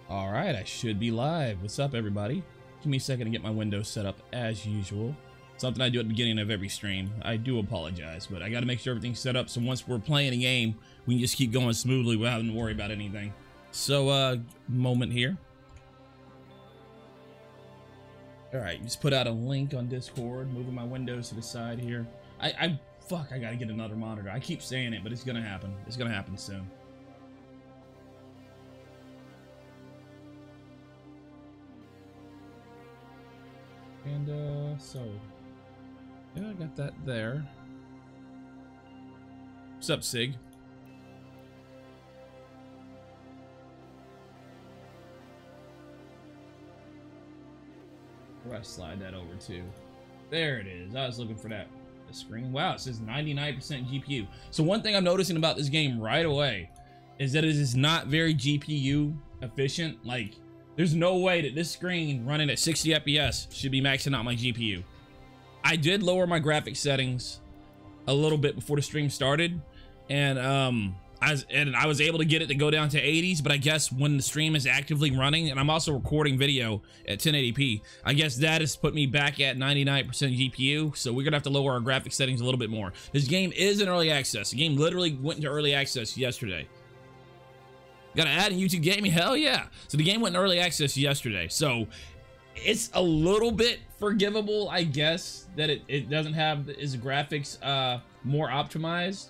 All right, I should be live. What's up, everybody? Give me a second to get my windows set up as usual. Something I do at the beginning of every stream. I do apologize, but I got to make sure everything's set up so once we're playing a game, we can just keep going smoothly without having to worry about anything. So, moment here. All right, just put out a link on Discord, moving my windows to the side here. Fuck, I got to get another monitor. I keep saying it, but it's going to happen. It's going to happen soon. And, so, yeah, I got that there. What's up, Sig? Where do I slide that over to? There it is. I was looking for that. The screen. Wow, it says 99% GPU. So one thing I'm noticing about this game right away is that it is not very GPU efficient. Like, there's no way that this screen running at 60 FPS should be maxing out my GPU. I did lower my graphics settings a little bit before the stream started, and I was able to get it to go down to 80s, but I guess when the stream is actively running, and I'm also recording video at 1080p, I guess that has put me back at 99% GPU, so we're gonna have to lower our graphics settings a little bit more. This game is in early access. The game literally went into early access yesterday. Got to add in YouTube Gaming? Hell yeah. So the game went in early access yesterday. So it's a little bit forgivable, I guess, that it doesn't have its graphics more optimized.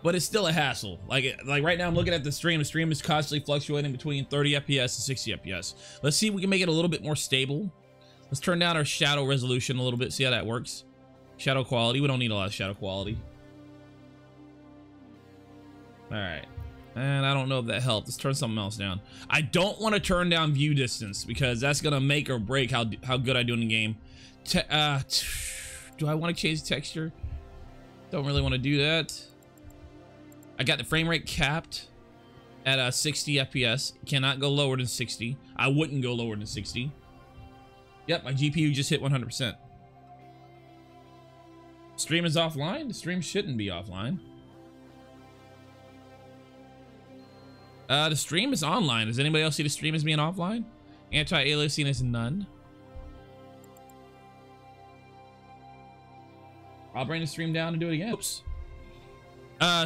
But it's still a hassle. Like right now I'm looking at the stream. The stream is constantly fluctuating between 30 FPS and 60 FPS. Let's see if we can make it a little bit more stable. Let's turn down our shadow resolution a little bit, see how that works. Shadow quality. We don't need a lot of shadow quality. All right. And I don't know if that helped. Let's turn something else down. I don't want to turn down view distance because that's going to make or break how good I do in the game. Do I want to change the texture? Don't really want to do that. I got the frame rate capped at 60 FPS. Cannot go lower than 60. I wouldn't go lower than 60. Yep, my GPU just hit 100%. Stream is offline? The stream shouldn't be offline. The stream is online. Does anybody else see the stream as being offline? Anti-aliasing is none. I'll bring the stream down and do it again. Oops.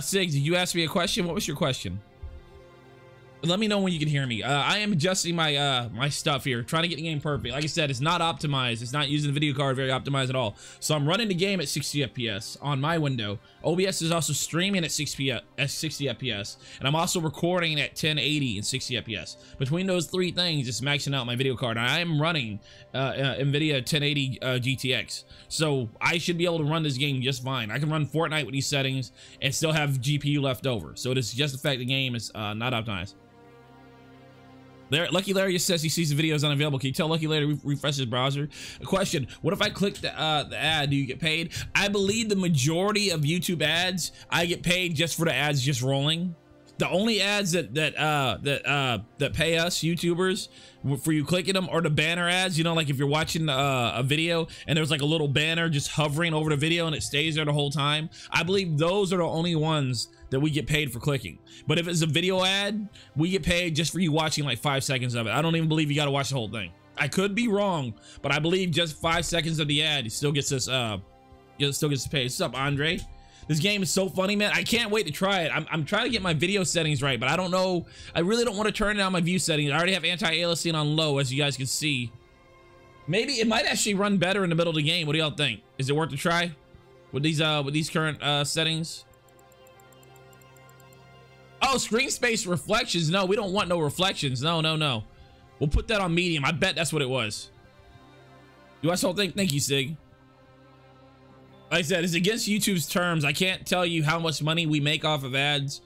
Sig, did you ask me a question? What was your question? Let me know when you can hear me. I am adjusting my my stuff here, trying to get the game perfect. Like I said, it's not optimized. It's not using the video card very optimized at all. So I'm running the game at 60 FPS on my window. OBS is also streaming at 60 FPS, and I'm also recording at 1080 and 60 FPS. Between those three things, it's maxing out my video card. And I am running NVIDIA 1080 GTX, so I should be able to run this game just fine. I can run Fortnite with these settings and still have GPU left over. So it is just the fact the game is not optimized. There, Lucky Larry just says he sees the videos unavailable. Can you tell Lucky Larry to refresh his browser? A question: what if I click the ad? Do you get paid? I believe the majority of YouTube ads, I get paid just for the ads just rolling. The only ads that pay us YouTubers for you clicking them are the banner ads. You know, like if you're watching a video and there's like a little banner just hovering over the video and it stays there the whole time. I believe those are the only ones that we get paid for clicking. But if it's a video ad, we get paid just for you watching like 5 seconds of it. I don't even believe you got to watch the whole thing. I could be wrong, but I believe just 5 seconds of the ad, it still gets us paid. What's up, Andre? This game is so funny, man. I can't wait to try it. I'm trying to get my video settings right, but I don't know. I really don't want to turn down my view settings. I already have anti-aliasing on low, as you guys can see. Maybe it might actually run better in the middle of the game. What do y'all think? Is it worth a try with these current settings? Oh, screen space reflections. No, we don't want no reflections. No, no, no. We'll put that on medium. I bet that's what it was. You watch the whole thing? Thank you, Sig. Like I said, it's against YouTube's terms. I can't tell you how much money we make off of ads.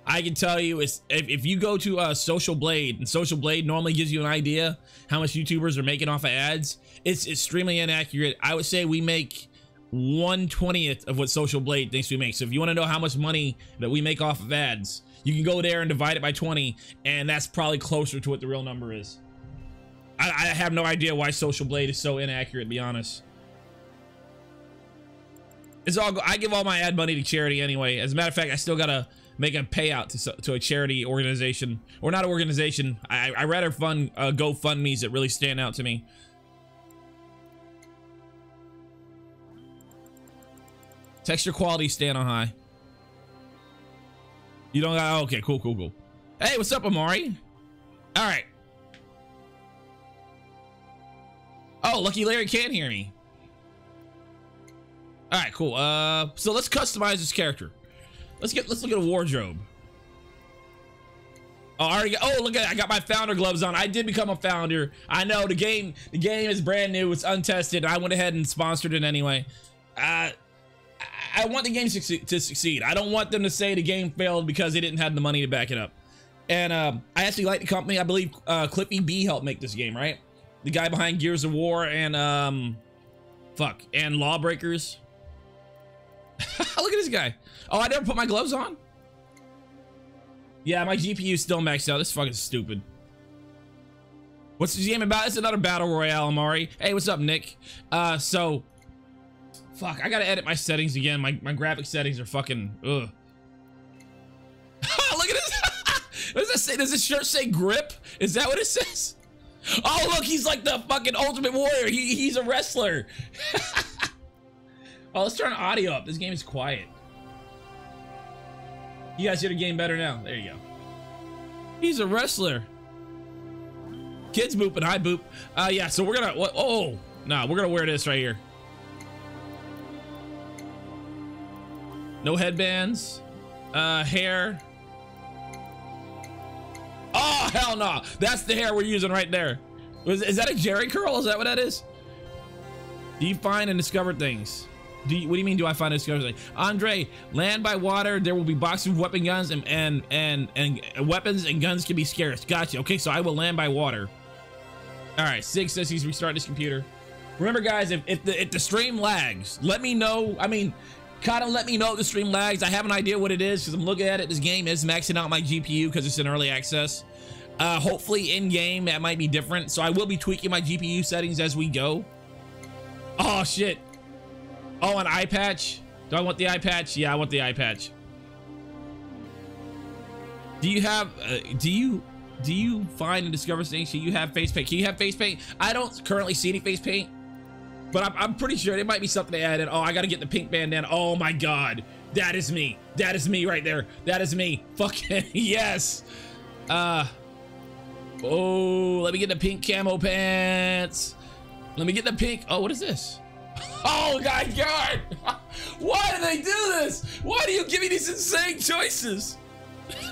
I can tell you is if you go to Social Blade, and Social Blade normally gives you an idea how much YouTubers are making off of ads. It's extremely inaccurate. I would say we make 1/20th of what Social Blade thinks we make. So if you want to know how much money that we make off of ads, you can go there and divide it by 20, and that's probably closer to what the real number is. I have no idea why Social Blade is so inaccurate, to be honest. It's all, I give all my ad money to charity anyway. As a matter of fact, I still gotta make a payout to a charity organization, or not an organization. I rather fund GoFundMe's that really stand out to me. Texture quality stand on high. You don't got, okay, cool. Hey, what's up, Amari? All right. Oh, Lucky Larry can hear me. All right, cool. So let's customize this character. Let's look at a wardrobe. Oh, look at that. I got my founder gloves on. I did become a founder. I know the game is brand new. It's untested. I went ahead and sponsored it anyway. I want the game to succeed. I don't want them to say the game failed because they didn't have the money to back it up. And I actually like the company. I believe Clippy B helped make this game, right? The guy behind Gears of War and and Lawbreakers. Look at this guy. Oh, I never put my gloves on? Yeah, my GPU's still maxed out. This is fucking stupid. What's this game about? It's another battle royale, Amari. Hey, what's up, Nick? So fuck, I gotta edit my settings again. My graphic settings are fucking ugh. Look at this. What does that say? Does this shirt say grip? Is that what it says? Oh, look, he's like the fucking ultimate warrior. He's a wrestler. Oh, let's turn audio up. This game is quiet. You guys hear the game better now? There you go. He's a wrestler. Kids booping, I boop. Yeah, so we're gonna, oh, no, we're gonna wear this right here. No headbands, hair. Oh, hell no. That's the hair we're using right there. Is that a Jerry curl? Is that what that is? Do you find and discover things? What do you mean, do I find and discover things? Andre, land by water, there will be boxes of weapon guns and weapons and guns can be scarce. Gotcha. Okay, so I will land by water. All right, Sig says he's restarting his computer. Remember, guys, if the stream lags, let me know. I mean, kind of let me know if the stream lags. I have an idea what it is because I'm looking at it. This game is maxing out my GPU because it's in early access. Hopefully in game that might be different. So I will be tweaking my GPU settings as we go. Oh shit. Oh, an eye patch. Do I want the eye patch? Yeah, I want the eye patch. Do you have, do you find and discover things? Can you have face paint? Can you have face paint? I don't currently see any face paint, but I'm pretty sure it might be something they added. Oh, I gotta get the pink bandana. Oh my God. That is me. That is me right there. That is me. Fucking yes. Oh, let me get the pink camo pants. Let me get the pink. Oh, what is this? Oh my God. Why do they do this? Why do you give me these insane choices?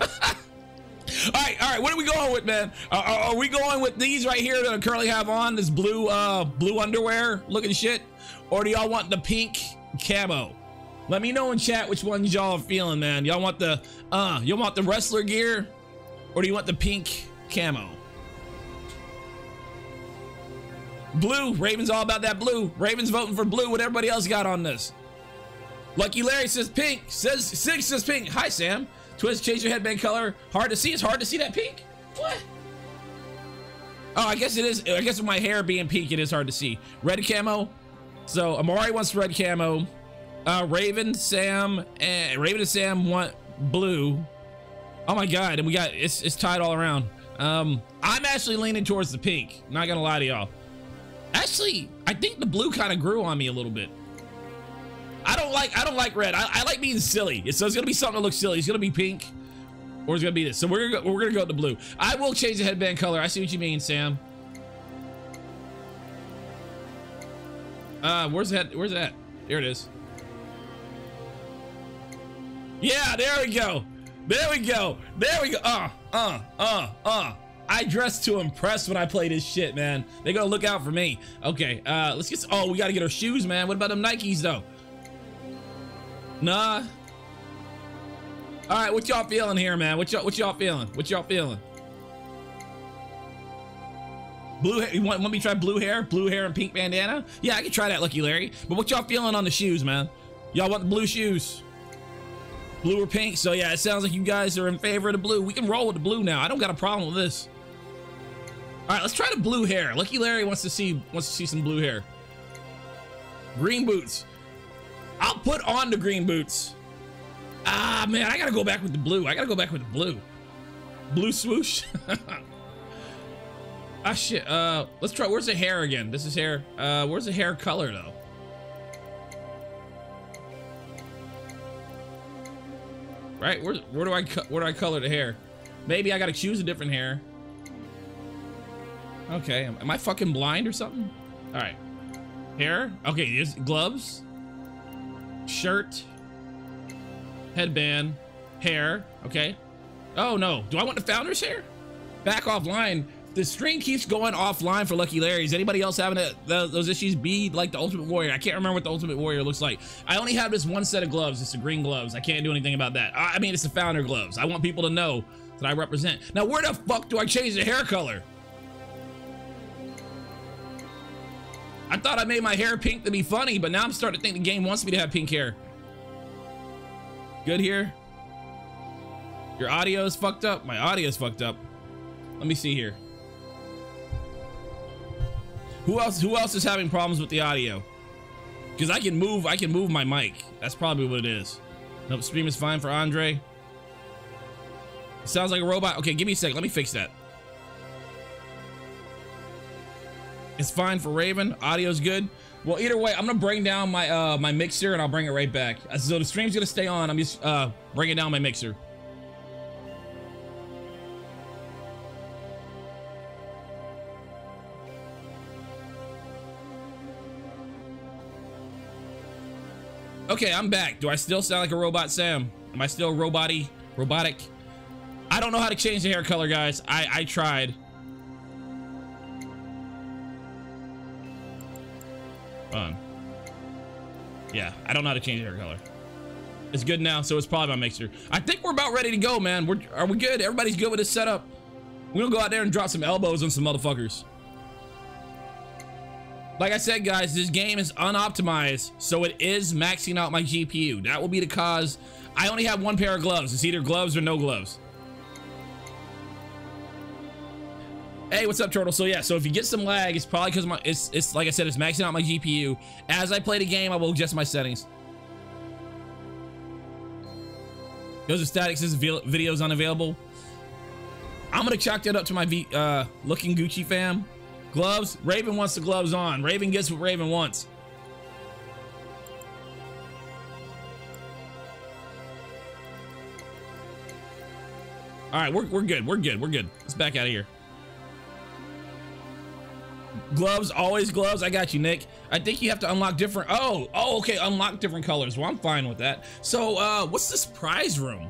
All right, what are we going with, man? Are we going with these right here that I currently have on, this blue underwear looking shit? Or do y'all want the pink camo? Let me know in chat which ones y'all are feeling, man. Y'all want the wrestler gear? Or do you want the pink camo? Blue, Raven's all about that blue. Raven's voting for blue. What everybody else got on this? Lucky Larry says pink. Six says pink. Hi, Sam. Twiz, change your headband color. Hard to see. It's hard to see that pink. What? Oh, I guess it is. I guess with my hair being pink, it is hard to see. Red camo. So Amari wants red camo. Raven and Sam want blue. Oh my God, and we got it's tied all around. I'm actually leaning towards the pink. Not gonna lie to y'all. Actually, I think the blue kind of grew on me a little bit. I don't like red. I like being silly. So it's gonna be something that looks silly. It's gonna be pink, or it's gonna be this. So we're gonna go with the blue. I will change the headband color. I see what you mean, Sam. Where's that? There it is. Yeah, there we go. There we go. There we go. I dress to impress when I play this shit, man. They gonna look out for me. Okay, let's get. Oh, we gotta get our shoes, man. What about them Nikes though? Nah. All right, what y'all feeling here, man? What y'all feeling? What y'all feeling? Blue hair. You want me to try blue hair? Blue hair and pink bandana? Yeah, I can try that, Lucky Larry. But what y'all feeling on the shoes, man? Y'all want the blue shoes? Blue or pink? So yeah, it sounds like you guys are in favor of the blue. We can roll with the blue now. I don't got a problem with this. All right, let's try the blue hair. Lucky Larry wants to see some blue hair. Green boots. I'll put on the green boots. Ah, man, I gotta go back with the blue. I gotta go back with the blue. Blue swoosh. Ah, shit. Let's try. Where's the hair again? This is hair. Where's the hair color, though? Right? Where do I color the hair? Maybe I gotta choose a different hair. Okay. Am I fucking blind or something? All right. Hair. Okay. Here's gloves. Shirt. Headband. Hair. Okay. Oh no. Do I want the founder's hair? Back offline. The stream keeps going offline for Lucky Larry. Is anybody else having those issues? Be like the Ultimate Warrior. I can't remember what the Ultimate Warrior looks like. I only have this one set of gloves. It's the green gloves. I can't do anything about that. I mean, it's the founder gloves. I want people to know that I represent. Now, where the fuck do I change the hair color? I thought I made my hair pink to be funny, but now I'm starting to think the game wants me to have pink hair. Good here. Your audio is fucked up. My audio is fucked up. Let me see here. Who else is having problems with the audio? Because I can move my mic. That's probably what it is. Nope, stream is fine for Andre. It sounds like a robot. Okay, give me a sec. Let me fix that. It's fine for Raven. Audio's good. Well, either way, I'm gonna bring down my my mixer and I'll bring it right back. So the stream's gonna stay on. I'm just bringing down my mixer. Okay, I'm back. Do I still sound like a robot, Sam? Am I still robotic? I don't know how to change the hair color, guys. I tried. Fun. Yeah, I don't know how to change the hair color. It's good now, so it's probably my mixer. I think we're about ready to go, man. Are we good? Everybody's good with this setup? We're gonna go out there and drop some elbows on some motherfuckers. Like I said, guys, this game is unoptimized, so it is maxing out my GPU. That will be the cause. I only have one pair of gloves. It's either gloves or no gloves. Hey, what's up, Turtle? So yeah, so if you get some lag, it's probably because it's like I said, it's maxing out my GPU. As I play the game, I will adjust my settings. Those are statics, this video's unavailable. I'm gonna chalk that up to my looking Gucci fam. Gloves. Raven wants the gloves on. Raven gets what Raven wants. All right, we're good. We're good. We're good. Let's back out of here. Gloves, always gloves. I got you, Nick. I think you have to unlock different. Oh, okay. Unlock different colors. Well, I'm fine with that. So, what's this prize room?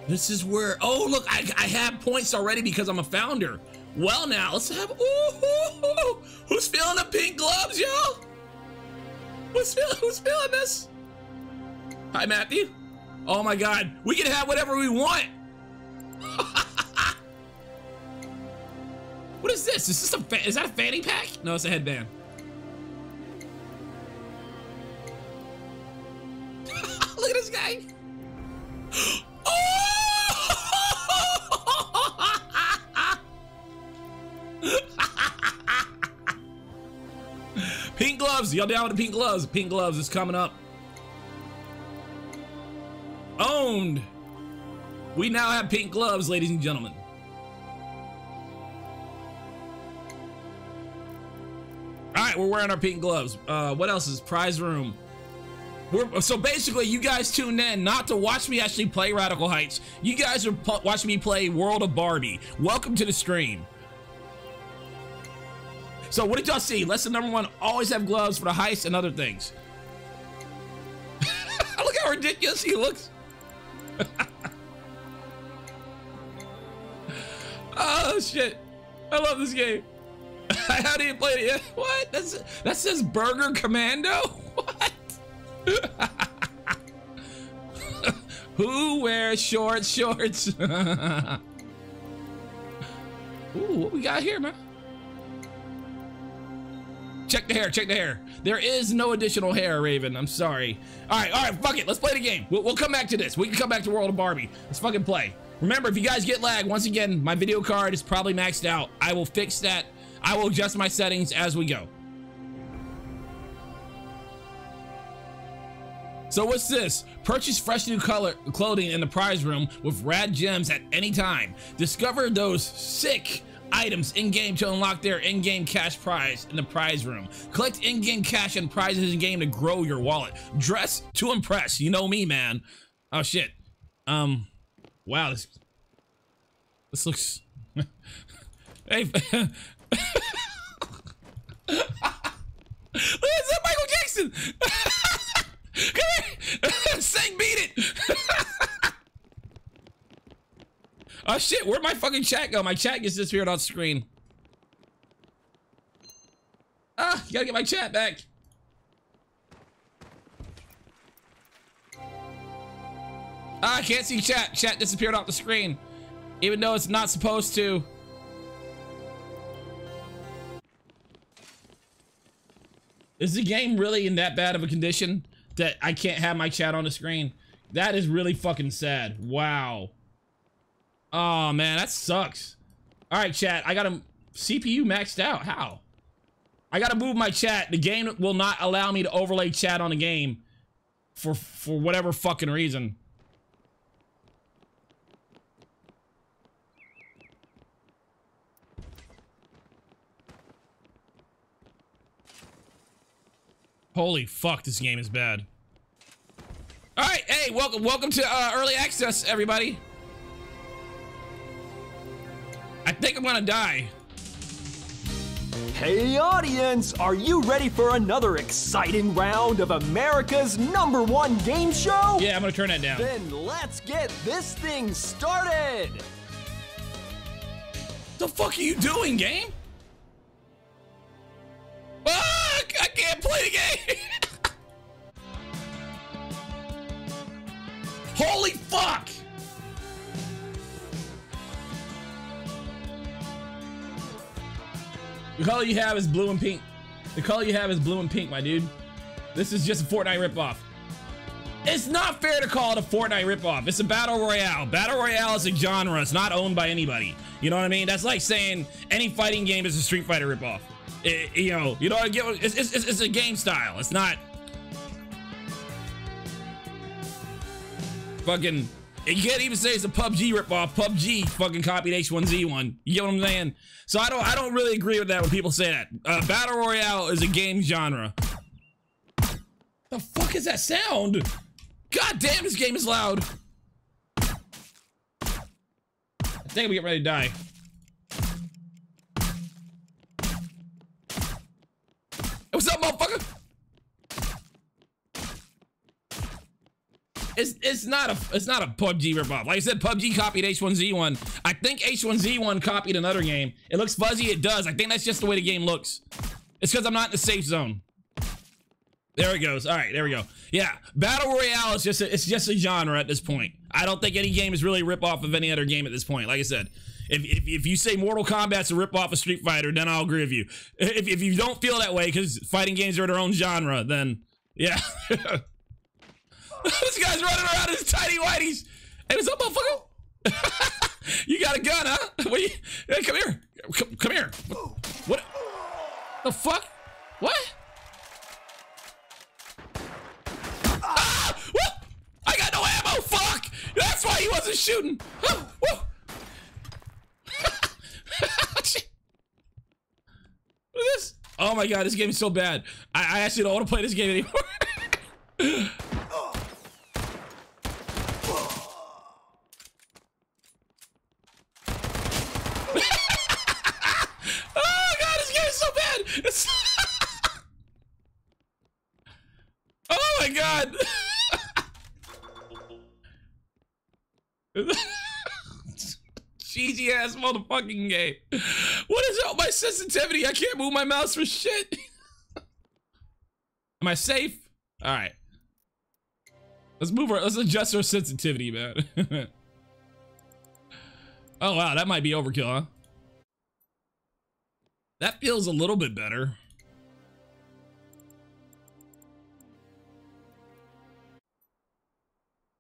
This is where. Oh, look, I have points already because I'm a founder. Well, now let's have. Ooh, who's feeling the pink gloves, yo? Who's feeling this? Hi, Matthew. Oh my God, we can have whatever we want. What is this? Is that a fanny pack? No, it's a headband. Look at this guy. Pink gloves. Y'all down with the pink gloves? Pink gloves is coming up. Owned. We now have pink gloves, ladies and gentlemen. All right, we're wearing our pink gloves. What else is prize room? So basically, you guys tuned in not to watch me actually play Radical Heights. You guys are watching me play World of Barbie. Welcome to the stream. So what did y'all see? Lesson number 1, always have gloves for the heist and other things. Look how ridiculous he looks. Oh shit, I love this game. I haven't even played it yet. What? That says Burger Commando? What? Who wears shorts? Ooh, what we got here, man? Check the hair. There is no additional hair, Raven. I'm sorry. All right, fuck it. Let's play the game. We'll come back to this. We can come back to World of Barbie. Let's fucking play. Remember, if you guys get lag, once again, my video card is probably maxed out. I will fix that. I will adjust my settings as we go. So what's this? Purchase fresh new clothing in the prize room with rad gems at any time. Discover those sick items in-game to unlock their in-game cash prize in the prize room. Collect in-game cash and prizes in-game to grow your wallet. Dress to impress. You know me, man. Oh, shit. Wow, this looks... Hey... Look, is that Michael Jackson? Come here! Sing, beat it! Oh shit, where'd my fucking chat go? My chat gets disappeared off screen. Ah, you gotta get my chat back. Ah, I can't see chat. Chat disappeared off the screen. Even though it's not supposed to. Is the game really in that bad of a condition that I can't have my chat on the screen? That is really fucking sad. Wow. Oh man, that sucks. All right, chat, I got a CPU maxed out. How? I gotta move my chat. The game will not allow me to overlay chat on the game for whatever fucking reason. Holy fuck, this game is bad. All right, hey, welcome to early access, everybody. I think I'm gonna die. Hey audience, are you ready for another exciting round of America's #1 game show? Yeah, I'm gonna turn that down. Then let's get this thing started. The fuck are you doing, game? Fuck! I can't play the game! Holy fuck! The color you have is blue and pink. The color you have is blue and pink, my dude. This is just a Fortnite ripoff. It's not fair to call it a Fortnite ripoff. It's a battle royale. Battle royale is a genre. It's not owned by anybody. You know what I mean? That's like saying any fighting game is a Street Fighter ripoff. You know what I get? It's a game style. It's not fucking. You can't even say it's a PUBG ripoff. PUBG fucking copied H1Z1. You get what I'm saying? So I don't really agree with that when people say that. Battle Royale is a game genre. The fuck is that sound? God damn, this game is loud. I think I'm getting ready to die. What's up, motherfucker? It's not a PUBG ripoff. Like I said, PUBG copied H1Z1. I think H1Z1 copied another game. It looks fuzzy. It does. I think that's just the way the game looks. It's because I'm not in the safe zone. There it goes. All right, there we go. Yeah, Battle Royale is just a genre at this point. I don't think any game is really a ripoff of any other game at this point. Like I said, if you say Mortal Kombat's a ripoff of Street Fighter, then I'll agree with you. If you don't feel that way because fighting games are their own genre, then yeah. This guy's running around in his tiny whities. Hey, what's up, motherfucker? You got a gun, huh? Hey, come here. Come here. What? The fuck? What? Ah! Whoop! I got no ammo. Fuck! That's why he wasn't shooting. What is this? Oh my god, this game is so bad. I actually don't want to play this game anymore. Oh my god! Cheesy ass motherfucking game. What is up with my sensitivity? I can't move my mouse for shit. Am I safe? Alright. Let's adjust our sensitivity, man. Oh wow, that might be overkill, huh? That feels a little bit better.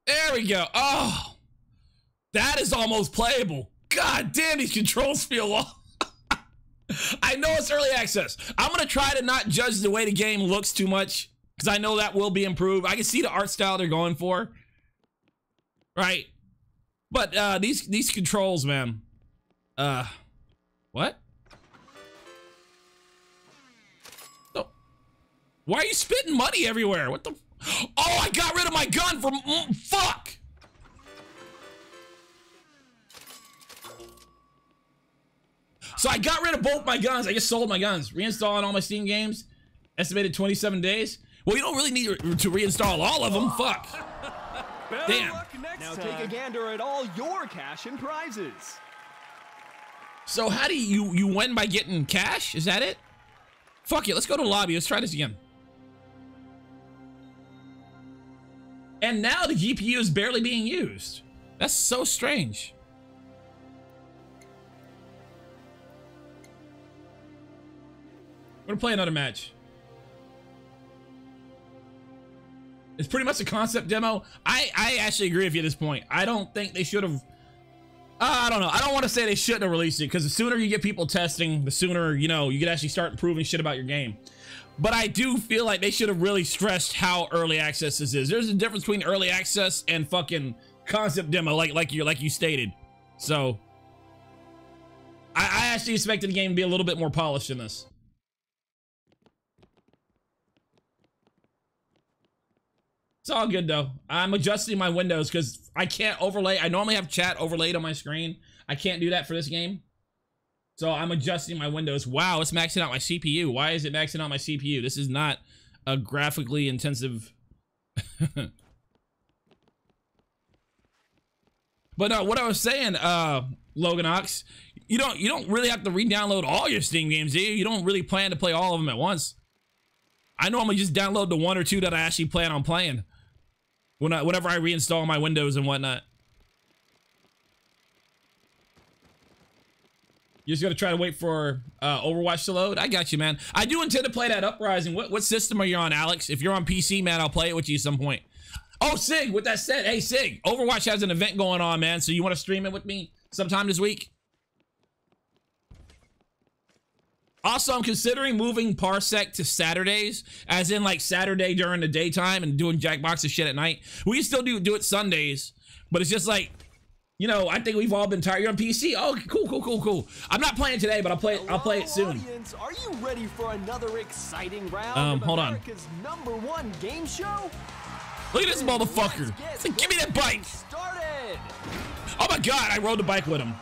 There we go. Oh, that is almost playable. God damn, these controls feel off. I know it's early access. I'm gonna try to not judge the way the game looks too much because I know that will be improved. I can see the art style they're going for, right? But these controls, man. What? Oh. Why are you spitting money everywhere? What the? Oh, I got rid of my gun from fuck. So I got rid of both my guns. I just sold my guns. Reinstalling all my Steam games. Estimated 27 days. Well, you don't really need to reinstall all of them. Fuck. Damn. Now take a gander at all your cash and prizes. So how do you win by getting cash? Is that it? Fuck it. Let's go to the lobby. Let's try this again. And now the GPU is barely being used. That's so strange. We're gonna play another match. It's pretty much a concept demo. I actually agree with you at this point. I don't think they should have. I don't know. I don't want to say they shouldn't have released it, because the sooner you get people testing, the sooner, you know, you can actually start improving shit about your game. But I do feel like they should have really stressed how early access this is. There's a difference between early access and fucking concept demo, like you stated. So I actually expected the game to be a little bit more polished than this. It's all good though. I'm adjusting my windows because I can't overlay. I normally have chat overlaid on my screen. I can't do that for this game. So I'm adjusting my windows. Wow, it's maxing out my CPU. Why is it maxing out my CPU? This is not a graphically intensive. But no, what I was saying, Logan Ox, you don't really have to re-download all your Steam games, do you? You don't really plan to play all of them at once. I normally just download the 1 or 2 that I actually plan on playing whenever I reinstall my Windows and whatnot. You just gotta try to wait for Overwatch to load. I got you, man. I do intend to play that Uprising. What system are you on, Alex? If you're on PC, man, I'll play it with you at some point. Oh, Sig, with that said, hey, Sig, Overwatch has an event going on, man, so you want to stream it with me sometime this week? Also, I'm considering moving Parsec to Saturdays, as in like Saturday during the daytime and doing Jackbox of shit at night. We can still do it Sundays, but it's just like, you know, I think we've all been tired. You're on PC? Oh, cool. I'm not playing today, but I'll play it soon. Audience, are you ready for another exciting round of hold America's #1 game show? Look at this motherfucker. Give me that bike. Started. Oh my God, I rode the bike with him.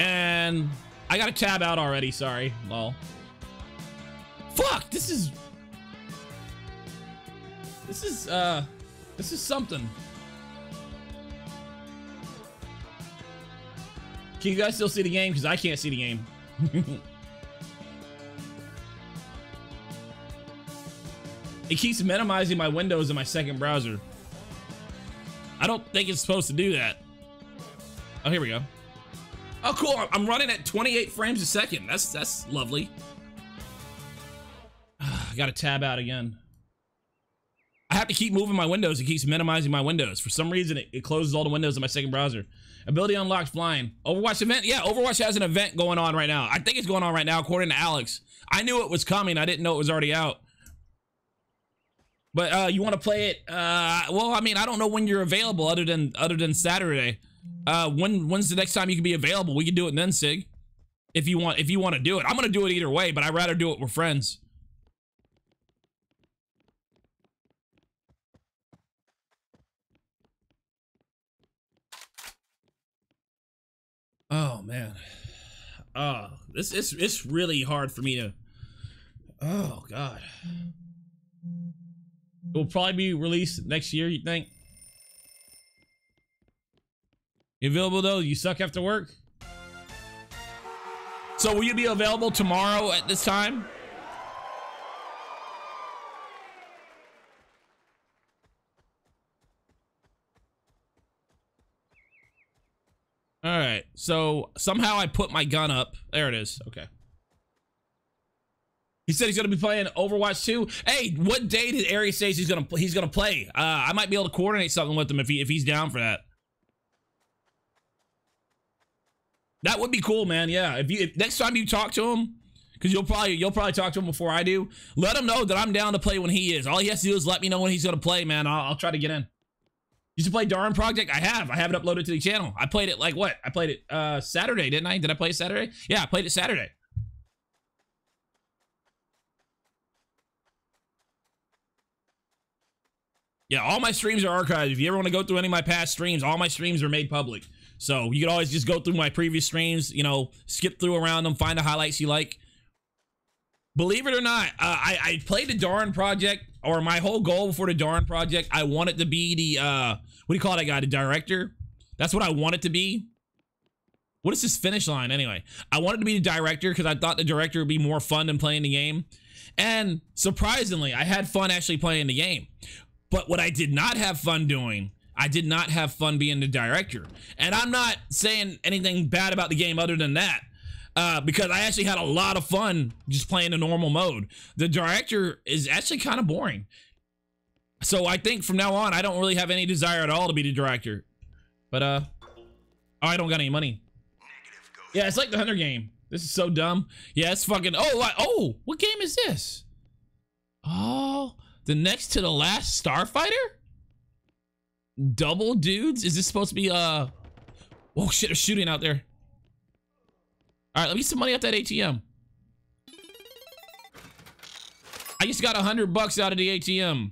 And I got a tab out already, sorry, lol. Fuck, this is something. Can you guys still see the game? Because I can't see the game. It keeps minimizing my windows in my second browser. I don't think it's supposed to do that. Oh, here we go. Oh, cool. I'm running at 28 frames a second. That's lovely. I got to tab out again. I have to keep moving my windows. It keeps minimizing my windows. For some reason, it closes all the windows in my second browser. Ability unlocked flying. Overwatch event? Yeah, Overwatch has an event going on right now. I think it's going on right now, according to Alex. I knew it was coming. I didn't know it was already out. But you want to play it? Well, I mean, I don't know when you're available other than Saturday. When's the next time you can be available? We can do it then, Sig. If you want to do it. I'm gonna do it either way, but I'd rather do it with friends. Oh man. Oh, it's really hard for me to. Oh God. It will probably be released next year, you think? You available though? You suck after work? So will you be available tomorrow at this time? All right, so somehow I put my gun up. There it is, okay. He said he's gonna be playing Overwatch 2. Hey, what day did Ari say he's gonna play? I might be able to coordinate something with him if he's down for that. That would be cool, man. Yeah, if next time you talk to him, because you'll probably talk to him before I do. Let him know that I'm down to play when he is. All he has to do is let me know when he's gonna play, man. I'll try to get in. Used to play Darn Project. I have it uploaded to the channel. I played it like what? I played it Saturday, didn't I? Did I play it Saturday? Yeah, I played it Saturday. Yeah, all my streams are archived. If you ever want to go through any of my past streams, all my streams are made public. So you can always just go through my previous streams, you know, skip through around them, find the highlights you like. Believe it or not, I played the Darn Project, or my whole goal before the Darn Project, I wanted to be the, what do you call that guy, the director? That's what I wanted to be. What is this finish line anyway? I wanted to be the director because I thought the director would be more fun than playing the game. And surprisingly, I had fun actually playing the game. But what I did not have fun doing, I did not have fun being the director. And I'm not saying anything bad about the game other than that, because I actually had a lot of fun just playing the normal mode. The director is actually kind of boring. So I think from now on, I don't really have any desire at all to be the director. But, oh, I don't got any money. Yeah, it's like the Hunter game. This is so dumb. Yeah, it's fucking, oh, what game is this? Oh, the next to the last Starfighter? Double dudes? Is this supposed to be, oh shit, they're shooting out there. All right, let me get some money at that ATM. I just got $100 out of the ATM.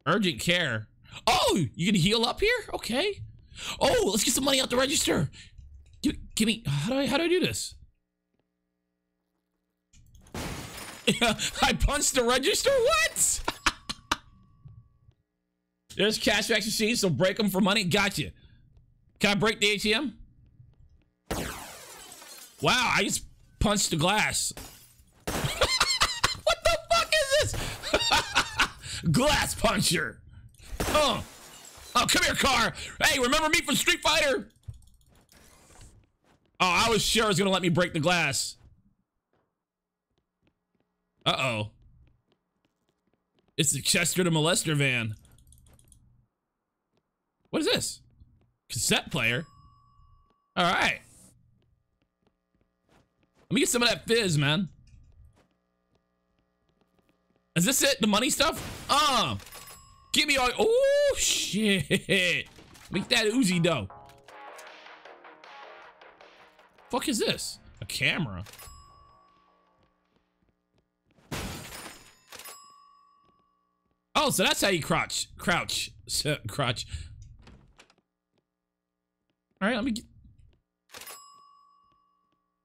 Urgent care. Oh, you can heal up here? Okay. Oh, let's get some money out the register. Give me, how do I do this? I punched the register? What? There's cashback machines, so break them for money. Gotcha. Can I break the ATM? Wow, I just punched the glass. What the fuck is this? Glass puncher. Oh, come here, car. Hey, remember me from Street Fighter? Oh, I was sure it was gonna let me break the glass. Uh-oh. It's the Chester the Molester van. What is this? Cassette player? All right. Let me get some of that fizz, man. Is this it? The money stuff? Give me all, oh shit. Make that Uzi dough. Fuck is this? A camera? Oh, so that's how you crouch. All right, let me get...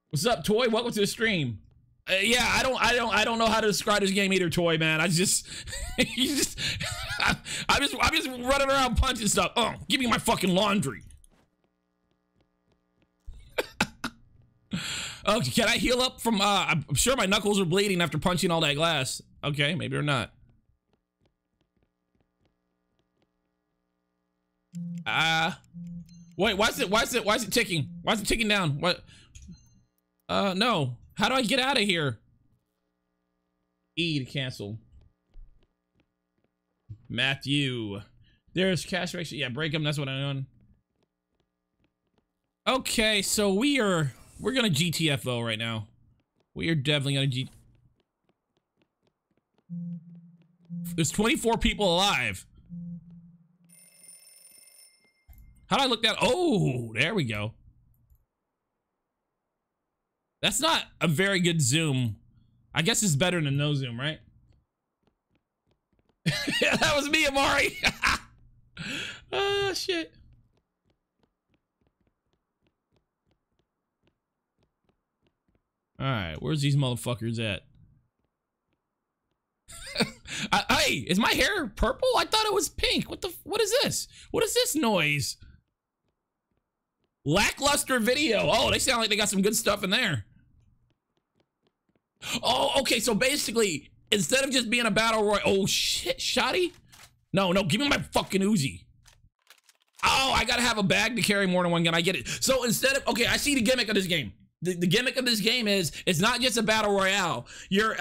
What's up, Toy? Welcome to the stream. Yeah, I don't know how to describe this game either, Toy, man. I'm just running around punching stuff. Oh, give me my fucking laundry. Okay, can I heal up from, I'm sure my knuckles are bleeding after punching all that glass. Okay, maybe they're not. Wait, why is it ticking? Why is it ticking down? What? No. How do I get out of here? E to cancel. Matthew. There's cash ratio. Yeah, break them. That's what I'm doing. Okay, so we're gonna GTFO right now. We are definitely gonna There's 24 people alive. How do I look down? Oh, there we go. That's not a very good zoom. I guess it's better than no zoom, right? Yeah, that was me, Amari. Oh, shit. All right, where's these motherfuckers at? Hey, is my hair purple? I thought it was pink. What is this? What is this noise? Lackluster video. Oh, they sound like they got some good stuff in there. Oh, okay, so basically, instead of just being a battle royale, oh shit, Shotty? No, give me my fucking Uzi. Oh, I gotta have a bag to carry more than one gun, I get it. So instead of, okay, I see the gimmick of this game. The gimmick of this game is, it's not just a battle royale. You're,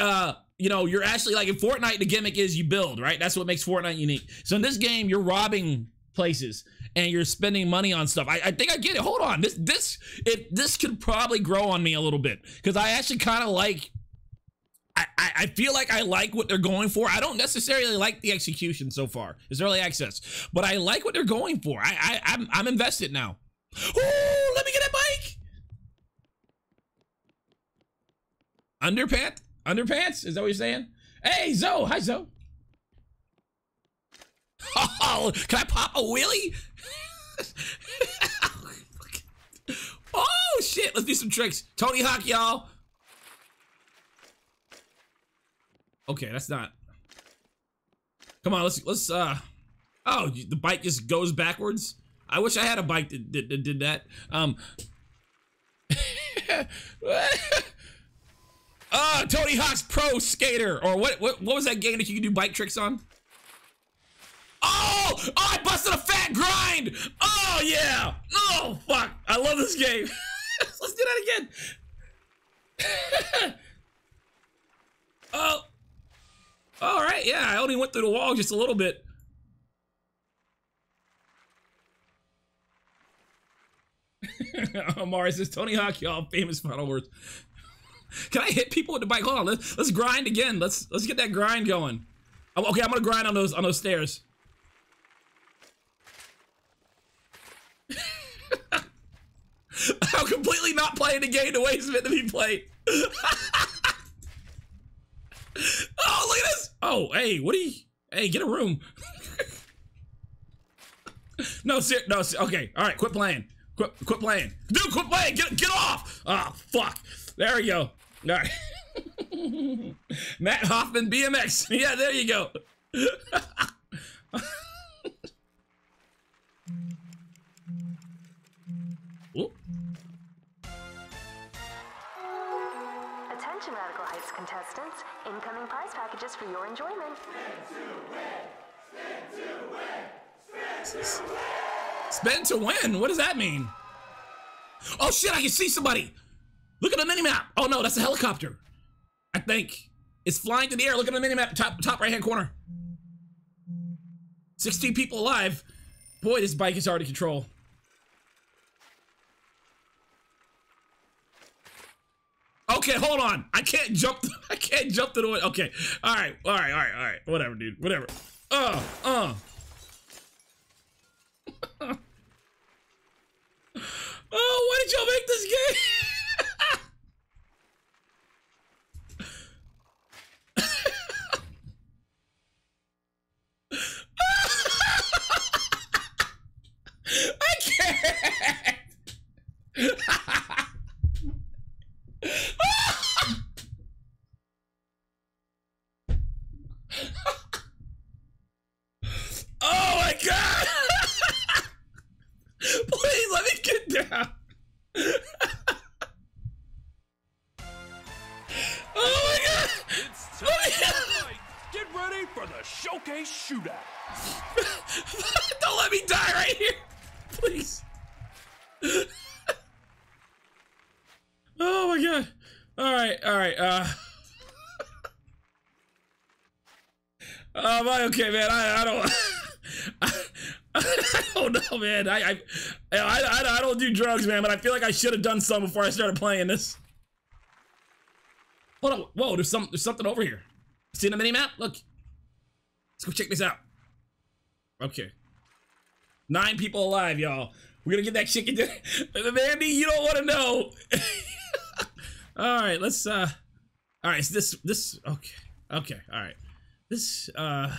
you know, you're actually, like in Fortnite, the gimmick is you build, right? That's what makes Fortnite unique. So in this game, you're robbing places. and you're spending money on stuff. I think I get it. Hold on. This could probably grow on me a little bit because I actually kind of like. I feel like I like what they're going for. I don't necessarily like the execution so far. It's early access, but I like what they're going for. I'm invested now. Oh, let me get that bike. Underpants? Is that what you're saying? Hey, Zoe. Hi, Zoe. Oh, can I pop a wheelie? Oh, shit. Let's do some tricks. Tony Hawk, y'all. Okay, that's not. Come on, let's oh, the bike just goes backwards. I wish I had a bike that did that. Tony Hawk's Pro Skater, or what was that game that you could do bike tricks on? Oh, I busted a fat grind. Oh yeah. Oh fuck, I love this game. Let's do that again. Oh. All right, yeah, I only went through the wall just a little bit. Mars says Tony Hawk, y'all, famous final words. Can I hit people with the bike? Hold on, let's grind again. Let's get that grind going. Okay, I'm gonna grind on those stairs. I'm completely not playing the game the way it's meant to be played. Oh, look at this! Oh, hey, what are you? Hey, get a room. No, okay, all right, quit playing. Quit playing. Dude, quit playing! Get off! Oh, fuck. There we go. All right. Matt Hoffman BMX. Yeah, there you go. Attention Radical Heights contestants, incoming prize packages for your enjoyment. Spin to win? What does that mean? Oh shit, I can see somebody. Look at the minimap. Oh no, that's a helicopter. I think. It's flying through the air. Look at the minimap, top right hand corner. 16 people alive. Boy, this bike is hard to control. Okay, hold on. I can't jump to the way. Okay. All right. Whatever, dude. Whatever. Oh, why did y'all make this game? I can't. Oh my god! Please let me get down. Oh my god! It's time to fight. Get ready for the showcase shootout. Don't let me die right here, please. Oh my god! All right. Am I okay, man? I don't. I don't know, man. I don't do drugs, man. But I feel like I should have done some before I started playing this. Hold on. Whoa, there's something over here. See the mini map? Look. Let's go check this out. Okay. 9 people alive, y'all. We're gonna get that chicken dinner. Mandy, you don't want to know. All right, let's. All right, so this. Okay. All right. This. Oh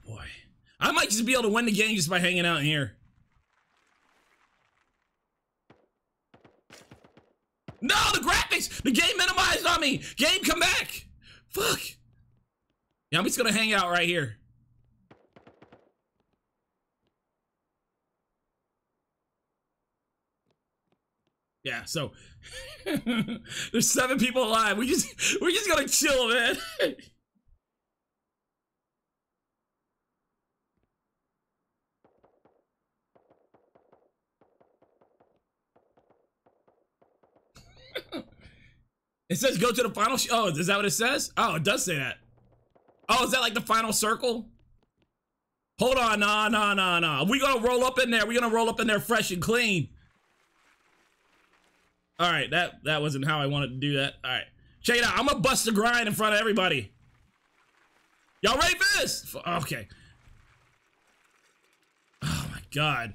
boy. I might just be able to win the game just by hanging out in here. No, the graphics! The game minimized on me! Game, come back! Fuck. Yeah, I'm just gonna hang out right here. Yeah, so there's 7 people alive. We're just gonna chill, man. It says go to the final oh, is that what it says? Oh, it does say that. Oh, is that like the final circle? Hold on, nah. We gonna roll up in there. We gonna roll up in there fresh and clean. All right, that wasn't how I wanted to do that. All right, check it out. I'm gonna bust the grind in front of everybody. Y'all ready for this? Okay. Oh my God.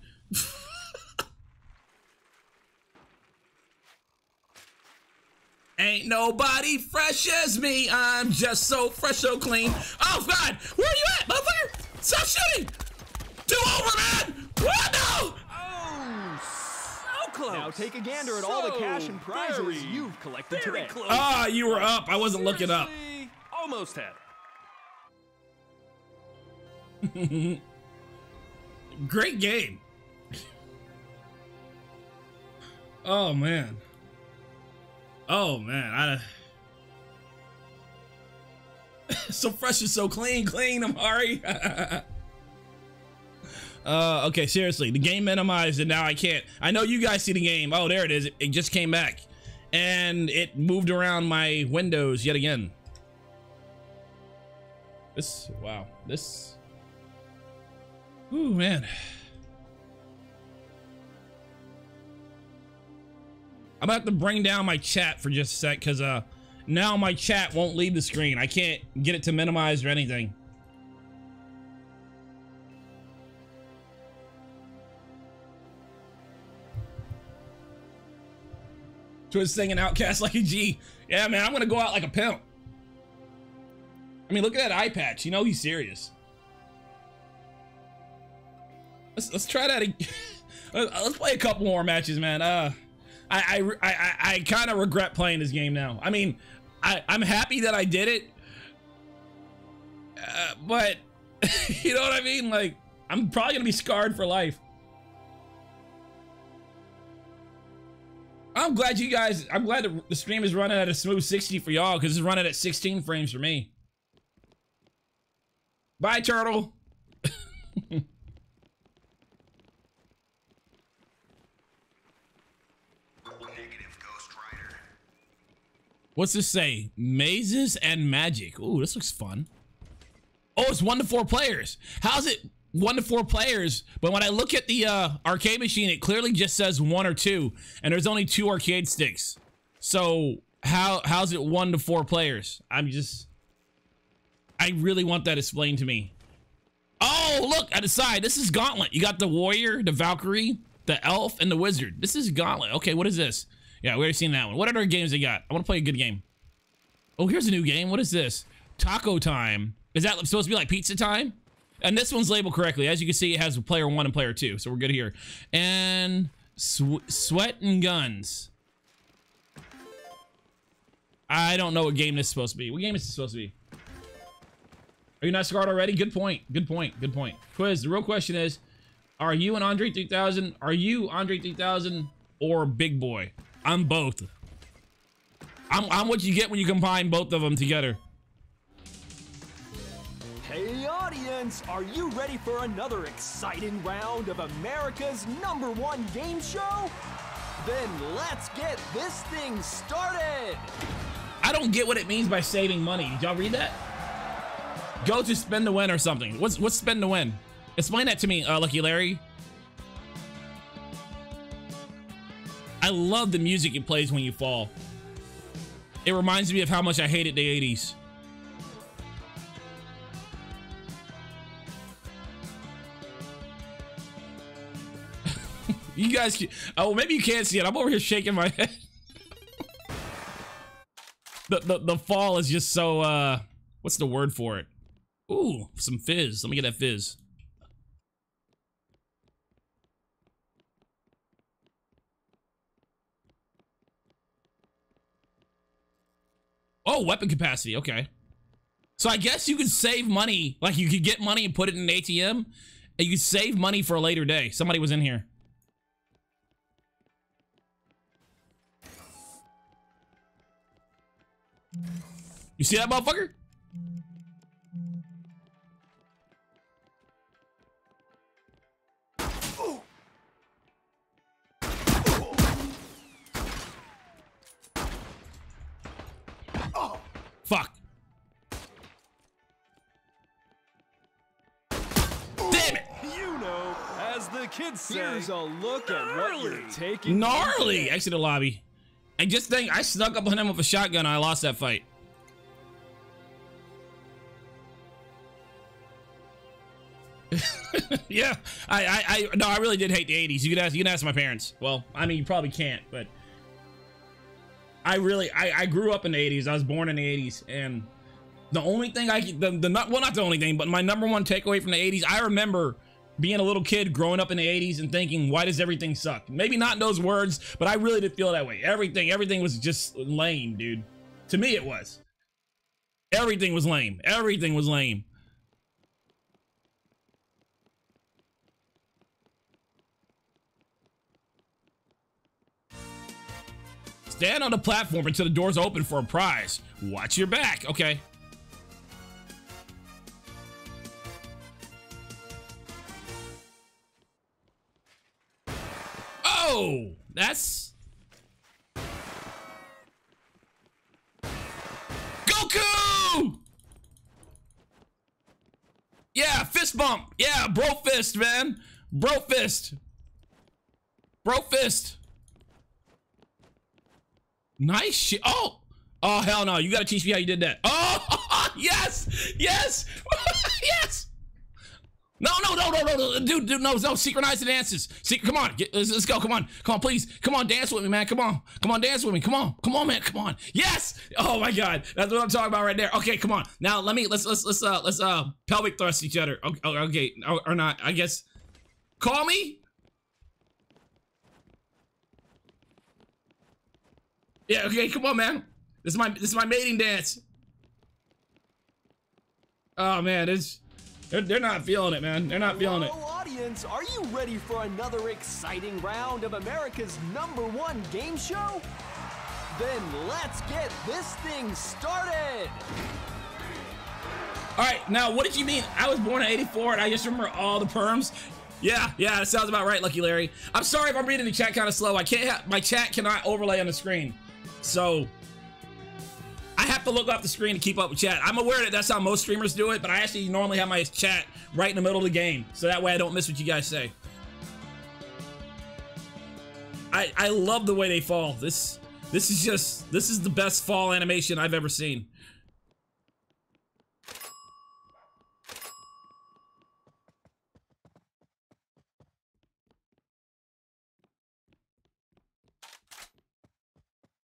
Ain't nobody fresh as me. I'm just so fresh, so clean. Oh God, where are you at, motherfucker? Stop shooting! 2 over, man! What? No! Oh, so close. Now take a gander at all the cash and prizes you've collected today. Ah, you were up. I wasn't looking up. Almost had it. Great game. Oh man. Oh man. So fresh and so clean, Amari. Okay, seriously, the game minimized and now I can't. I know you guys see the game. Oh, there it is. It just came back. And it moved around my windows yet again. Wow, ooh, man. I'm gonna have to bring down my chat for just a sec, because now my chat won't leave the screen. I can't get it to minimize or anything. Twiz singing Outcast like a G. Yeah, man, I'm gonna go out like a pimp. I mean, look at that eye patch. You know he's serious. Let's try that again. Let's play a couple more matches, man. I kind of regret playing this game now. I mean, I'm happy that I did it, but you know what I mean? Like, I'm probably gonna be scarred for life. I'm glad that the stream is running at a smooth 60 for y'all, because it's running at 16 frames for me. Bye, turtle. What's this say? Mazes and magic. Ooh, this looks fun. Oh, it's 1 to 4 players. How's it 1 to 4 players? But when I look at the arcade machine, it clearly just says 1 or 2, and there's only 2 arcade sticks. So how's it 1 to 4 players? I really want that explained to me. Oh, look at the side. This is Gauntlet. You got the warrior, the Valkyrie, the elf, and the wizard. This is Gauntlet. Okay, what is this? Yeah, we already seen that one. What other games they got? I want to play a good game. Oh, here's a new game. What is this? Taco Time. Is that supposed to be like Pizza Time? And this one's labeled correctly. As you can see, it has player 1 and player 2, so we're good here. And Sweat and Guns. I don't know what game this is supposed to be. What game is this supposed to be? Are you not scarred already? Good point. Good point. Good point. Quiz, the real question is, are you an Andre 3000? Are you Andre 3000 or Big Boy? I'm both. I'm what you get when you combine both of them together. Hey audience, are you ready for another exciting round of America's #1 game show? Then let's get this thing started! I don't get what it means by saving money. Did y'all read that? Go to spend to win or something. What's spend to win? Explain that to me, Lucky Larry. I love the music it plays when you fall. It reminds me of how much I hated the 80s. You guys, oh, maybe you can't see it. I'm over here shaking my head. The fall is just so, what's the word for it? Ooh, some fizz. Let me get that fizz. Oh, weapon capacity. Okay. So I guess you could save money. Like, you could get money and put it in an ATM, and you could save money for a later day. Somebody was in here. You see that motherfucker? Fuck. Damn kids say. Here's a look at what you're taking. Gnarly! Exit the lobby. And just think, I snuck up on him with a shotgun and I lost that fight. Yeah, no, I really did hate the 80s. You can ask my parents. Well, I mean, you probably can't, but I grew up in the 80s. I was born in the 80s, and the only thing well, not the only thing, but my number one takeaway from the 80s, I remember being a little kid growing up in the 80s and thinking, why does everything suck? Maybe not in those words, but I really did feel that way. Everything was just lame, dude. To me, it was. Everything was lame. Everything was lame. Stand on the platform until the doors open for a prize. Watch your back. Okay. Oh, that's Goku. Yeah, fist bump. Yeah, bro fist, man. Bro fist. Bro fist. Nice shit. Oh hell no, you gotta teach me how you did that. Oh yes, yes. Yes. No, dude, no, synchronize the dances. Come on, let's go. Come on, please, come on, dance with me, man. Come on, dance with me. Come on, man, come on. Yes. Oh my God, that's what I'm talking about right there. Okay, come on. Now let's pelvic thrust each other. Okay, or not? I guess. Call me. Yeah, okay, come on, man. This is my mating dance. Oh man, they're not feeling it, man. They're not feeling it. Audience, are you ready for another exciting round of America's #1 game show? Then let's get this thing started. All right, now what did you mean? I was born in '84 and I just remember all the perms. Yeah, that sounds about right, Lucky Larry. I'm sorry if I'm reading the chat kind of slow. I can't my chat cannot overlay on the screen. So I have to look off the screen to keep up with chat. I'm aware that that's how most streamers do it, but I actually normally have my chat right in the middle of the game, so that way I don't miss what you guys say. I love the way they fall. This is the best fall animation I've ever seen.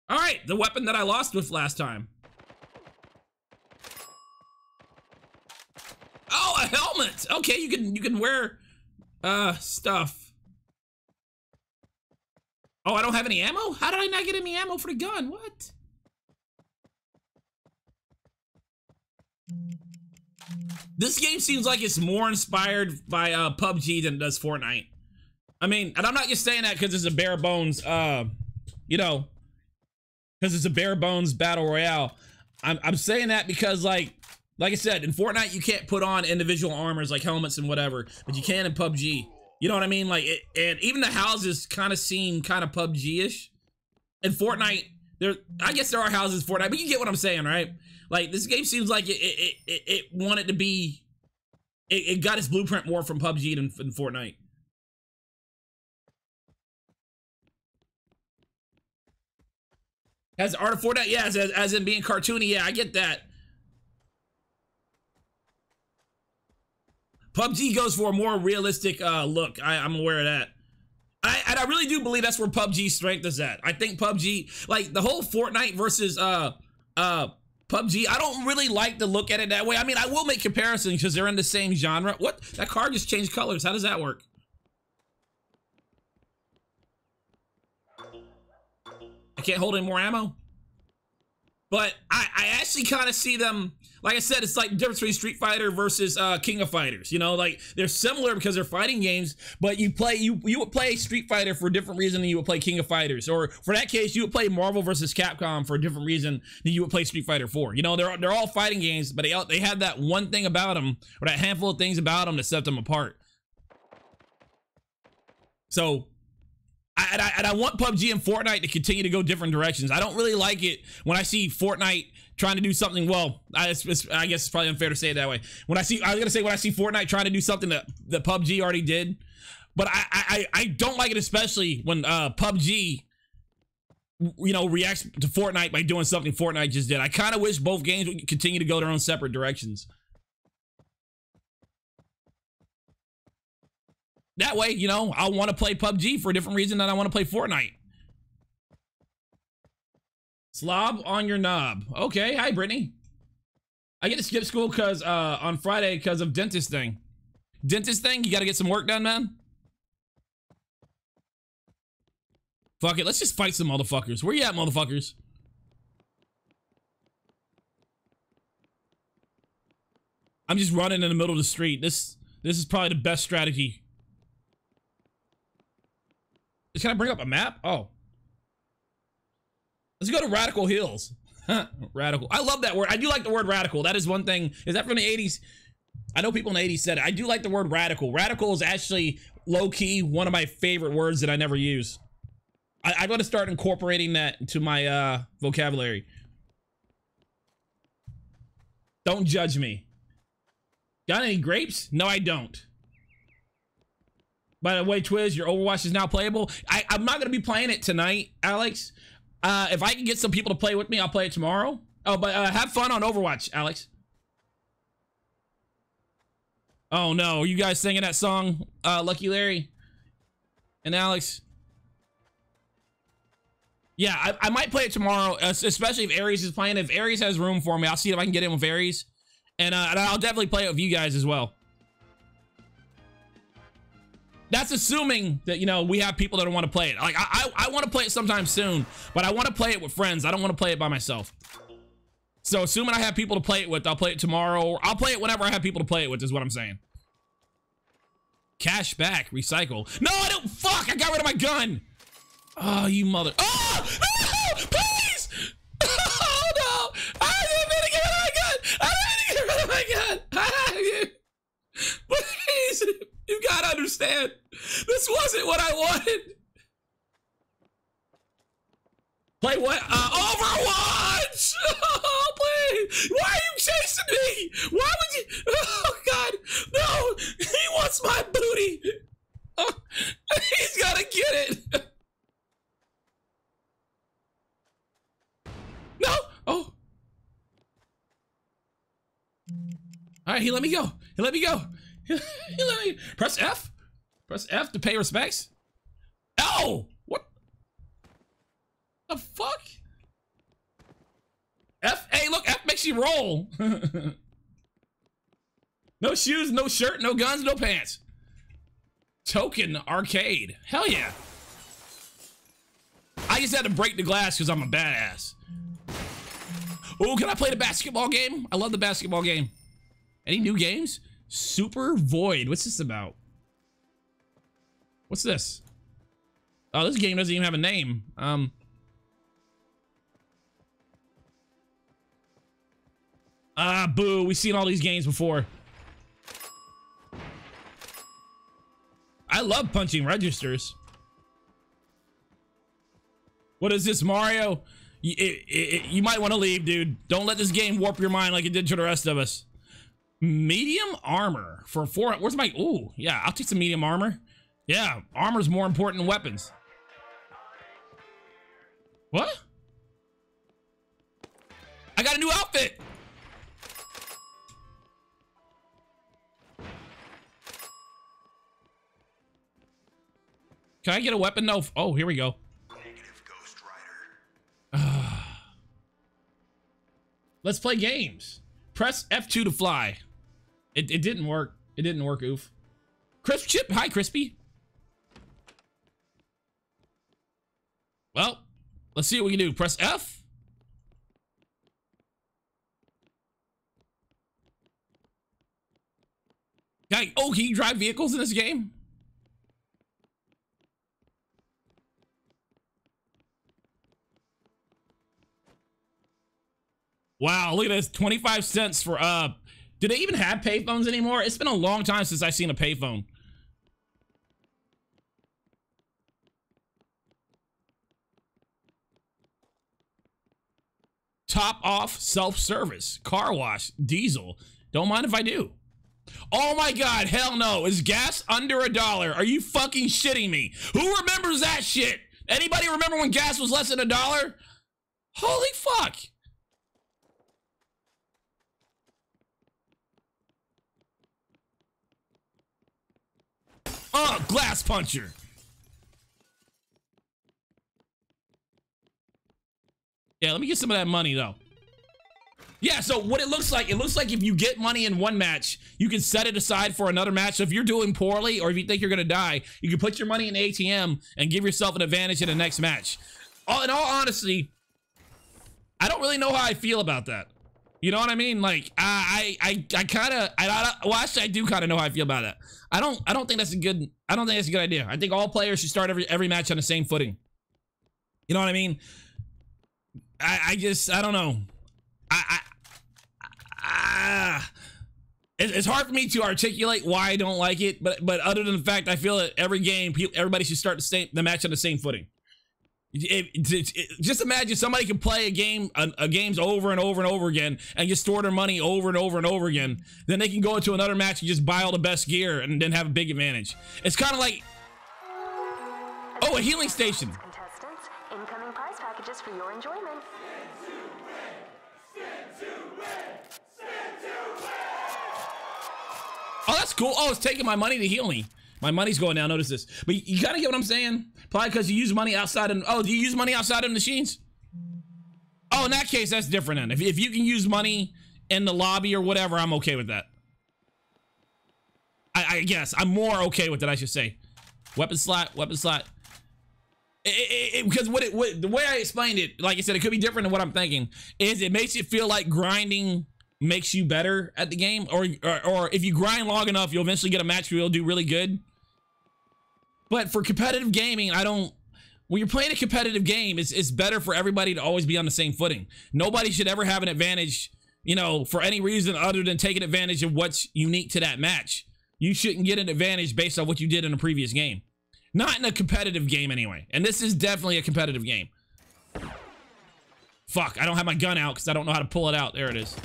All right, the weapon that I lost with last time. Oh, a helmet. Okay, you can wear stuff. Oh, I don't have any ammo? How did I not get any ammo for the gun? What? This game seems like it's more inspired by PUBG than it does Fortnite. I mean, and I'm not just saying that because it's a bare bones, you know, because it's a bare bones battle royale. I'm saying that because like I said, in Fortnite you can't put on individual armors like helmets and whatever, but you can in PUBG. You know what I mean? Like, and even the houses kind of seem kind of PUBG-ish. In Fortnite, I guess there are houses in Fortnite, but you get what I'm saying, right? Like, this game seems like it wanted to be, it got its blueprint more from PUBG than Fortnite. Has the art of Fortnite? Yeah, as in being cartoony. Yeah, I get that. PUBG goes for a more realistic look. I'm aware of that. And I really do believe that's where PUBG's strength is at. I think PUBG, like the whole Fortnite versus PUBG, I don't really like to look at it that way. I mean, I will make comparisons because they're in the same genre. What? That car just changed colors. How does that work? I can't hold any more ammo. But I actually kind of see them, like I said, it's like the difference between Street Fighter versus King of Fighters. You know, like they're similar because they're fighting games, but you would play Street Fighter for a different reason than you would play King of Fighters. Or for that case, you would play Marvel versus Capcom for a different reason than you would play Street Fighter 4. You know, they're all fighting games, but they have that one thing about them, or that handful of things about them that set them apart. So, I want PUBG and Fortnite to continue to go different directions. I don't really like it when I see Fortnite trying to do something. Well, I guess it's probably unfair to say it that way. When I see Fortnite trying to do something that PUBG already did, But I don't like it, especially when PUBG, you know, reacts to Fortnite by doing something Fortnite just did. I kind of wish both games would continue to go their own separate directions. That way, you know, I'll want to play PUBG for a different reason than I want to play Fortnite. Slob on your knob. Okay, hi, Brittany. I get to skip school because on Friday because of dentist thing. Dentist thing, you got to get some work done, man. Fuck it, let's just fight some motherfuckers. Where you at, motherfuckers? I'm just running in the middle of the street. This is probably the best strategy. Can I bring up a map? Oh. Let's go to Radical Hills. Radical. I love that word. I do like the word radical. That is one thing. Is that from the 80s? I know people in the 80s said it. I do like the word radical. Radical is actually low-key one of my favorite words that I never use. I'm going to start incorporating that into my vocabulary. Don't judge me. Got any grapes? No, I don't. By the way, Twiz, your Overwatch is now playable. I'm not going to be playing it tonight, Alex. If I can get some people to play with me, I'll play it tomorrow. Oh, but have fun on Overwatch, Alex. Oh, no. Are you guys singing that song, Lucky Larry and Alex? Yeah, I might play it tomorrow, especially if Aries is playing. If Aries has room for me, I'll see if I can get in with Aries. And I'll definitely play it with you guys as well. That's assuming that, you know, we have people that want to play it. Like, I want to play it sometime soon, but I want to play it with friends. I don't want to play it by myself. So, assuming I have people to play it with, I'll play it tomorrow. Or I'll play it whenever I have people to play it with, is what I'm saying. Cash back, recycle. No, I don't. Fuck, I got rid of my gun. Oh, you mother. Oh, no, please. Oh, no. I didn't get rid of my gun. I didn't get rid of my gun. Please. You gotta understand. This wasn't what I wanted. Play what? Overwatch! Oh, please! Why are you chasing me? Why would you? Oh, God. No! He wants my booty! Oh, he's gotta get it! No! Oh! Alright, he let me go. He let me go. He let me... Press F? Press F to pay respects? Oh! What? The fuck? F? Hey, look, F makes you roll. No shoes, no shirt, no guns, no pants. Token arcade. Hell yeah. I just had to break the glass because I'm a badass. Oh, can I play the basketball game? I love the basketball game. Any new games? Super Void. What's this about? What's this? Oh, this game doesn't even have a name. Boo. We've seen all these games before. I love punching registers. What is this, Mario? You might want to leave, dude. Don't let this game warp your mind like it did to the rest of us. Medium armor for 4. Where's my... Ooh, yeah, I'll take some medium armor. Yeah, armor's more important than weapons. What? I got a new outfit. Can I get a weapon? No. Oh, here we go. Negative, Ghost Rider. Let's play games. Press F2 to fly. It didn't work. It didn't work, oof. Crisp Chip. Hi, Crispy. Well, let's see what we can do. Press F. Guy, oh, can you drive vehicles in this game? Wow, look at this. 25 cents for, do they even have payphones anymore? It's been a long time since I've seen a payphone. Top off self-service, car wash, diesel. Don't mind if I do. Oh my God, hell no. Is gas under $1? Are you fucking shitting me? Who remembers that shit? Anybody remember when gas was less than $1? Holy fuck. Oh, glass puncher. Yeah, let me get some of that money though. Yeah, so what it looks like if you get money in one match, you can set it aside for another match. So if you're doing poorly or if you think you're gonna die, you can put your money in the ATM and give yourself an advantage in the next match. In all honesty, I don't really know how I feel about that. You know what I mean? Like, I actually I do kind of know how I feel about it. I don't think that's a good idea. I think all players should start every match on the same footing. You know what I mean? I don't know. It's hard for me to articulate why I don't like it, but other than the fact I feel that every game, everybody should start the match on the same footing. Just imagine somebody can play games over and over and over again and just store their money over and over and over again. Then they can go into another match and just buy all the best gear and then have a big advantage. It's kind of like, oh, a healing station. Contestants, incoming prize packages for your enjoyment. Oh, that's cool. Oh, it's taking my money to heal me. My money's going down. Notice this. But you kind of get what I'm saying? Probably because you use money outside of... Oh, do you use money outside of the machines? Oh, in that case, that's different then. If you can use money in the lobby or whatever, I'm okay with that. I guess. I'm more okay with it, I should say. Weapon slot, weapon slot. Because the way I explained it, like I said, it could be different than what I'm thinking, is it makes it feel like grinding makes you better at the game, or if you grind long enough, you'll eventually get a match where you'll do really good. But for competitive gaming, when you're playing a competitive game, it's better for everybody to always be on the same footing. Nobody should ever have an advantage, you know, for any reason other than taking advantage of what's unique to that match. You shouldn't get an advantage based on what you did in a previous game. Not in a competitive game anyway. And this is definitely a competitive game. Fuck, I don't have my gun out because I don't know how to pull it out. There it is.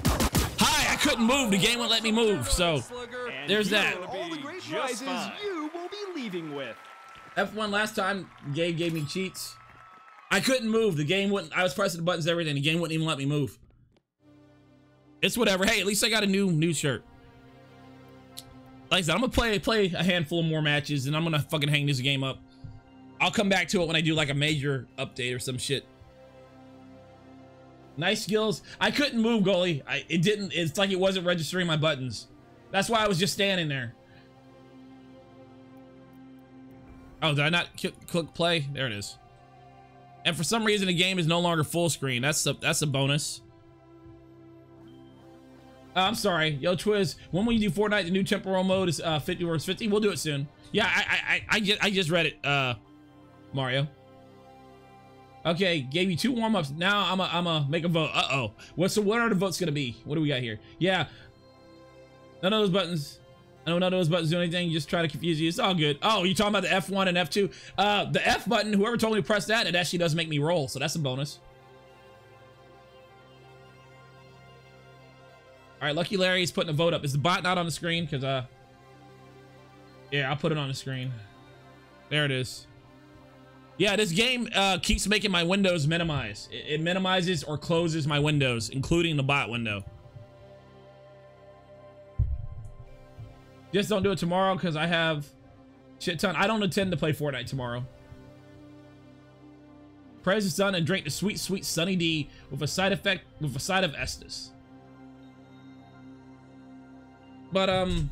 Hi, I couldn't move. The game wouldn't let me move. So there's that. All the great prizes you will be leaving with. F1 last time, Gabe gave me cheats. I couldn't move. The game wouldn't. I was pressing the buttons and everything. The game wouldn't even let me move. It's whatever. Hey, at least I got a new shirt. Like I said, I'm gonna play a handful of more matches and I'm gonna fucking hang this game up. I'll come back to it when I do like a major update or some shit. Nice skills. I couldn't move, goalie. It's like it wasn't registering my buttons. That's why I was just standing there. Oh, did I not click play? There it is. And for some reason, the game is no longer full screen. That's a bonus. I'm sorry, YaBoyTwiz. When will you do Fortnite? The new temporal mode is 50 versus 50. We'll do it soon. Yeah, I just read it, Mario. Okay, gave you 2 warm-ups. Now I'm a make a vote. Uh-oh. What are the votes gonna be? What do we got here? Yeah. None of those buttons. I know none of those buttons do anything. You just try to confuse you. It's all good. Oh, you're talking about the F1 and F2. The F button, whoever told me to press that, it actually does make me roll, so that's a bonus. All right, Lucky Larry's putting a vote up. Is the bot not on the screen? Because, yeah, I'll put it on the screen. There it is. Yeah, this game keeps making my windows minimize. It minimizes or closes my windows, including the bot window. Just don't do it tomorrow because I have shit ton. I don't intend to play Fortnite tomorrow. Praise the sun and drink the sweet, sweet Sunny D with a side of Estus. But like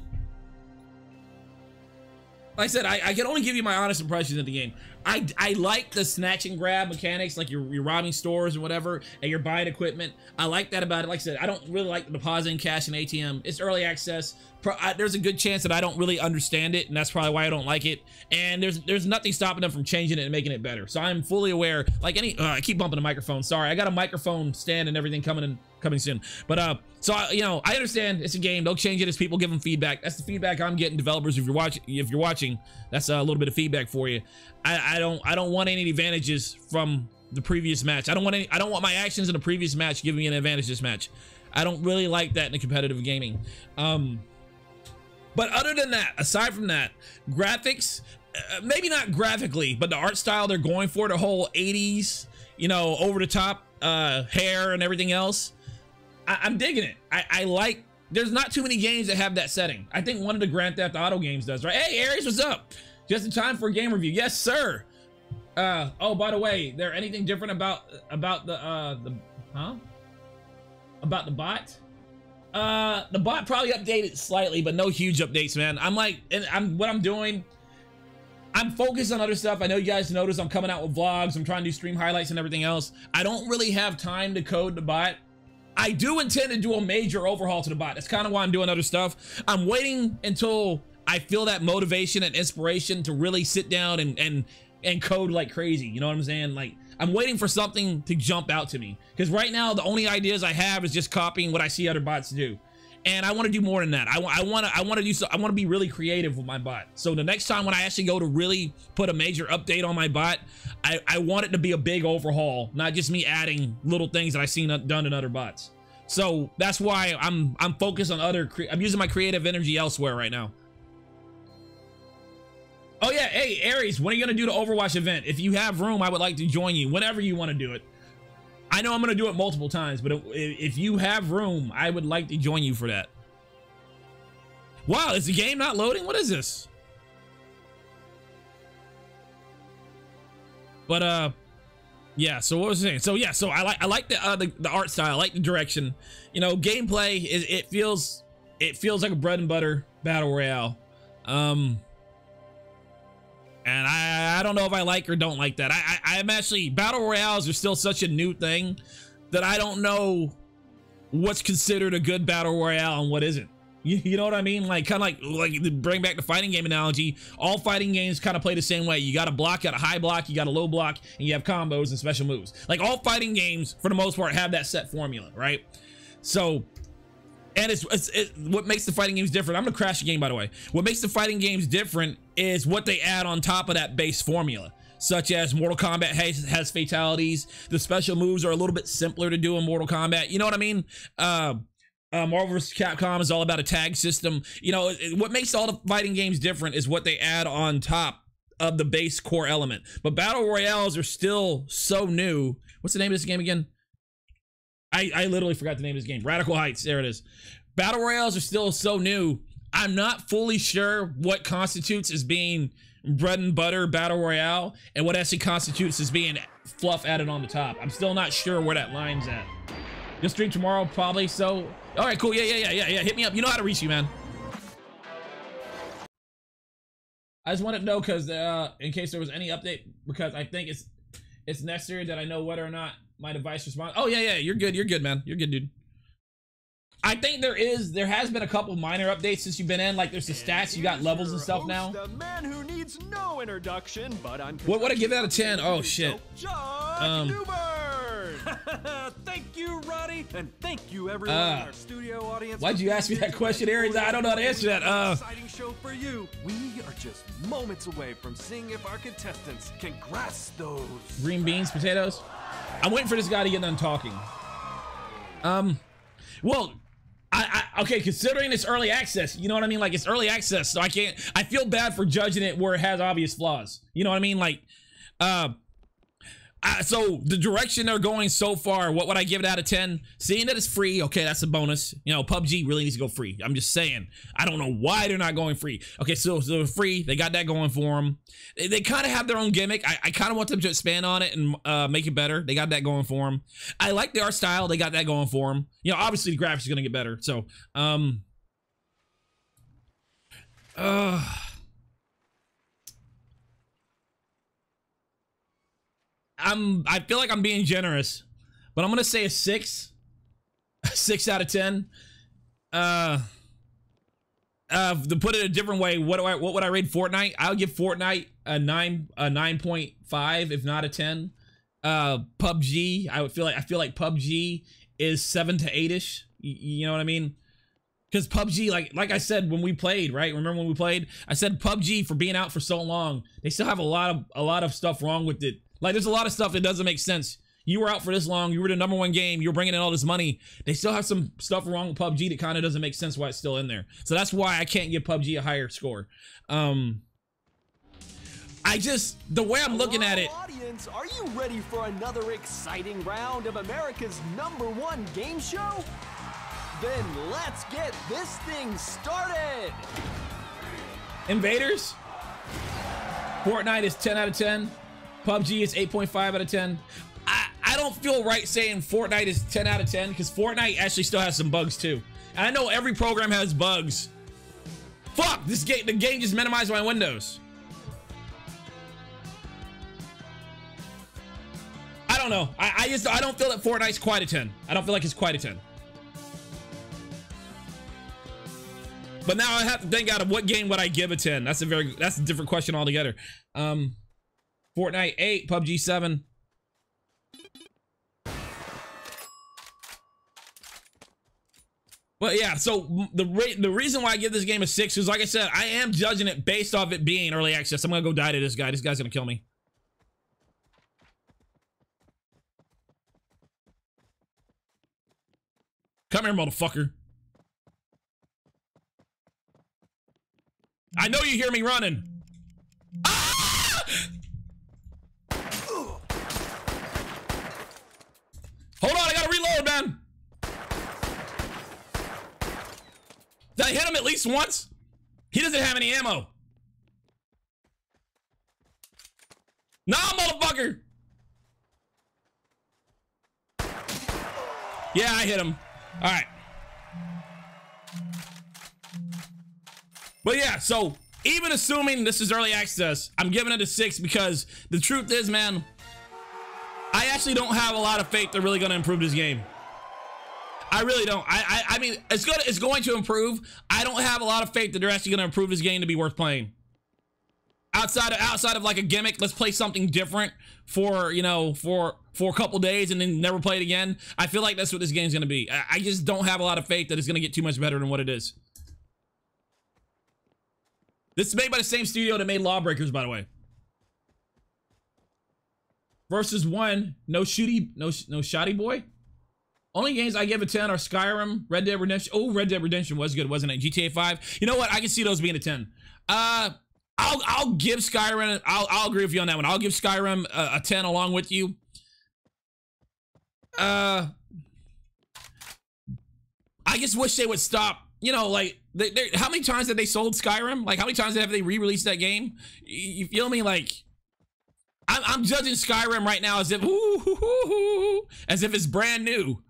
I said, I can only give you my honest impressions of the game. I like the snatch and grab mechanics, like you're robbing stores or whatever, and you're buying equipment. I like that about it. Like I said, I don't really like the depositing cash in ATM. It's early access. There's a good chance that I don't really understand it, and that's probably why I don't like it. And there's nothing stopping them from changing it and making it better. So I'm fully aware. Like I keep bumping the microphone. Sorry, I got a microphone stand and everything coming soon. But so I understand it's a game. They'll change it as people give them feedback. That's the feedback I'm getting. Developers, if you're watching, that's a little bit of feedback for you. I don't want any advantages from the previous match. I don't want my actions in the previous match giving me an advantage this match. I don't really like that in a competitive gaming. But other than that, aside from that, graphics, maybe not graphically, but the art style they're going for, the whole 80s, you know, over the top hair and everything else, I'm digging it. I like, there's not too many games that have that setting. I think one of the Grand Theft Auto games does, right? Hey, Aries, what's up? Just in time for a game review. Yes, sir. Oh, by the way, there anything different about the bot? The bot probably updated slightly, but no huge updates, man. What I'm doing, I'm focused on other stuff. I know you guys notice I'm coming out with vlogs. I'm trying to do stream highlights and everything else. I don't really have time to code the bot. I do intend to do a major overhaul to the bot. That's kind of why I'm doing other stuff. I'm waiting until I feel that motivation and inspiration to really sit down and code like crazy. You know what I'm saying? Like, I'm waiting for something to jump out to me, because right now the only ideas I have is just copying what I see other bots do, and I want to do more than that. I want to be really creative with my bot. So the next time when I actually go to really put a major update on my bot, I want it to be a big overhaul, not just me adding little things that I've seen done in other bots. So that's why I'm focused on I'm using my creative energy elsewhere right now. Oh yeah, hey Aries, when are you gonna do the Overwatch event? If you have room, I would like to join you whenever you want to do it. I know I'm gonna do it multiple times, but if you have room, I would like to join you for that. Wow, is the game not loading? What is this? But yeah. So what was I saying? So yeah, so I like the art style. I like the direction. You know, gameplay is it feels like a bread and butter battle royale. And I don't know if I like or don't like that. I'm actually, battle royales are still such a new thing that I don't know what's considered a good battle royale and what isn't. You know what I mean? Like, kind of like bring back the fighting game analogy. All fighting games kind of play the same way. You got a block, you got a high block, you got a low block, and you have combos and special moves. Like, all fighting games, for the most part, have that set formula, right? So, and it's what makes the fighting games different. I'm gonna crash the game, by the way. What makes the fighting games different is what they add on top of that base formula, such as Mortal Kombat has fatalities. The special moves are a little bit simpler to do in Mortal Kombat. You know what I mean? Marvel vs. Capcom is all about a tag system. You know, what makes all the fighting games different is what they add on top of the base core element. But battle royales are still so new. What's the name of this game again? I literally forgot the name of this game. Radical Heights, there it is. Battle royales are still so new. I'm not fully sure what constitutes as being bread and butter battle royale and what actually constitutes as being fluff added on the top. I'm still not sure where that line's at. You'll stream tomorrow, probably, so. All right, cool, yeah. Hit me up. You know how to reach you, man. I just wanted to know, because in case there was any update, because I think it's necessary that I know whether or not my device responds. Oh yeah, you're good, man. You're good, dude. I think there has been a couple minor updates since you've been in. Like, there's the stats, you got levels and stuff now. The man who needs no introduction, but what would I give it out of 10? Oh shit. Thank you, Roddy, and thank you everyone in our studio audience. Why'd you ask me that question, Aries? I don't know how to answer that. Exciting show for you. We are just moments away from seeing if our contestants can grasp those green beans, potatoes. I'm waiting for this guy to get done talking. Well, okay, considering it's early access, you know what I mean? Like, it's early access, so I feel bad for judging it where it has obvious flaws. You know what I mean? Like, so the direction they're going so far, what would I give it out of 10? Seeing that it's free, okay, that's a bonus. You know, PUBG really needs to go free. I'm just saying. I don't know why they're not going free. Okay, so they're free. They got that going for them. They kind of have their own gimmick. I kind of want them to expand on it and make it better. They got that going for them. I like the art style. They got that going for them. You know, obviously the graphics are going to get better. So, I feel like I'm being generous, but I'm gonna say a 6 out of 10. To put it a different way, what would I rate Fortnite? I'll give Fortnite a 9.5, if not a 10. PUBG, I feel like PUBG is 7 to 8ish. You know what I mean? Because PUBG, like I said when we played, right? Remember when we played? I said PUBG, for being out for so long, they still have a lot of stuff wrong with it. Like, there's a lot of stuff that doesn't make sense. You were out for this long. You were the #1 game. You're bringing in all this money. They still have some stuff wrong with PUBG that kind of doesn't make sense why it's still in there. So that's why I can't give PUBG a higher score. The way I'm looking at it. Audience, are you ready for another exciting round of America's #1 game show? Then let's get this thing started. Invaders. Fortnite is 10 out of 10. PUBG is 8.5 out of 10. I don't feel right saying Fortnite is 10 out of 10 because Fortnite actually still has some bugs too. And I know every program has bugs. Fuck, the game just minimized my windows. I don't know. I don't feel that Fortnite's quite a 10. I don't feel like it's quite a 10. But now I have to think out of what game would I give a 10. That's a different question altogether. Fortnite 8, PUBG 7. But yeah, so the reason why I give this game a 6 is, like I said, I am judging it based off it being early access. I'm gonna go die to this guy. This guy's gonna kill me. Come here, motherfucker. I know you hear me running. Ah! Hold on, I gotta reload, man. Did I hit him at least once? He doesn't have any ammo. Nah, motherfucker. Yeah, I hit him. All right. But yeah, so even assuming this is early access, I'm giving it a 6 because the truth is, man, I actually don't have a lot of faith they're really going to improve this game. I really don't. I mean, it's going to improve. I don't have a lot of faith that they're actually going to improve this game to be worth playing. Outside of like a gimmick, let's play something different for, you know, for a couple days and then never play it again. I feel like that's what this game's going to be. I just don't have a lot of faith that it's going to get too much better than what it is. This is made by the same studio that made Lawbreakers, by the way. Versus 1, no Shoddy Boy. Only games I give a 10 are Skyrim, Red Dead Redemption. Oh, Red Dead Redemption was good, wasn't it? GTA 5. You know what? I can see those being a 10. I'll give Skyrim. I'll agree with you on that one. I'll give Skyrim a 10 along with you. I just wish they would stop. You know, like, how many times have they sold Skyrim? Like, how many times have they re-released that game? You feel me? Like, I'm judging Skyrim right now as if it's brand new.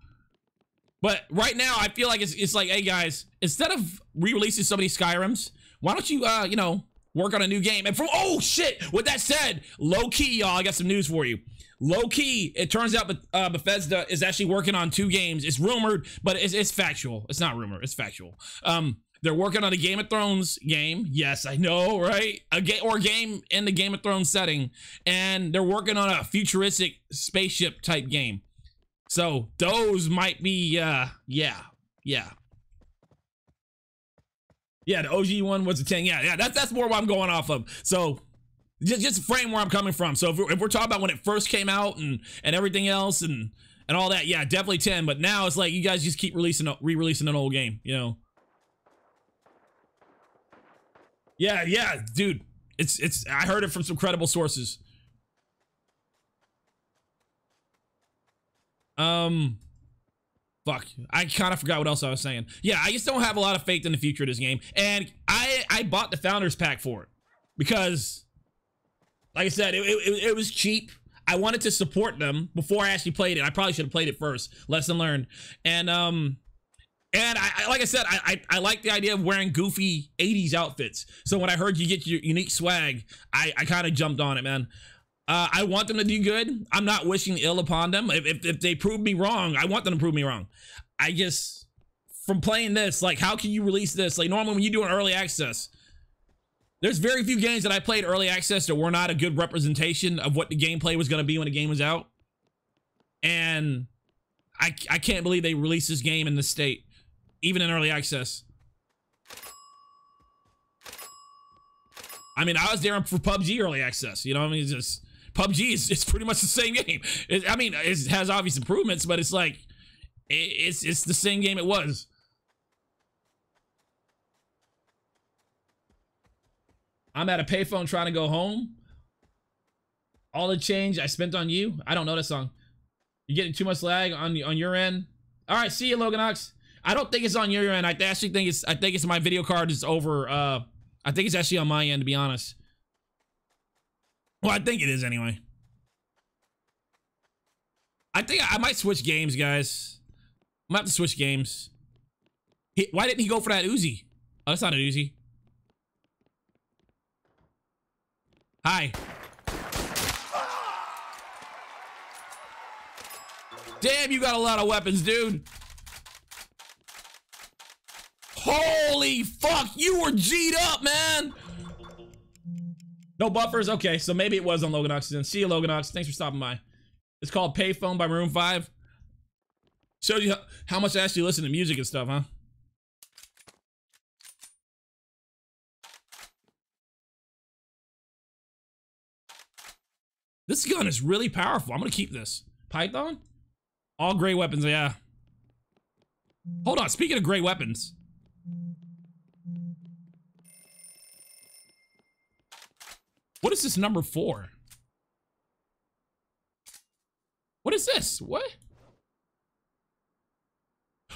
But right now, I feel like it's like, hey guys, instead of re-releasing so many Skyrims, why don't you, you know, work on a new game? And oh shit, with that said, low key, y'all, I got some news for you. Low key, it turns out Bethesda is actually working on 2 games. It's rumored, but it's factual. It's not rumor, it's factual. They're working on a Game of Thrones game. Yes, I know, right? A game in the Game of Thrones setting. And they're working on a futuristic spaceship type game. So those might be, yeah. The OG one was a 10. Yeah, that's more what I'm going off of. So just frame where I'm coming from. So if we're talking about when it first came out and everything else and all that, yeah, definitely 10. But now it's like you guys just keep re-releasing an old game, you know? Yeah, dude. I heard it from some credible sources. Fuck, I kind of forgot what else I was saying. Yeah, I just don't have a lot of faith in the future of this game. And I bought the Founders Pack for it because, like I said, it was cheap. I wanted to support them before I actually played it. I probably should have played it first. Lesson learned. And I like I said, I like the idea of wearing goofy 80s outfits. So when I heard you get your unique swag, I kind of jumped on it, man. I want them to do good. I'm not wishing ill upon them. If they prove me wrong, I want them to prove me wrong. I just, from playing this, like, how can you release this? Like, normally when you do an early access, there's very few games that I played early access that were not a good representation of what the gameplay was going to be when the game was out. And I can't believe they released this game in this state, even in early access. I mean, I was there for PUBG early access, you know what I mean? It's just PUBG is pretty much the same game. I mean, it has obvious improvements, but it's like, it's the same game it was. I'm at a payphone trying to go home. All the change I spent on you. I don't know that song. You're getting too much lag on your end. All right, see you, Loganox. I don't think it's on your end. I actually think it's my video card is over. I think it's actually on my end, to be honest. Well, I think it is anyway. I think I might switch games, guys. I might have to switch games. Why didn't he go for that Uzi? Oh, that's not an Uzi. Hi. Damn, you got a lot of weapons, dude. Holy fuck, you were G'd up, man. No buffers? Okay, so maybe it was on Loganox then. See you, Loganox. Thanks for stopping by. It's called Payphone by Maroon 5. Shows you how much I actually listen to music and stuff, huh? This gun is really powerful. I'm gonna keep this. Python? All gray weapons, yeah. Hold on, speaking of gray weapons. What is this number 4? What is this? What?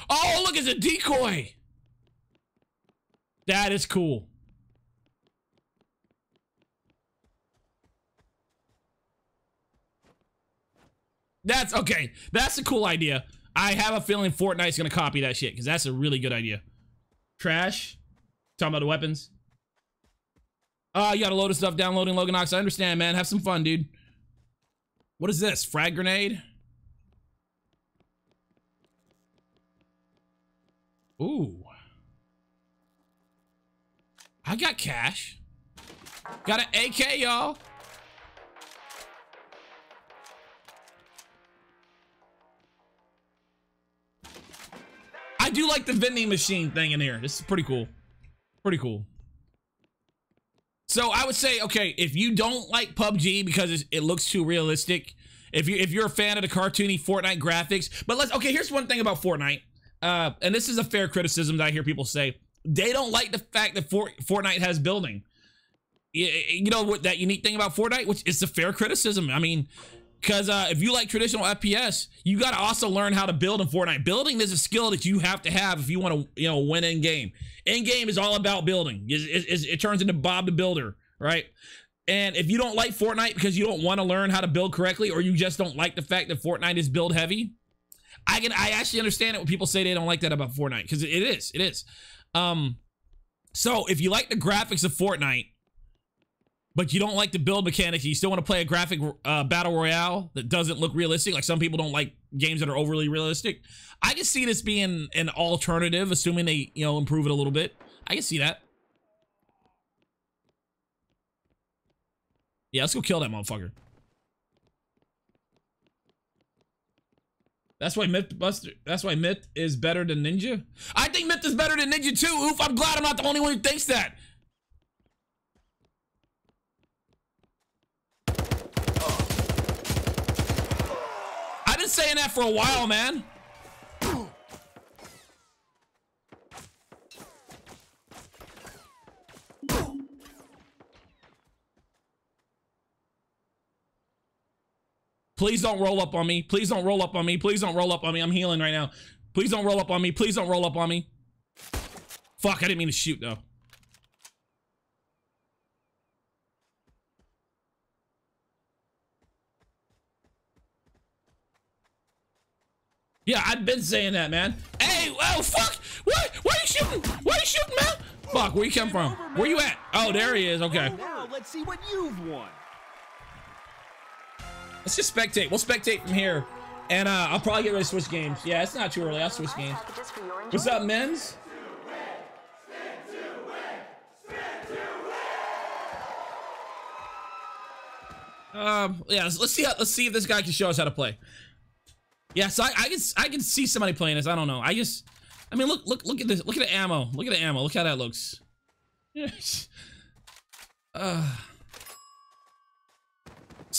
Oh, look, it's a decoy. That is cool. That's okay. That's a cool idea. I have a feeling Fortnite's gonna copy that shit because that's a really good idea. Trash. Talking about the weapons. You got a load of stuff downloading Loganox. I understand, man. Have some fun, dude. What is this? Frag grenade? Ooh. I got cash. Got an AK, y'all. I do like the vending machine thing in here. This is pretty cool. Pretty cool. So I would say, okay, if you don't like PUBG because it looks too realistic, if you're a fan of the cartoony Fortnite graphics, but okay, here's one thing about Fortnite, and this is a fair criticism that I hear people say. They don't like the fact that Fortnite has building. You know what that unique thing about Fortnite, which is a fair criticism. I mean, because if you like traditional FPS, you got to also learn how to build in Fortnite. Building is a skill that you have to have if you want to, win in game. In game is all about building. It turns into Bob the Builder, right? And if you don't like Fortnite because you don't want to learn how to build correctly, or you just don't like the fact that Fortnite is build heavy, I actually understand it when people say they don't like that about Fortnite, because it is. So if you like the graphics of Fortnite, but you don't like the build mechanics, you still want to play a graphic battle royale that doesn't look realistic, like some people don't like games that are overly realistic, I can see this being an alternative, assuming they, improve it a little bit. I can see that. Yeah, let's go kill that motherfucker. That's why Myth is better than Ninja? I think Myth is better than Ninja too. Oof, I'm glad I'm not the only one who thinks that. I've been saying that for a while, man. Please don't roll up on me. Please don't roll up on me. Please don't roll up on me. I'm healing right now. Please don't roll up on me. Please don't roll up on me. Fuck, I didn't mean to shoot though. Yeah, I've been saying that, man. Hey, oh fuck! What? Why are you shooting? Why are you shooting, man? Fuck, where you come from? Where you at? Oh, there he is. Okay. Now let's see what you've won. Let's just spectate. We'll spectate from here. And I'll probably get ready to switch games. Yeah, it's not too early. I'll switch games. What's up, men's? Yeah, let's see if this guy can show us how to play. Yeah, so I can see somebody playing this. I don't know. I mean, look at this. Look at the ammo. Look at the ammo. Look how that looks.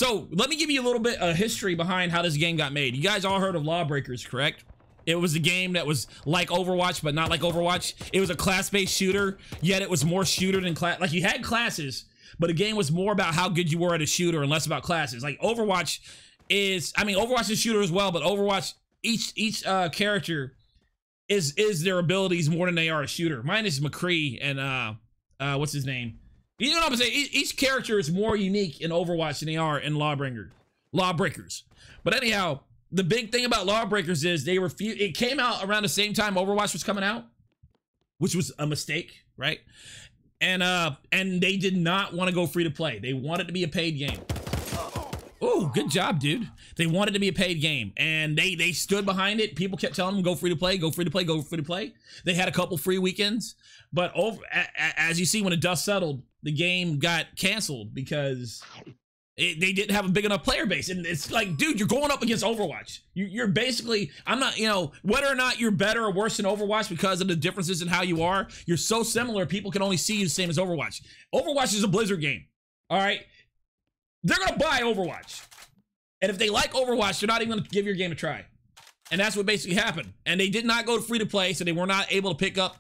So let me give you a little bit of history behind how this game got made. You guys all heard of Lawbreakers, correct? It was a game that was like Overwatch, but not like Overwatch. It was a class-based shooter, yet it was more shooter than class. Like, you had classes, but the game was more about how good you were at a shooter and less about classes. Like, Overwatch is, I mean, Overwatch is shooter as well, but Overwatch, each character is their abilities more than they are a shooter. Mine is McCree and what's his name? You know what I'm saying? Each character is more unique in Overwatch than they are in Lawbreakers. But anyhow, the big thing about Lawbreakers is they refuse. It came out around the same time Overwatch was coming out, which was a mistake, right? And they did not want to go free to play. They wanted to be a paid game. Oh, good job, dude. They wanted to be a paid game, and they stood behind it. People kept telling them, go free to play, go free to play, go free to play. They had a couple free weekends, but as you see, when the dust settled, the game got canceled because they didn't have a big enough player base. And it's like, dude, you're going up against Overwatch. You're basically, I'm not, you know, whether or not you're better or worse than Overwatch because of the differences in how you are, you're so similar, people can only see you the same as Overwatch. Overwatch is a Blizzard game, all right? They're gonna buy Overwatch. And if they like Overwatch, they're not even gonna give your game a try. And that's what basically happened. And they did not go to free to play, so they were not able to pick up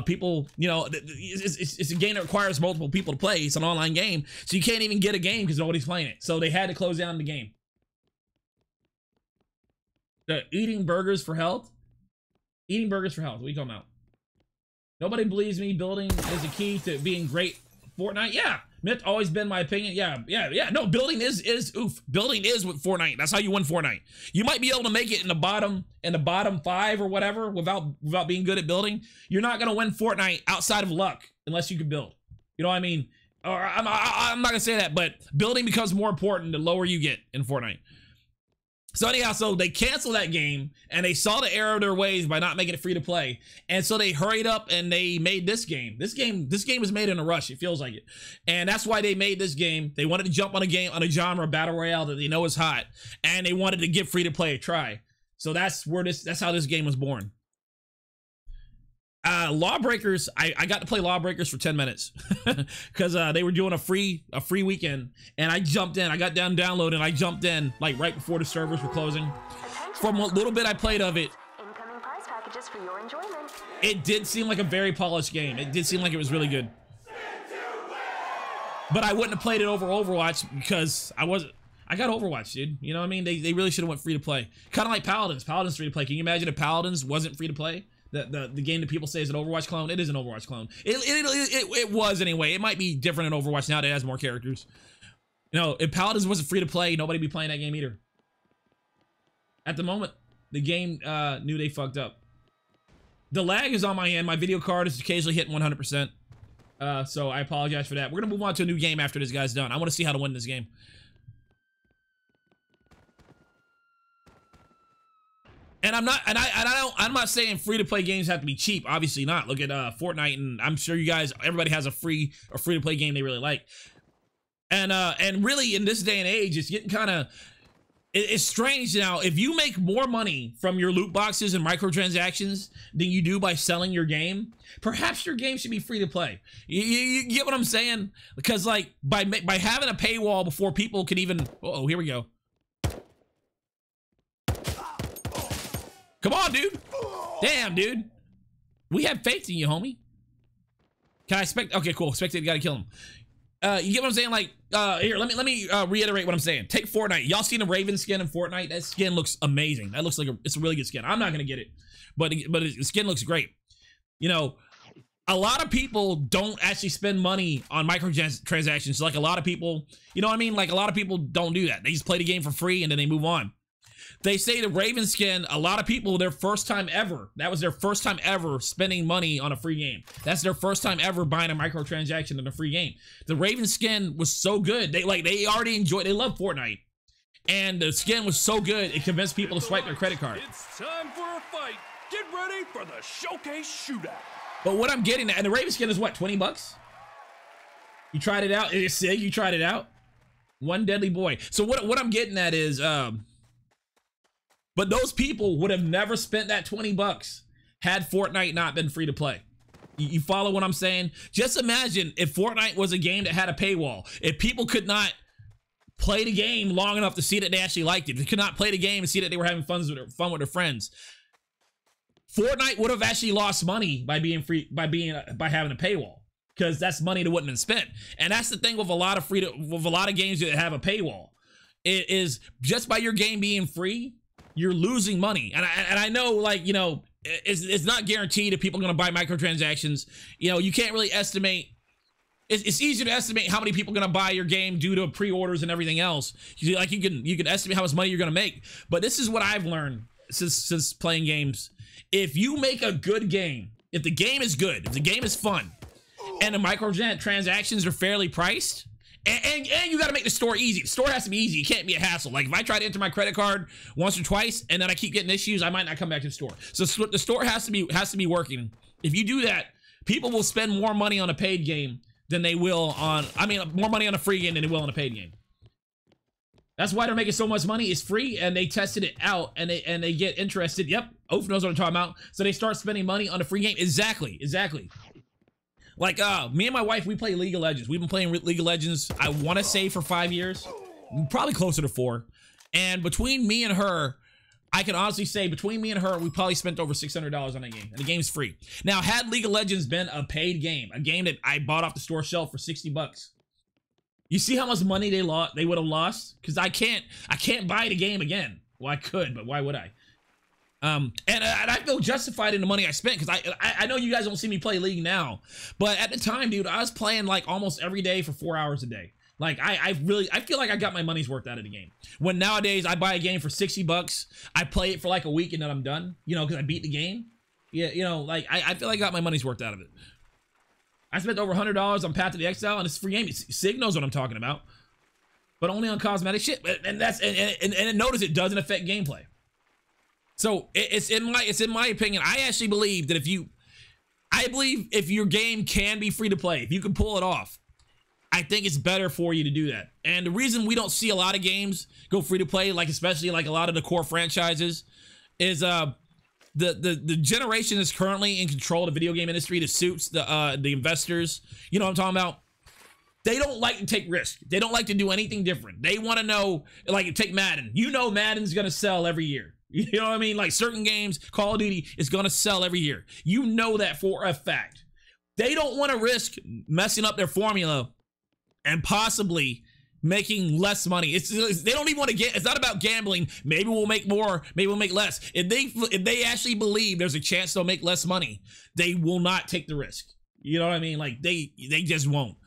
people. You know, it's a game that requires multiple people to play. It's an online game, so you can't even get a game because nobody's playing it. So they had to close down the game. Eating burgers for health? Eating burgers for health, what are you talking about? Nobody believes me. Building is a key to being great Fortnite. Yeah, myth always been my opinion. Yeah. No, building is building is with Fortnite. That's how you win Fortnite. You might be able to make it in the bottom 5 or whatever without being good at building. You're not gonna win Fortnite outside of luck unless you can build. You know what I mean? Or I'm not gonna say that, but building becomes more important the lower you get in Fortnite. So anyhow, so they canceled that game, and they saw the error of their ways by not making it free to play, and so they hurried up and they made this game. This game was made in a rush. It feels like it, and that's why they made this game. They wanted to jump on a genre battle royale that they know is hot, and they wanted to give free to play a try. So that's how this game was born. Lawbreakers, I got to play Lawbreakers for 10 minutes because they were doing a free weekend, and I jumped in. I got down download and I jumped in like right before the servers were closing. From a little bit I played of it, Incoming prize packages for your enjoyment. it did seem like a very polished game. It did seem like it was really good. But I wouldn't have played it over Overwatch because I got Overwatch, dude. You know what I mean? They really should have went free to play. Kind of like Paladins. Paladins free to play. Can you imagine if Paladins wasn't free to play? The game that people say is an Overwatch clone, it is an Overwatch clone. It was anyway. It might be different in Overwatch now that it has more characters. You know, if Paladins wasn't free to play, nobody'd be playing that game either. At the moment, the game knew they fucked up. The lag is on my end. My video card is occasionally hitting 100%. So I apologize for that. We're gonna move on to a new game after this guy's done. I want to see how to win this game. And I'm not saying free to play games have to be cheap. Obviously not. Look at Fortnite, and I'm sure you guys, everybody has a free to play game they really like. And really in this day and age, it's getting kind of, it's strange now. If you make more money from your loot boxes and microtransactions than you do by selling your game, perhaps your game should be free to play. You get what I'm saying? Because like by having a paywall before people can even, oh, here we go. Come on, dude. Damn, dude. We have faith in you, homie. Can I expect? Okay, cool. Expected, gotta kill him. You get what I'm saying? Like, here, let me reiterate what I'm saying. Take Fortnite. Y'all seen the Raven skin in Fortnite? That skin looks amazing. That looks like it's a really good skin. I'm not gonna get it, but the skin looks great. You know, a lot of people don't actually spend money on microtransactions. Like a lot of people, you know what I mean? Like a lot of people don't do that. They just play the game for free and then they move on. They say the Raven skin, a lot of people, their first time ever, that was their first time ever spending money on a free game. That's their first time ever buying a microtransaction in a free game. The Raven skin was so good. They already enjoyed, they love Fortnite. And the skin was so good, it convinced people to swipe their credit card. It's time for a fight. Get ready for the showcase shootout. But what I'm getting at, and the Raven skin is what, 20 bucks? You tried it out? It's sick, you tried it out? One deadly boy. So what I'm getting at is, but those people would have never spent that 20 bucks had Fortnite not been free to play. You follow what I'm saying? Just imagine if Fortnite was a game that had a paywall. If people could not play the game long enough to see that they actually liked it. They could not play the game and see that they were having fun with their friends. Fortnite would have actually lost money by being free, by having a paywall, because that's money that wouldn't have been spent. And that's the thing with a lot of games that have a paywall. It is just by your game being free, you're losing money. And I know, like, you know, it's not guaranteed that people are going to buy microtransactions. You know, you can't really estimate. It's easier to estimate how many people are going to buy your game due to pre-orders and everything else. Like, you can estimate how much money you're going to make. But this is what I've learned since playing games. If you make a good game, if the game is good, if the game is fun, and the microtransactions are fairly priced, and you got to make the store easy. The store has to be easy. It can't be a hassle. Like, if I try to enter my credit card once or twice and then I keep getting issues, I might not come back to the store. So the store has to be working. If you do that, people will spend more money on a paid game than they will on, more money on a free game than they will on a paid game. That's why they're making so much money. It's free, and they tested it out, and they get interested. Yep, Oaf knows what I'm talking about. So they start spending money on a free game. Exactly. Like, me and my wife, we play League of Legends. We've been playing League of Legends, I want to say, for 5 years. Probably closer to 4. And between me and her, I can honestly say, between me and her, we probably spent over $600 on that game. And the game's free. Now, had League of Legends been a paid game, a game that I bought off the store shelf for 60 bucks, you see how much money they would have lost? Because I can't buy the game again. Well, I could, but why would I? And I feel justified in the money I spent, because I know you guys don't see me play League now, but at the time, dude, I was playing like almost every day for 4 hours a day. Like, I feel like I got my money's worth out of the game. When nowadays I buy a game for 60 bucks, I play it for like a week and then I'm done, you know, because I beat the game. Yeah, you know, like, I feel like I got my money's worth out of it. I spent over $100 on Path to the Exile, and it's a free game. Sig knows what I'm talking about, but only on cosmetic shit. And that's and notice it doesn't affect gameplay. So it's in my opinion. I actually believe that if your game can be free to play, if you can pull it off, I think it's better for you to do that. And the reason we don't see a lot of games go free to play, like especially like a lot of the core franchises, is the generation is currently in control of the video game industry that suits the investors. You know what I'm talking about? They don't like to take risks. They don't like to do anything different. They want to know, like, take Madden. You know Madden's gonna sell every year. You know what I mean? Like, certain games, Call of Duty is gonna sell every year. You know that for a fact. They don't want to risk messing up their formula and possibly making less money. They don't even want to get. It's not about gambling. Maybe we'll make more. Maybe we'll make less. If they actually believe there's a chance they'll make less money, they will not take the risk. You know what I mean? Like, they just won't.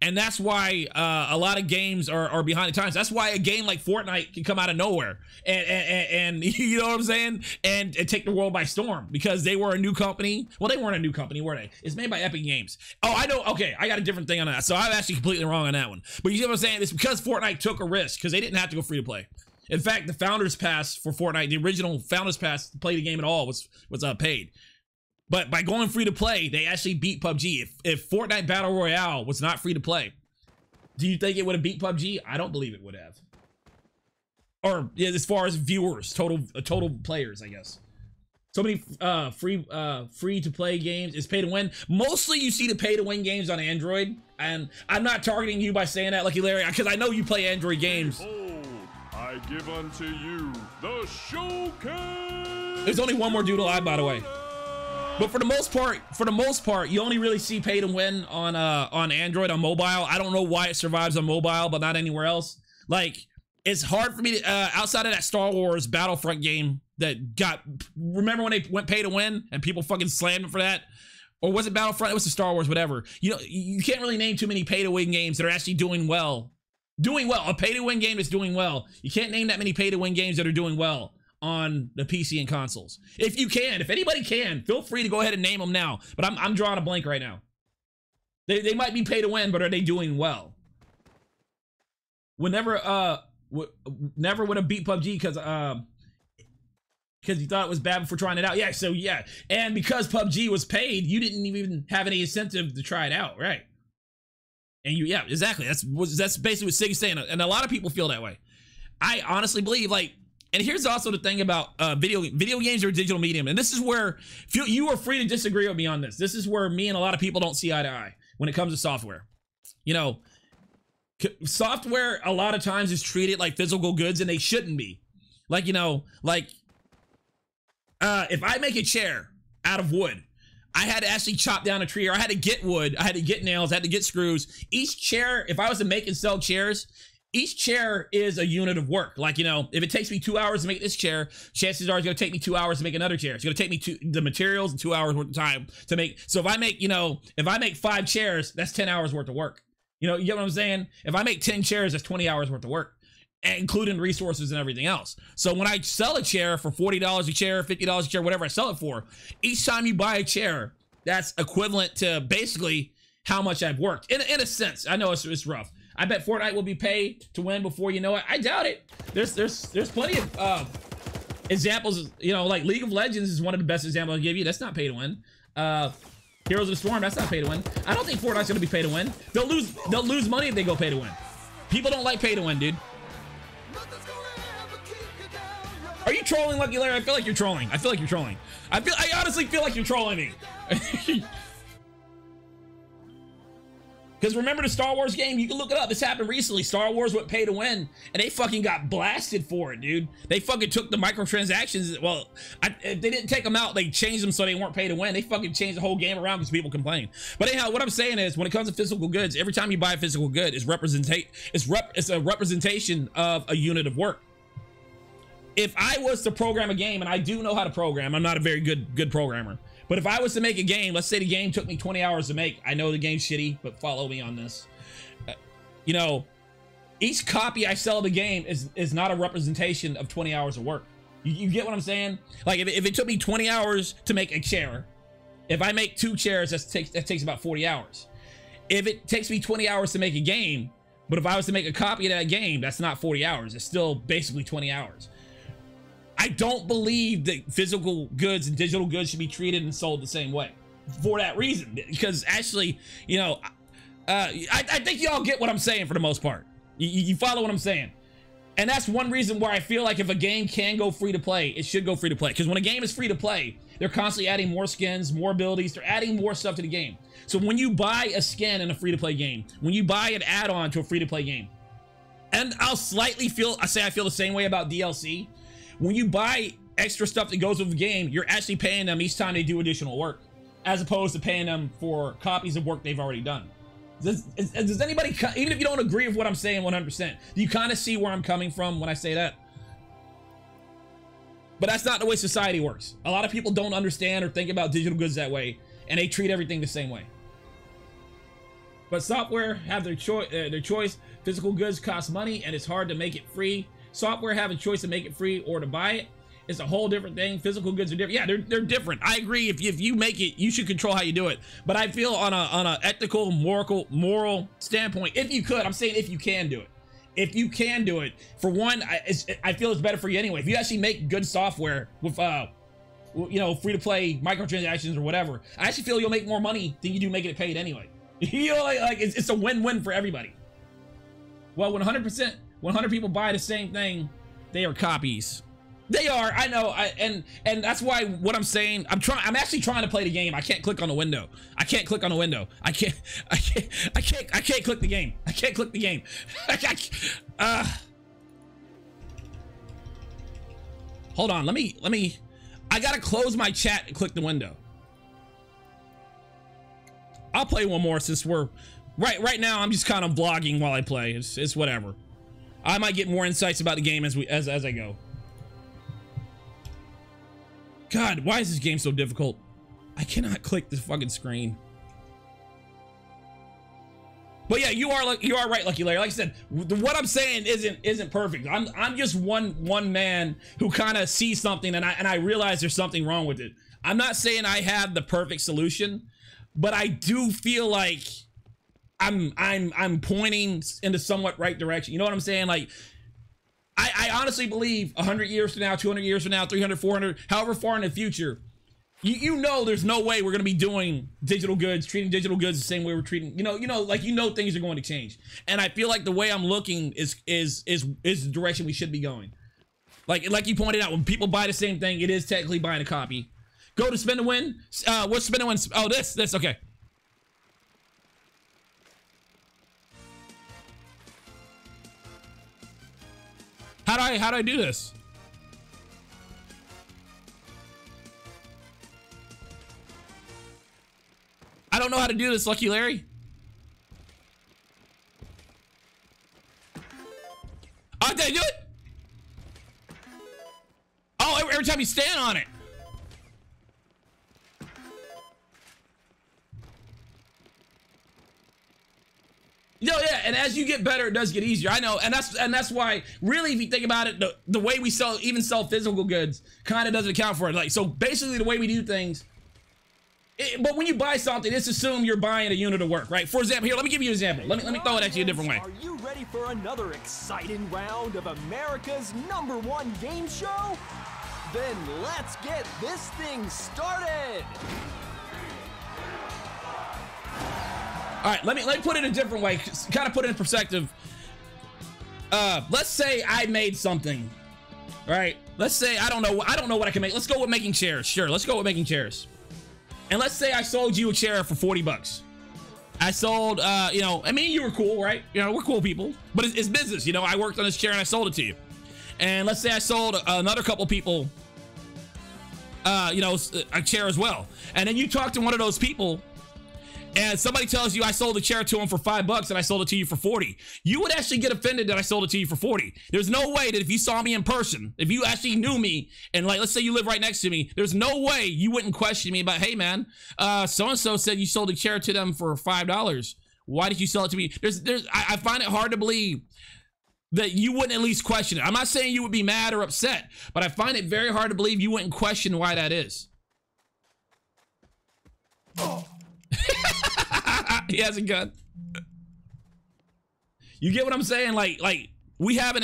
And that's why a lot of games are behind the times. That's why a game like Fortnite can come out of nowhere and you know what I'm saying? And take the world by storm, because they were a new company. Well, they weren't a new company, were they? It's made by Epic Games. Oh, I know. Okay, I got a different thing on that. So I'm actually completely wrong on that one. But you see what I'm saying? It's because Fortnite took a risk, because they didn't have to go free to play. In fact, the Founders Pass for Fortnite, the original Founders Pass to play the game at all was paid. But by going free to play, they actually beat PUBG. If Fortnite Battle Royale was not free to play, do you think it would have beat PUBG? I don't believe it would have. Or yeah, as far as viewers, total players, I guess. So many free to play games. Is pay to win. Mostly you see the pay to win games on Android, and I'm not targeting you by saying that, Lucky Larry, because I know you play Android games. Behold, I give unto you the showcase. There's only one more dude alive, by the way. But for the most part, you only really see pay to win on Android, on mobile. I don't know why it survives on mobile, but not anywhere else. Like, it's hard for me to, outside of that Star Wars Battlefront game that got, remember when they went pay to win and people fucking slammed it for that? Or was it Battlefront? It was the Star Wars, whatever. You know, you can't really name too many pay to win games that are actually doing well. A pay to win game that's doing well. You can't name that many pay to win games that are doing well on the PC and consoles. If you can, if anybody can, feel free to go ahead and name them now. But I'm drawing a blank right now. They might be pay to win, but are they doing well? Never would have beat PUBG because you thought it was bad before trying it out. Yeah, so yeah. And because PUBG was paid, you didn't even have any incentive to try it out, right? And yeah, exactly. That's basically what Sig's saying. And a lot of people feel that way. I honestly believe, like, and here's also the thing about video games are a digital medium. And this is where you are free to disagree with me on this. This is where me and a lot of people don't see eye to eye when it comes to software. You know, software a lot of times is treated like physical goods, and they shouldn't be. Like, you know, like if I make a chair out of wood, I had to actually chop down a tree, or I had to get wood, I had to get nails, I had to get screws. Each chair, if I was to make and sell chairs, each chair is a unit of work. Like, you know, if it takes me 2 hours to make this chair, chances are it's gonna take me 2 hours to make another chair. It's gonna take me the materials and 2 hours worth of time to make. So if I make, you know, if I make 5 chairs, that's 10 hours worth of work. You know, you get what I'm saying? If I make 10 chairs, that's 20 hours worth of work, including resources and everything else. So when I sell a chair for $40 a chair, $50 a chair, whatever I sell it for, each time you buy a chair, that's equivalent to basically how much I've worked. In a sense, I know it's rough. I bet Fortnite will be paid to win before you know it. I doubt it. There's plenty of examples. You know, like League of Legends is one of the best examples I'll give you. That's not pay to win. Heroes of the Storm, that's not pay to win. I don't think Fortnite's gonna be pay to win. They'll lose money if they go pay to win. People don't like pay to win, dude. Are you trolling, Lucky Larry? I feel like you're trolling. I feel like you're trolling. I honestly feel like you're trolling me. Because remember the Star Wars game? You can look it up. This happened recently. Star Wars went pay to win, and they fucking got blasted for it, dude. They fucking took the microtransactions. Well, they didn't take them out. They changed them so they weren't pay to win. They fucking changed the whole game around because people complain. But anyhow, what I'm saying is, when it comes to physical goods, every time you buy a physical good, it's a representation of a unit of work. If I was to program a game, and I do know how to program, I'm not a very good programmer. But if I was to make a game, let's say the game took me 20 hours to make. I know the game's shitty, but follow me on this. You know, each copy I sell of the game is not a representation of 20 hours of work. You get what I'm saying? Like if it took me 20 hours to make a chair, if I make 2 chairs, that takes about 40 hours. If it takes me 20 hours to make a game, but if I was to make a copy of that game, that's not 40 hours. It's still basically 20 hours. I don't believe that physical goods and digital goods should be treated and sold the same way for that reason. Because actually, you know, I think y'all get what I'm saying for the most part. You follow what I'm saying? And that's one reason why I feel like if a game can go free to play, it should go free to play. Because when a game is free to play, they're constantly adding more skins, more abilities. They're adding more stuff to the game. So when you buy a skin in a free to play game, when you buy an add-on to a free to play game, and I feel the same way about DLC. When you buy extra stuff that goes with the game, you're actually paying them each time they do additional work, as opposed to paying them for copies of work they've already done. Does anybody, even if you don't agree with what I'm saying 100%, do you kind of see where I'm coming from when I say that? But that's not the way society works. A lot of people don't understand or think about digital goods that way, and they treat everything the same way. But software have their choice. Physical goods cost money, and it's hard to make it free. Software have a choice to make it free or to buy it. It's a whole different thing. Physical goods are different. Yeah, they're different. I agree. If you make it, you should control how you do it. But I feel on a ethical, moral standpoint, if you could, I'm saying if you can do it. If you can do it, for one, I feel it's better for you anyway. If you actually make good software with you know, free to play microtransactions or whatever, I actually feel you'll make more money than you do making it paid anyway. You know, like it's a win-win for everybody. Well, when 100 people buy the same thing, they are copies. They are, I know, and that's why what I'm saying, I'm actually trying to play the game. I can't click on the window. I can't click on the window. I can't click the game. I can't click the game. Hold on, let me, I gotta close my chat and click the window. I'll play one more since we're, right now I'm just kind of vlogging while I play. It's whatever. I might get more insights about the game as I go. God, why is this game so difficult? I cannot click this fucking screen. But yeah, you are right, Lucky Larry. Like I said, what I'm saying isn't perfect. I'm just one man who kind of sees something and I realize there's something wrong with it. I'm not saying I have the perfect solution, but I do feel like I'm pointing in the somewhat right direction. You know what I'm saying? Like, I honestly believe 100 years from now, 200 years from now, 300, 400, however far in the future, you know there's no way we're going to be doing digital goods, treating digital goods the same way we're treating, you know things are going to change. And I feel like the way I'm looking is the direction we should be going. Like you pointed out, when people buy the same thing, it is technically buying a copy. Go to spin to win. What's spin to win? Oh, this, okay. How do I do this? I don't know how to do this, Lucky Larry. Oh, did I do it? Oh, every time you stand on it. No, yeah, and as you get better, it does get easier. I know, and that's why, really, if you think about it, the way we sell physical goods kind of doesn't account for it. Like, so basically, the way we do things. But when you buy something, it's assumed you're buying a unit of work, right? For example, here, let me give you an example. Let me throw it at you a different way. Are you ready for another exciting round of America's #1 game show? Then let's get this thing started. All right, let me put it a different way, kind of put it in perspective. Let's say I made something, right? Let's say I don't know what I can make. Let's go with making chairs. Sure, let's go with making chairs. And let's say I sold you a chair for 40 bucks. I sold, you know, I mean, you were cool, right? You know, we're cool people, but it's business. You know, I worked on this chair and I sold it to you. And let's say I sold another couple people, you know, a chair as well. And then you talk to one of those people and somebody tells you I sold a chair to them for $5 and I sold it to you for 40. You would actually get offended that I sold it to you for 40. There's no way that if you saw me in person, if you actually knew me, and like, let's say you live right next to me, there's no way you wouldn't question me about, hey man, so-and-so said you sold a chair to them for $5. Why did you sell it to me? I find it hard to believe that you wouldn't at least question it. I'm not saying you would be mad or upset, but I find it very hard to believe you wouldn't question why that is. Oh. He has a gun. You get what I'm saying? Like we have it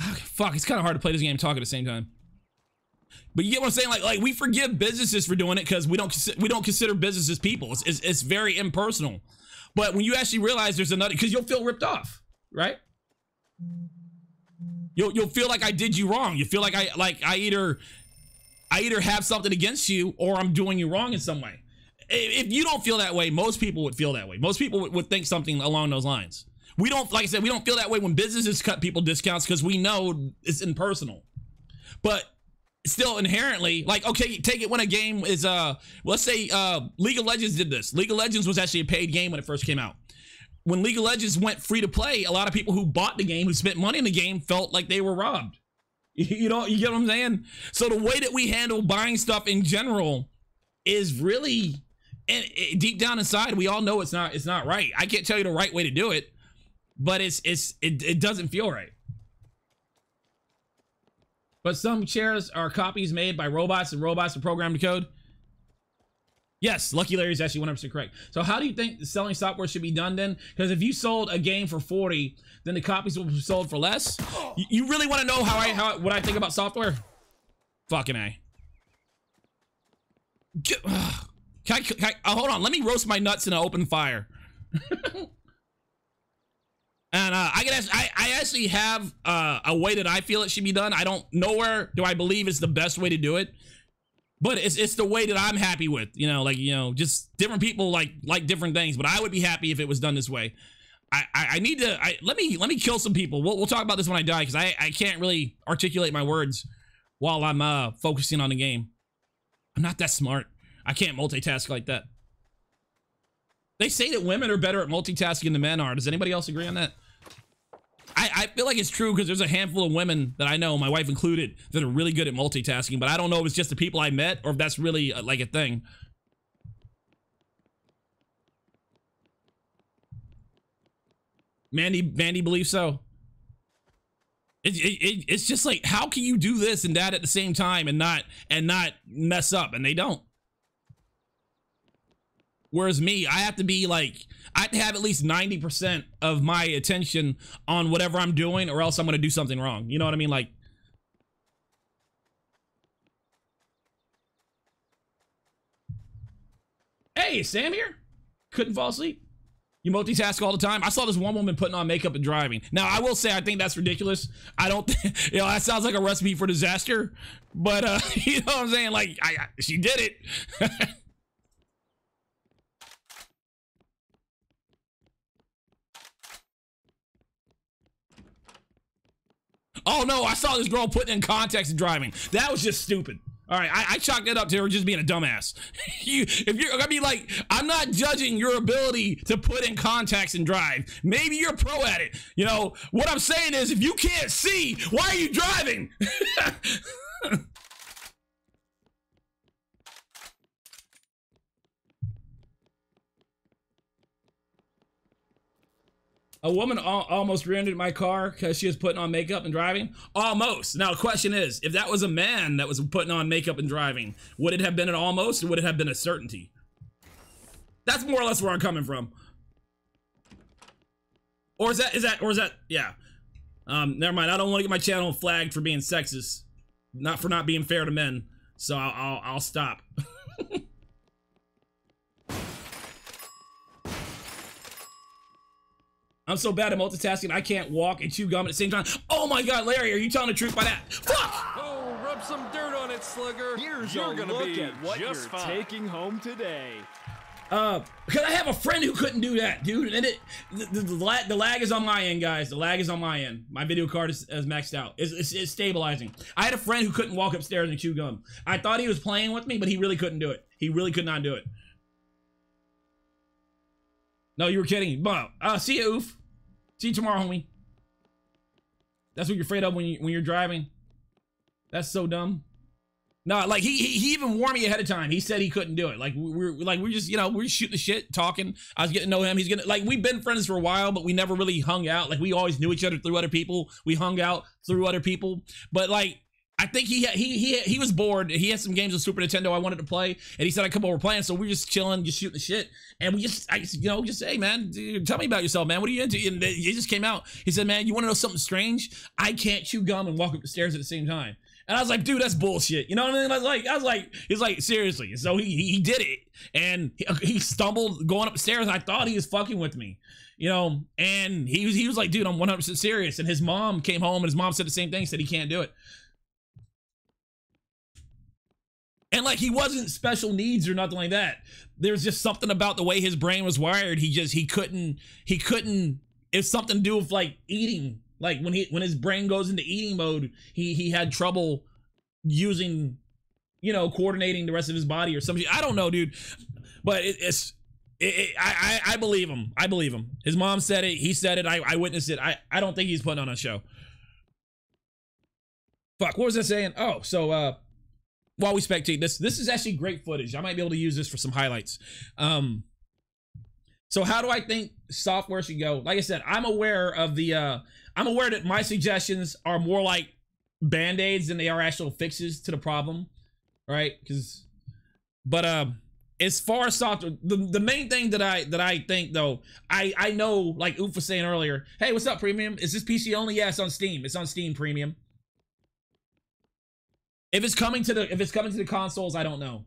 fuck, it's kind of hard to play this game and talk at the same time. But you get what I'm saying? Like we forgive businesses for doing it because we don't consider businesses people. It's very impersonal. But when you actually realize there's another, because you'll feel ripped off, right? You'll feel like I did you wrong. You feel like I either have something against you or I'm doing you wrong in some way. If you don't feel that way, most people would feel that way. Most people would think something along those lines. We don't, like I said, we don't feel that way when businesses cut people discounts because we know it's impersonal. But still inherently, like, okay, take it when a game is, let's say League of Legends did this. League of Legends was actually a paid game when it first came out. When League of Legends went free to play, a lot of people who bought the game, who spent money in the game, felt like they were robbed. You know, you get what I'm saying? So the way that we handle buying stuff in general is really, and deep down inside, we all know it's not right. I can't tell you the right way to do it, but it doesn't feel right. But some chairs are copies made by robots, and robots are programmed to code. Yes, Lucky Larry is actually 100% correct. So how do you think the selling software should be done then? Because if you sold a game for 40, then the copies will be sold for less. You really want to know what I think about software? Fucking A. Can I hold on, let me roast my nuts in an open fire. And I actually have a way that I feel it should be done. I don't, nowhere do I believe it's the best way to do it. But it's the way that I'm happy with, you know, like, you know, just different people like different things. But I would be happy if it was done this way. I need to, let me kill some people. We'll talk about this when I die, because I can't really articulate my words while I'm focusing on the game. I'm not that smart. I can't multitask like that. They say that women are better at multitasking than men are. Does anybody else agree on that? I feel like it's true, because there's a handful of women that I know, my wife included, that are really good at multitasking, but I don't know if it's just the people I met or if that's really like a thing. Mandy believes so. It's just like, how can you do this and that at the same time and not mess up? And they don't. Whereas me, I have to be like, I have to have at least 90% of my attention on whatever I'm doing, or else I'm going to do something wrong. You know what I mean? Like, hey, Sam here? Couldn't fall asleep? You multitask all the time? I saw this one woman putting on makeup and driving. Now, I will say, I think that's ridiculous. I don't, you know, that sounds like a recipe for disaster. But, you know what I'm saying? Like, she did it. Oh no, I saw this girl putting in context and driving. That was just stupid. All right, I chalked that up to her just being a dumbass. I mean, like, I'm not judging your ability to put in contacts and drive. Maybe you're pro at it. You know, what I'm saying is, if you can't see, why are you driving? A woman almost rear-ended my car because she was putting on makeup and driving. Almost. Now the question is, if that was a man that was putting on makeup and driving, would it have been an almost, or would it have been a certainty? That's more or less where I'm coming from. Or is that, yeah. Never mind. I don't want to get my channel flagged for being sexist, not for not being fair to men. So I'll stop. I'm so bad at multitasking, I can't walk and chew gum at the same time. Oh my God, Larry, are you telling the truth by that? Fuck! Oh, rub some dirt on it, Slugger. Here's You're a gonna look be at what you're just fine. taking home today. Because I have a friend who couldn't do that, dude. And the lag is on my end, guys. The lag is on my end. My video card is maxed out. It's stabilizing. I had a friend who couldn't walk upstairs and chew gum. I thought he was playing with me, but he really couldn't do it. He really could not do it. No, you were kidding. But see you, Oof. See you tomorrow, homie. That's what you're afraid of when you're driving. That's so dumb. No, like he even warned me ahead of time. He said he couldn't do it. Like we're just, you know, we're just shooting the shit, talking. I was getting to know him. He's gonna, like, we've been friends for a while, but we never really hung out. Like, we always knew each other through other people. We hung out through other people. But like, I think he was bored. He had some games on Super Nintendo I wanted to play, and he said I'd come over playing. So we're just chilling, just shooting the shit. And just hey man, dude, tell me about yourself, man. What are you into? And he just came out. He said, man, you want to know something strange? I can't chew gum and walk up the stairs at the same time. And I was like, dude, that's bullshit. You know what I mean? I was like, he's like, seriously. So he did it, and he stumbled going up the stairs. I thought he was fucking with me, you know. And he was like, dude, I'm 100% serious. And his mom came home, and his mom said the same thing. Said he can't do it. And like, he wasn't special needs or nothing like that. There's just something about the way his brain was wired. He couldn't, it's something to do with like eating. Like when his brain goes into eating mode, he had trouble using, you know, coordinating the rest of his body or something. I don't know, dude. But I believe him. I believe him. His mom said it. He said it. I witnessed it. I don't think he's putting on a show. Fuck, what was I saying? Oh, so while we spectate, this is actually great footage. I might be able to use this for some highlights. So how do I think software should go? Like I said, I'm aware of the I'm aware that my suggestions are more like band-aids than they are actual fixes to the problem, right? But as far as software, the main thing that I think though, I know, like Oof was saying earlier, hey, what's up, Premium? Is this PC only? Yeah, it's on Steam. It's on Steam Premium. If it's coming to the consoles, I don't know.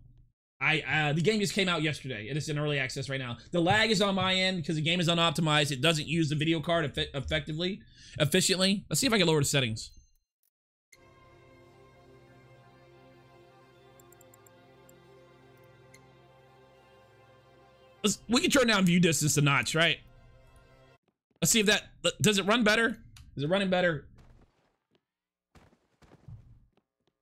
The game just came out yesterday, and it's in early access right now. The lag is on my end because the game is unoptimized. It doesn't use the video card efficiently. Let's see if I can lower the settings. We can turn down view distance a notch, right? Let's see if that does it run better. Is it running better?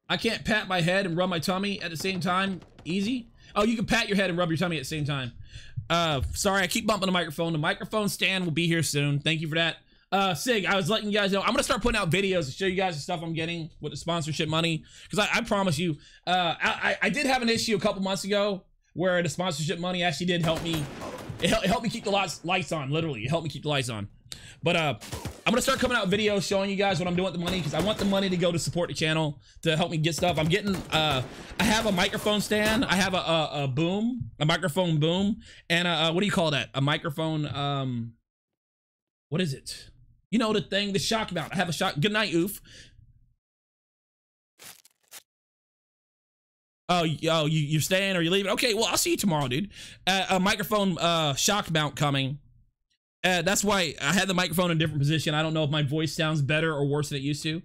I can't pat my head and rub my tummy at the same time. Easy. Oh, you can pat your head and rub your tummy at the same time. Sorry, I keep bumping the microphone. The microphone stand will be here soon. Thank you for that. Sig, I was letting you guys know, I'm gonna start putting out videos to show you guys the stuff I'm getting with the sponsorship money. Because I promise you, I did have an issue a couple months ago where the sponsorship money actually did help me. It helped me keep the lights on, literally. It helped me keep the lights on. But I'm gonna start coming out with videos showing you guys what I'm doing with the money, because I want the money to go to support the channel, to help me get stuff. I'm getting I have a microphone stand, I have a microphone boom, and what do you call that? A microphone, what is it? You know, the thing, the shock mount. I have a shock. Good night, Oof. Oh, you're staying or you're leaving? Okay, well, I'll see you tomorrow, dude. A microphone shock mount coming. That's why I had the microphone in a different position. I don't know if my voice sounds better or worse than it used to.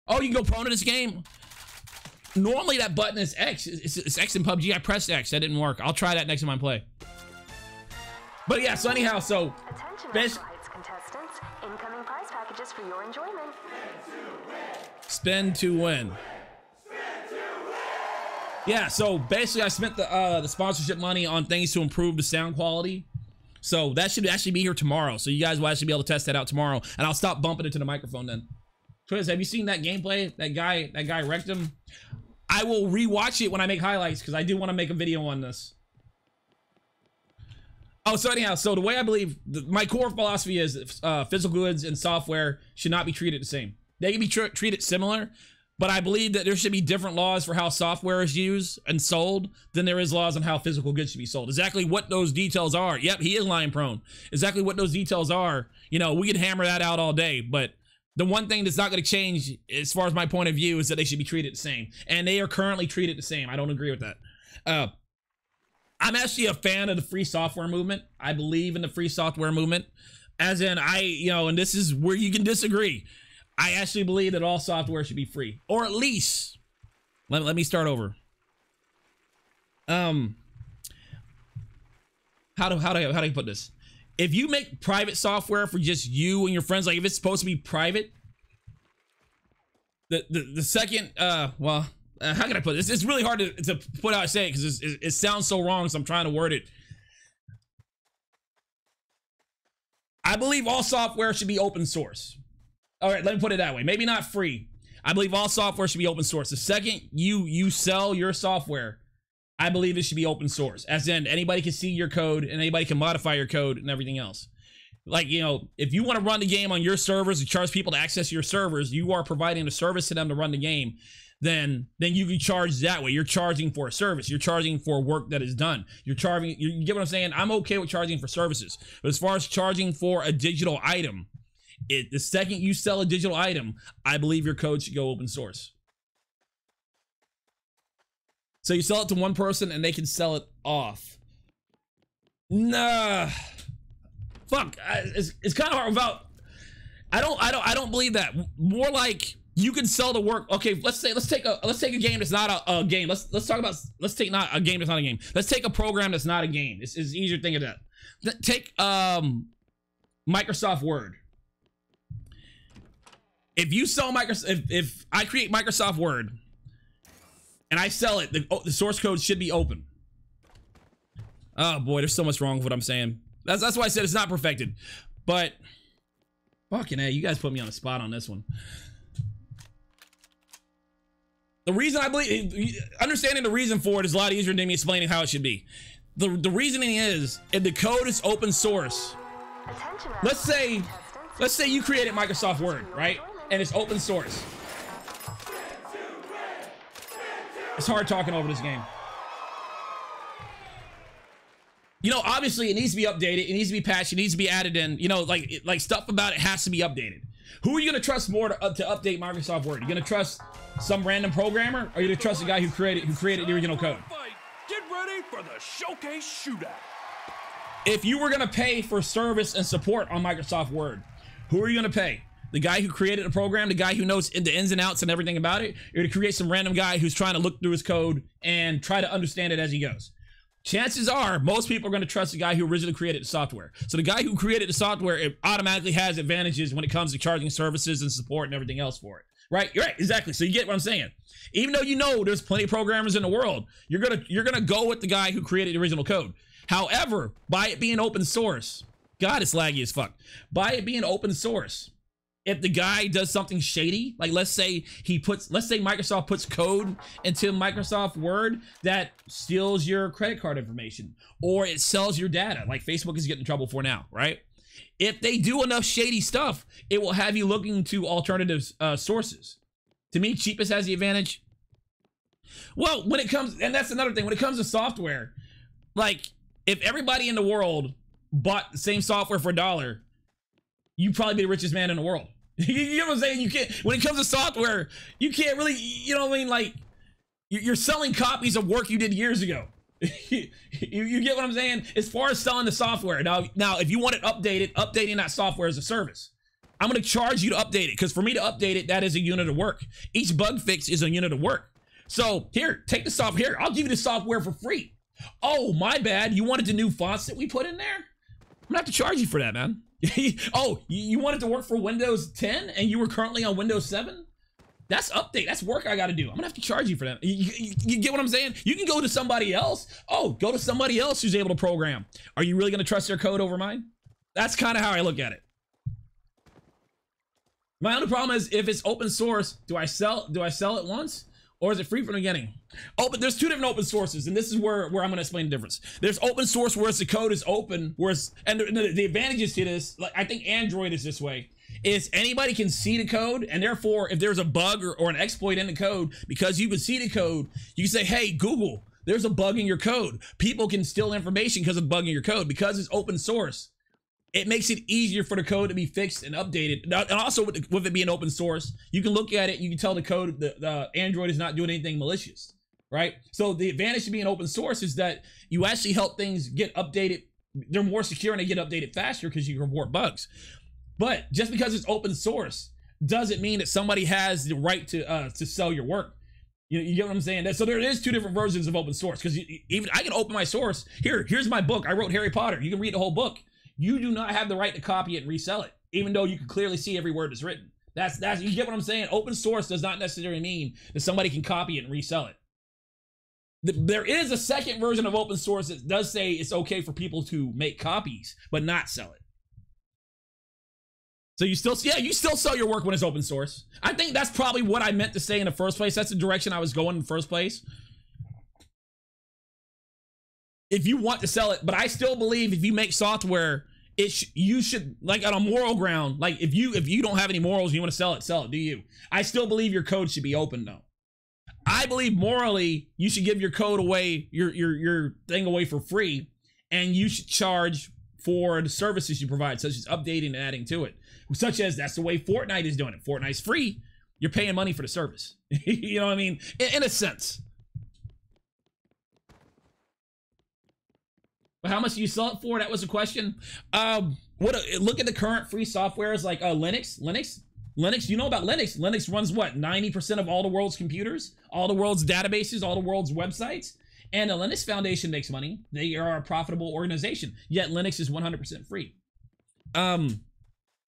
Oh, you can go prone in this game? Normally that button is X. It's X in PUBG. I pressed X. That didn't work. I'll try that next time I play. But yeah, so anyhow, so best. contestants. Incoming prize packages for your enjoyment. Spend to win. Yeah, so basically I spent the sponsorship money on things to improve the sound quality. So that should actually be here tomorrow. So you guys will actually be able to test that out tomorrow. And I'll stop bumping it to the microphone then. Twiz, have you seen that gameplay? That guy wrecked him? I will rewatch it when I make highlights because I do want to make a video on this. Oh, so anyhow, so the way I believe, my core philosophy is physical goods and software should not be treated the same. They can be treated similar, but I believe that there should be different laws for how software is used and sold than there is laws on how physical goods should be sold. Exactly what those details are. Yep, he is line prone. Exactly what those details are. You know, we could hammer that out all day, but the one thing that's not going to change as far as my point of view is that they should be treated the same. And they are currently treated the same. I don't agree with that. I'm actually a fan of the free software movement. I believe in the free software movement. As in, and this is where you can disagree. I actually believe that all software should be free. Or at least, let me start over. How do you put this? If you make private software for just you and your friends, like if it's supposed to be private, the second, well, how can I put this? It's really hard to put out, say it because it sounds so wrong, so I'm trying to word it. I believe all software should be open source. All right, let me put it that way. Maybe not free. I believe all software should be open source. The second you sell your software, I believe it should be open source. As in, anybody can see your code and anybody can modify your code and everything else. Like, you know, if you want to run the game on your servers and charge people to access your servers, you are providing a service to them to run the game. Then you can charge that way. You're charging for a service. You're charging for work that is done. You get what I'm saying? I'm okay with charging for services. But as far as charging for a digital item, the second you sell a digital item, I believe your code should go open source. So you sell it to one person and they can sell it off. Nah. Fuck. It's kind of hard about. I don't believe that. More like you can sell the work. Okay, let's take a game that's not a game. Let's take not a game that's not a game. Let's take a program that's not a game. It's easier to think of that. Take Microsoft Word. If you sell Microsoft, if I create Microsoft Word and I sell it, the source code should be open. Oh boy, there's so much wrong with what I'm saying. That's why I said it's not perfected. But fucking hey, you guys put me on the spot on this one. The reason I believe, understanding the reason for it is a lot easier than me explaining how it should be. The reasoning is, if the code is open source, let's say you created Microsoft Word, right? And it's open source. It's hard talking over this game. You know, obviously it needs to be updated. It needs to be patched. It needs to be added in. You know, like stuff about it has to be updated. Who are you gonna trust more to update Microsoft Word? Are you gonna trust some random programmer, or are you gonna trust the guy who created the original code? Get ready for the showcase shootout. If you were gonna pay for service and support on Microsoft Word, who are you gonna pay? The guy who created the program, the guy who knows the ins and outs and everything about it, or to create some random guy who's trying to look through his code and try to understand it as he goes? Chances are most people are going to trust the guy who originally created the software. So the guy who created the software, it automatically has advantages when it comes to charging services and support and everything else for it. Right? You're right. Exactly. So you get what I'm saying. Even though you know there's plenty of programmers in the world, you're gonna go with the guy who created the original code. However, by it being open source, God, it's laggy as fuck. By it being open source, if the guy does something shady, like let's say Microsoft puts code into Microsoft Word that steals your credit card information, or it sells your data, like Facebook is getting in trouble for now, right? If they do enough shady stuff, it will have you looking to alternative sources. To me, cheapest has the advantage. Well, when it comes, and that's another thing, when it comes to software, like if everybody in the world bought the same software for $1, you'd probably be the richest man in the world. You know what I'm saying? You can't, when it comes to software, you can't really, you know what I mean? Like, you're selling copies of work you did years ago. you get what I'm saying? As far as selling the software. Now, if you want it updated, updating that software is a service. I'm going to charge you to update it, because for me to update it, that is a unit of work. Each bug fix is a unit of work. So here, take the software. Here, I'll give you the software for free. Oh, my bad. You wanted the new fonts that we put in there? I'm going to have to charge you for that, man. Oh, you wanted to work for Windows 10 and you were currently on Windows 7? That's update. That's work I got to do. I'm gonna have to charge you for that. You get what I'm saying? You can go to somebody else. Oh, go to somebody else who's able to program. Are you really gonna trust their code over mine? That's kind of how I look at it. My only problem is if it's open source, do I sell it once? Or is it free from the beginning? Open, there's two different open sources, and this is where I'm gonna explain the difference. There's open source where the code is open, and the advantages to this, like I think Android is this way, is anybody can see the code, and therefore if there's a bug or an exploit in the code, because you can see the code, you can say, hey, Google, there's a bug in your code. People can steal information because of bug in your code. Because it's open source, it makes it easier for the code to be fixed and updated. And also with it being open source, you can look at it, you can tell the code, the Android is not doing anything malicious, right? So the advantage of being open source is that you actually help things get updated. They're more secure and they get updated faster because you can report bugs. But just because it's open source doesn't mean that somebody has the right to sell your work. You get what I'm saying? So there is two different versions of open source, because even I can open my source. Here's my book. I wrote Harry Potter. You can read the whole book. You do not have the right to copy it and resell it, even though you can clearly see every word that's written. That's you get what I'm saying? Open source does not necessarily mean that somebody can copy it and resell it. There is a second version of open source that does say it's okay for people to make copies, but not sell it. So you still sell your work when it's open source. I think that's probably what I meant to say in the first place. That's the direction I was going in the first place. If you want to sell it, but I still believe if you make software, you should, like on a moral ground, like if you don't have any morals and you want to sell it, do you? I still believe your code should be open though. I believe morally you should give your code away, your thing away for free, and you should charge for the services you provide, such as updating and adding to it. Such as that's the way Fortnite is doing it. Fortnite's free. You're paying money for the service. You know what I mean? In a sense. But how much do you sell it for? That was a question. Look at the current free softwares like Linux. You know about Linux. Linux runs what? 90% of all the world's computers, all the world's databases, all the world's websites. And the Linux Foundation makes money. They are a profitable organization. Yet Linux is 100% free.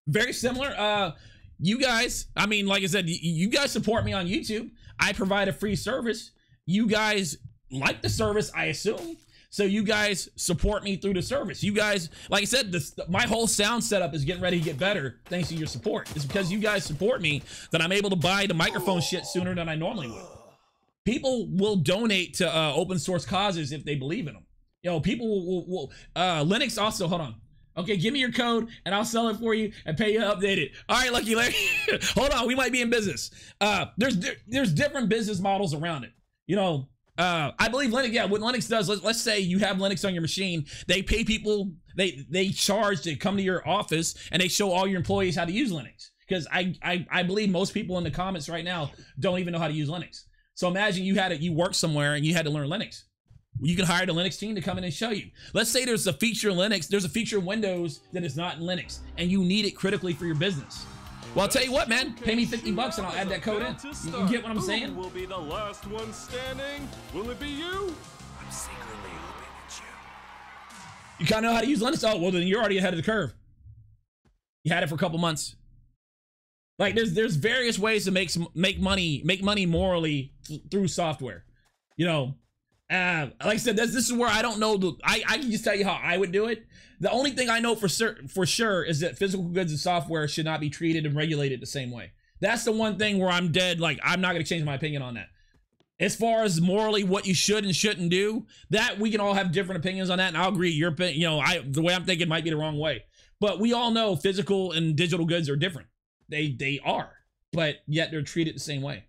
Very similar. You guys, I mean, like I said, you guys support me on YouTube. I provide a free service. You guys like the service, I assume. So you guys support me through the service. You guys, like I said, my whole sound setup is getting ready to get better thanks to your support. It's because you guys support me that I'm able to buy the microphone shit sooner than I normally would. People will donate to open source causes if they believe in them. You know, people will Linux also, hold on. Okay, give me your code and I'll sell it for you and pay you to update it. All right, Lucky Larry. Hold on, we might be in business. There's different business models around it. You know, I believe Linux, yeah, what Linux does, let's say you have Linux on your machine. They pay people, they charge to come to your office and they show all your employees how to use Linux. Because I believe most people in the comments right now don't even know how to use Linux. So imagine you work somewhere and you had to learn Linux. You can hire the Linux team to come in and show you. Let's say there's a feature in Linux, there's a feature in Windows that is not in Linux, and you need it critically for your business. Well, I'll tell you what, man, pay me $50 and I'll add that code in. You get what I'm saying? Who will be the last one standing? Will it be you? I'm secretly hoping it's you. You kind of know how to use Linux? Oh, well, then you're already ahead of the curve. You had it for a couple months. Like, there's various ways to make money morally through software. You know, like I said, this is where I don't know. I can just tell you how I would do it. The only thing I know for sure is that physical goods and software should not be treated and regulated the same way. That's the one thing where I'm dead. Like, I'm not going to change my opinion on that. As far as morally what you should and shouldn't do, that we can all have different opinions on that. And I'll agree, your opinion, you know, the way I'm thinking might be the wrong way. But we all know physical and digital goods are different. They are, but yet they're treated the same way.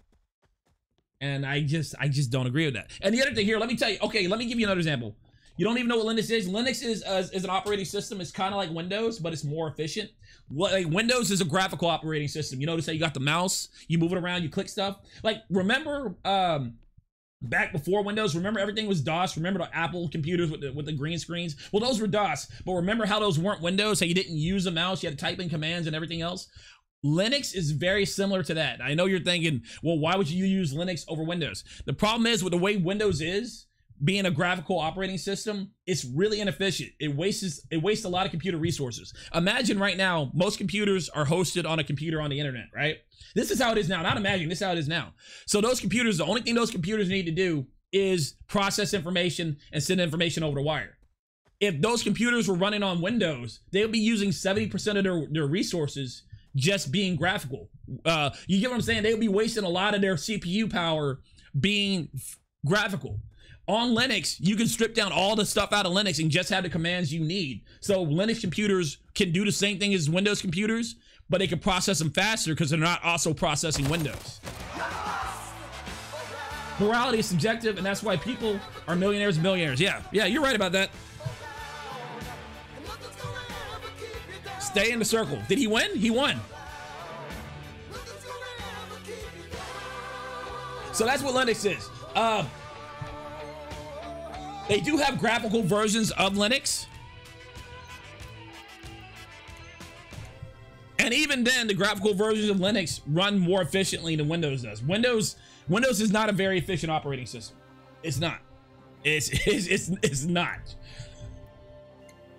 And I just don't agree with that. And the other thing here, let me tell you, okay, let me give you another example. You don't even know what Linux is. Linux is an operating system. It's kind of like Windows, but it's more efficient. Like Windows is a graphical operating system. You notice how you got the mouse, you move it around, you click stuff. Like, remember back before Windows, remember everything was DOS? Remember the Apple computers with the green screens? Well, those were DOS, but remember how those weren't Windows, how you didn't use a mouse, you had to type in commands and everything else? Linux is very similar to that. I know you're thinking, well, why would you use Linux over Windows? The problem is with the way Windows is, being a graphical operating system, it's really inefficient. It wastes a lot of computer resources. Imagine right now, most computers are hosted on a computer on the internet, right? This is how it is now. Not imagine, this is how it is now. So those computers, the only thing those computers need to do is process information and send information over the wire. If those computers were running on Windows, they would be using 70% of their resources just being graphical. You get what I'm saying? They would be wasting a lot of their CPU power being graphical. On Linux, you can strip down all the stuff out of Linux and just have the commands you need. So Linux computers can do the same thing as Windows computers, but they can process them faster because they're not also processing Windows. Morality is subjective, and that's why people are millionaires and billionaires. Yeah, you're right about that. Stay in the circle. Did he win? He won. So that's what Linux is. They do have graphical versions of Linux. And even then, the graphical versions of Linux run more efficiently than Windows does. Windows is not a very efficient operating system. It's not. It's not.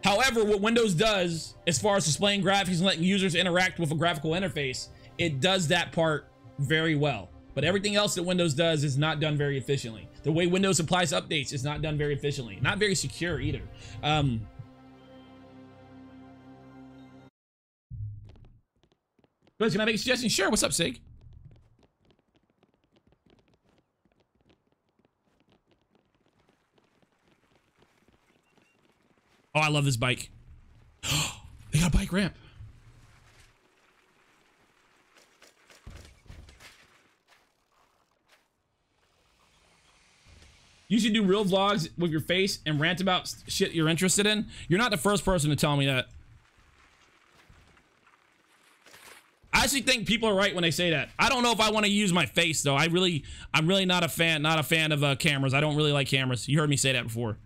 However, what Windows does, as far as displaying graphics and letting users interact with a graphical interface, it does that part very well. But everything else that Windows does is not done very efficiently. The way Windows applies updates is not done very efficiently. Not very secure either. But can I make a suggestion? Sure. What's up, Sig? Oh, I love this bike. They got a bike ramp. You should do real vlogs with your face and rant about shit you're interested in. You're not the first person to tell me that. I actually think people are right when they say that. I don't know if I want to use my face though. I'm really not a fan of cameras. I don't really like cameras. You heard me say that before.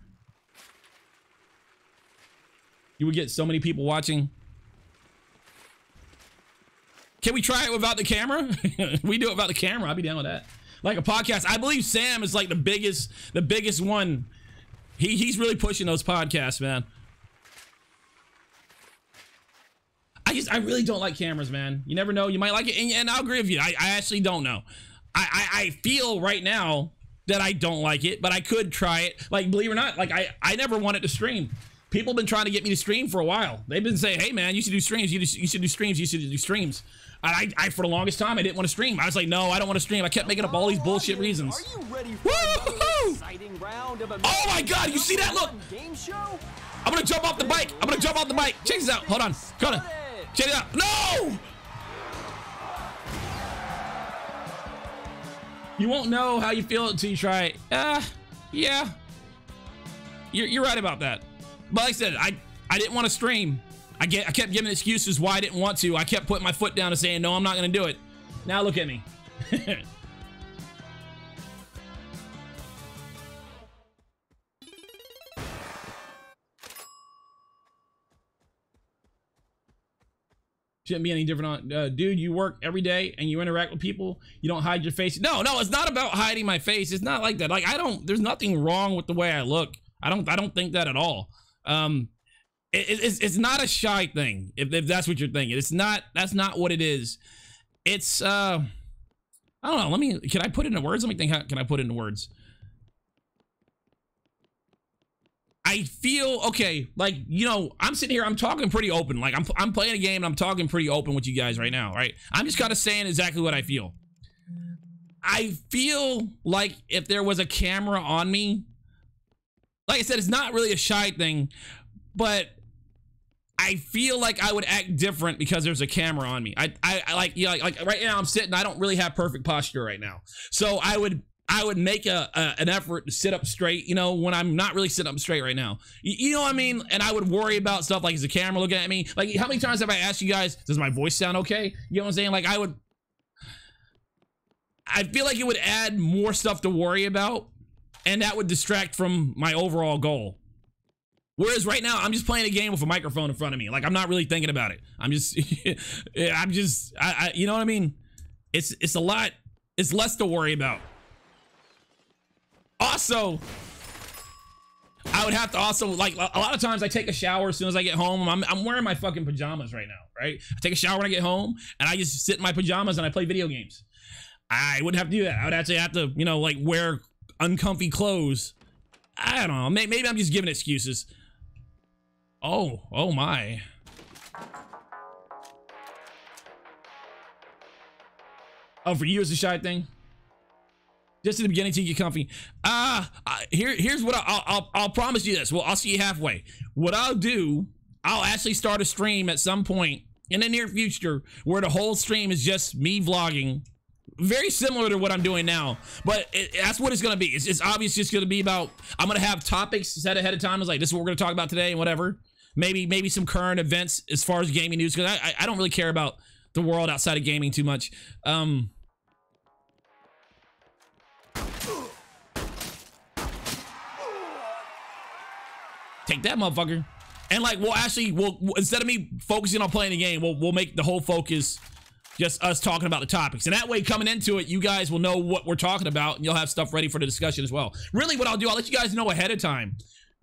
You would get so many people watching. Can we try it without the camera? We do it without the camera. I'll be down with that. Like a podcast. I believe Sam is like the biggest one. He's really pushing those podcasts, man. I really don't like cameras, man. You never know. You might like it, and I'll agree with you. I actually don't know. I feel right now that I don't like it, but I could try it. Like, believe it or not, like I never wanted to stream. People have been trying to get me to stream for a while. They've been saying, hey man, you should do streams. You should do streams. You should do streams. I for the longest time, I didn't want to stream. I was like, no, I don't want to stream. I kept making up all these bullshit reasons. Are you ready for an exciting round of oh my God, you see that? Look. Game show? I'm gonna jump off the bike. I'm gonna jump off the bike. Check this out. Hold on. Hold on. Check it out. No! You won't know how you feel until you try it. Yeah. You're right about that. But like I said, I didn't want to stream. I kept giving excuses why I didn't want to. I kept putting my foot down and saying, no, I'm not going to do it. Now look at me. Shouldn't be any different on, dude, you work every day and you interact with people. You don't hide your face. No, it's not about hiding my face. It's not like that. Like, there's nothing wrong with the way I look. I don't think that at all. It's not a shy thing. If that's what you're thinking, that's not what it is. It's, I don't know. Can I put it into words? Let me think. How can I put it into words? I feel okay, like, you know, I'm sitting here, I'm talking pretty open. Like I'm playing a game and I'm talking pretty open with you guys right now, right? I'm just kind of saying exactly what I feel. I feel like if there was a camera on me, like I said, it's not really a shy thing, but I feel like I would act different because there's a camera on me. I like, you know, like right now I'm sitting, I don't really have perfect posture right now. So I would make an effort to sit up straight, you know, when I'm not really sitting up straight right now. You know what I mean? And I would worry about stuff like, is the camera looking at me? Like, how many times have I asked you guys, does my voice sound okay? You know what I'm saying? Like, I feel like it would add more stuff to worry about, and that would distract from my overall goal. Whereas right now, I'm just playing a game with a microphone in front of me. Like, I'm not really thinking about it. I'm just, you know what I mean? It's less to worry about. Also, would have to also, like, a lot of times I take a shower as soon as I get home. I'm wearing my fucking pajamas right now, right? I take a shower when I get home, and I just sit in my pajamas and I play video games. I wouldn't have to do that. I would actually have to, you know, like, wear uncomfy clothes. I don't know. Maybe I'm just giving excuses. Oh my. Oh, for you it's a shy thing? Just in the beginning till you get comfy. Here's what I'll promise you this. Well, I'll see you halfway. What I'll do, I'll actually start a stream at some point in the near future where the whole stream is just me vlogging. Very similar to what I'm doing now, but that's what it's gonna be. It's obviously just gonna be about, I'm gonna have topics set ahead of time. It's like, this is what we're gonna talk about today and whatever. Maybe some current events as far as gaming news, because I don't really care about the world outside of gaming too much. Take that, motherfucker. And like, we'll instead of me focusing on playing the game, we'll make the whole focus just us talking about the topics. And that way, coming into it, you guys will know what we're talking about, and you'll have stuff ready for the discussion as well. Really, what I'll do, I'll let you guys know ahead of time.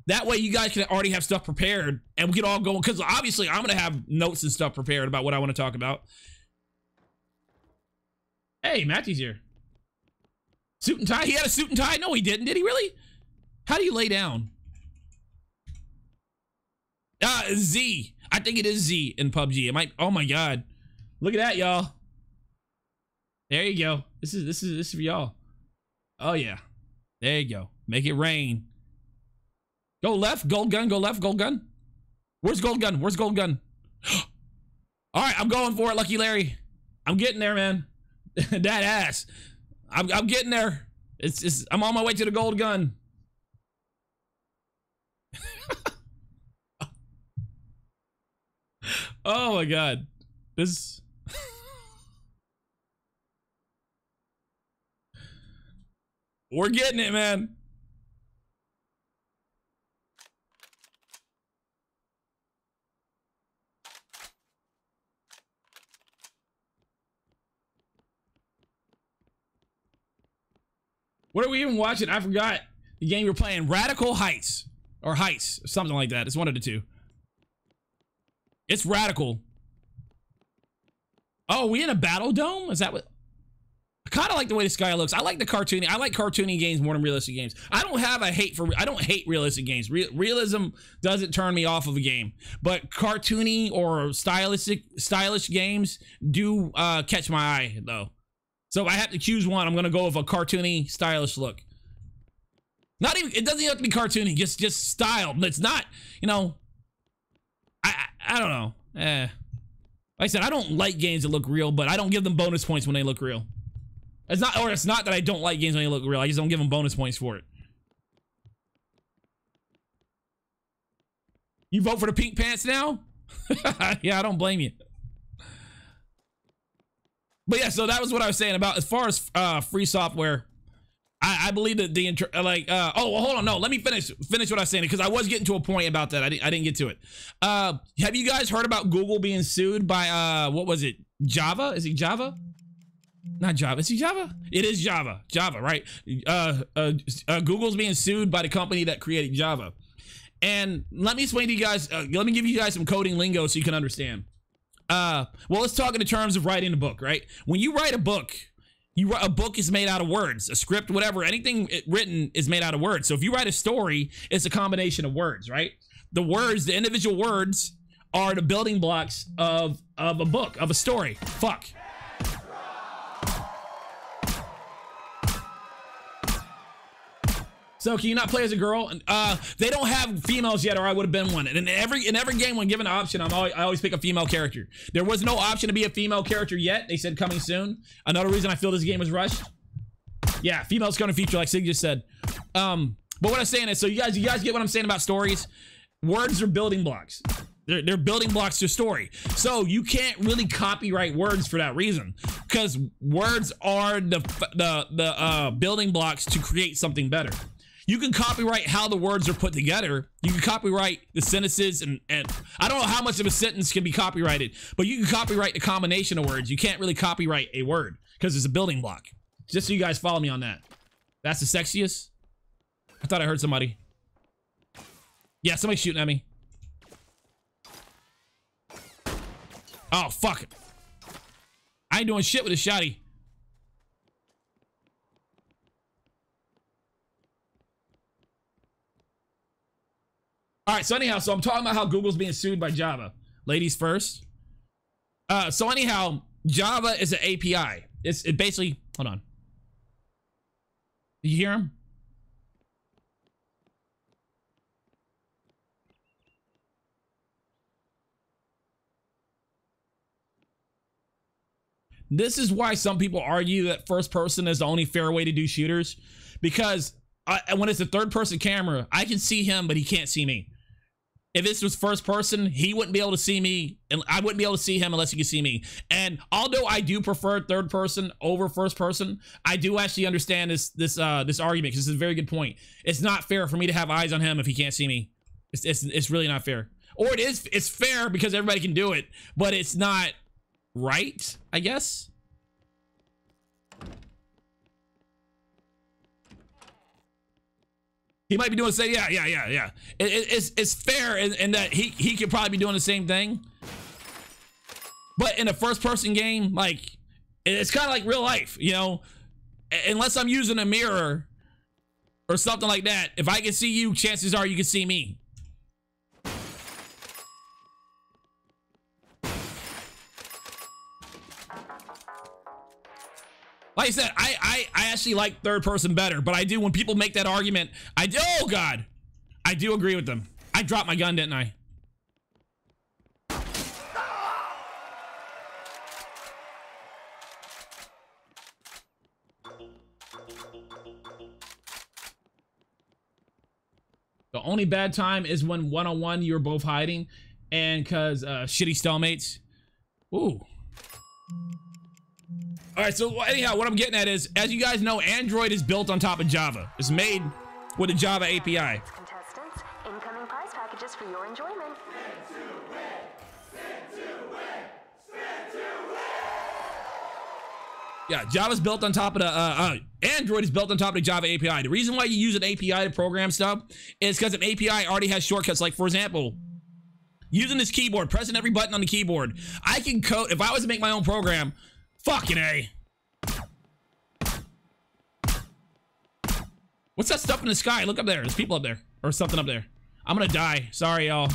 That way, you guys can already have stuff prepared, and we can all go, because obviously, I'm going to have notes and stuff prepared about what I want to talk about. Hey, Matthew's here. Suit and tie? He had a suit and tie? No, he didn't. Did he really? How do you lay down? Z. I think it is Z in PUBG. It might. Oh my God. Look at that, y'all. There you go. This is for y'all. Oh yeah. There you go. Make it rain. Go left, gold gun, go left, gold gun. Where's gold gun? Where's gold gun? All right, I'm going for it, Lucky Larry. I'm getting there, man. That ass. I'm getting there. I'm on my way to the gold gun. Oh my God. This. We're getting it, man. What are we even watching? I forgot the game you're playing. Radical Heights. Or Heights. Or something like that. It's one of the two. It's Radical. Oh, we in a battle dome? Is that what? I kind of like the way this guy looks. I like the cartoony. I like cartoony games more than realistic games. I don't hate realistic games. Realism doesn't turn me off of a game, but cartoony or stylish games do catch my eye though. So if I have to choose one, I'm gonna go with a cartoony, stylish look. Not even. It doesn't even have to be cartoony. Just styled. It's not. You know. I don't know. Like I said, I don't like games that look real, but I don't give them bonus points when they look real. It's not that I don't like games when they look real. I just don't give them bonus points for it. You vote for the pink pants now? Yeah, I don't blame you. But yeah, so that was what I was saying about as far as free software. I believe that oh, well, hold on, no, let me finish what I was saying, because I was getting to a point about that. I didn't get to it. Have you guys heard about Google being sued by what was it? Java? Is it Java? Not Java. Is it Java? It is Java. Java, right? Google's being sued by the company that created Java. And let me explain to you guys, let me give you guys some coding lingo so you can understand. Well, let's talk in the terms of writing a book, right? When you write a book, a book is made out of words, a script, whatever, anything written is made out of words. So if you write a story, it's a combination of words, right? The words, the individual words are the building blocks of a book, of a story. Fuck. So can you not play as a girl? They don't have females yet, or I would have been one. And in every game, when given an option, I always pick a female character. There was no option to be a female character yet. They said coming soon. Another reason I feel this game was rushed. Yeah, females coming feature, like Sig just said. But what I'm saying is, so you guys get what I'm saying about stories? Words are building blocks. They're building blocks to story. So you can't really copyright words for that reason, because words are the building blocks to create something better. You can copyright how the words are put together. You can copyright the sentences, and I don't know how much of a sentence can be copyrighted, but you can copyright the combination of words. You can't really copyright a word because it's a building block. Just so you guys follow me on that. That's the sexiest? I thought I heard somebody. Yeah, somebody's shooting at me. Oh, fuck it. I ain't doing shit with a shotty. All right, so anyhow, so I'm talking about how Google's being sued by Java. Ladies first. So anyhow, Java is an API. It basically, hold on. You hear him? This is why some people argue that first person is the only fair way to do shooters, because when it's a third person camera, I can see him, but he can't see me. If this was first person, he wouldn't be able to see me, and I wouldn't be able to see him unless he could see me. And although I do prefer third person over first person, I do actually understand this argument, because it's a very good point. It's not fair for me to have eyes on him if he can't see me. It's really not fair. Or it's fair because everybody can do it, but it's not right, I guess. He might be doing the same. Yeah. It's fair in that he could probably be doing the same thing. But in a first person game, like, it's kind of like real life, you know? Unless I'm using a mirror or something like that, if I can see you, chances are you can see me. Like I said, I actually like third person better, but I do, when people make that argument, oh God, I do agree with them. I dropped my gun, didn't I? The only bad time is when one-on-one you're both hiding, and cause shitty stalemates. Ooh. All right, so anyhow, what I'm getting at is, as you guys know, Android is built on top of Java. It's made with a Java API. Contestants, incoming prize packages for your enjoyment. Yeah, Java's built on top of the, Android is built on top of the Java API. The reason why you use an API to program stuff is because an API already has shortcuts. Like, for example, using this keyboard, pressing every button on the keyboard, I can code, if I was to make my own program, fucking A. What's that stuff in the sky? Look up there. There's people up there. Or something up there. I'm gonna die. Sorry, y'all.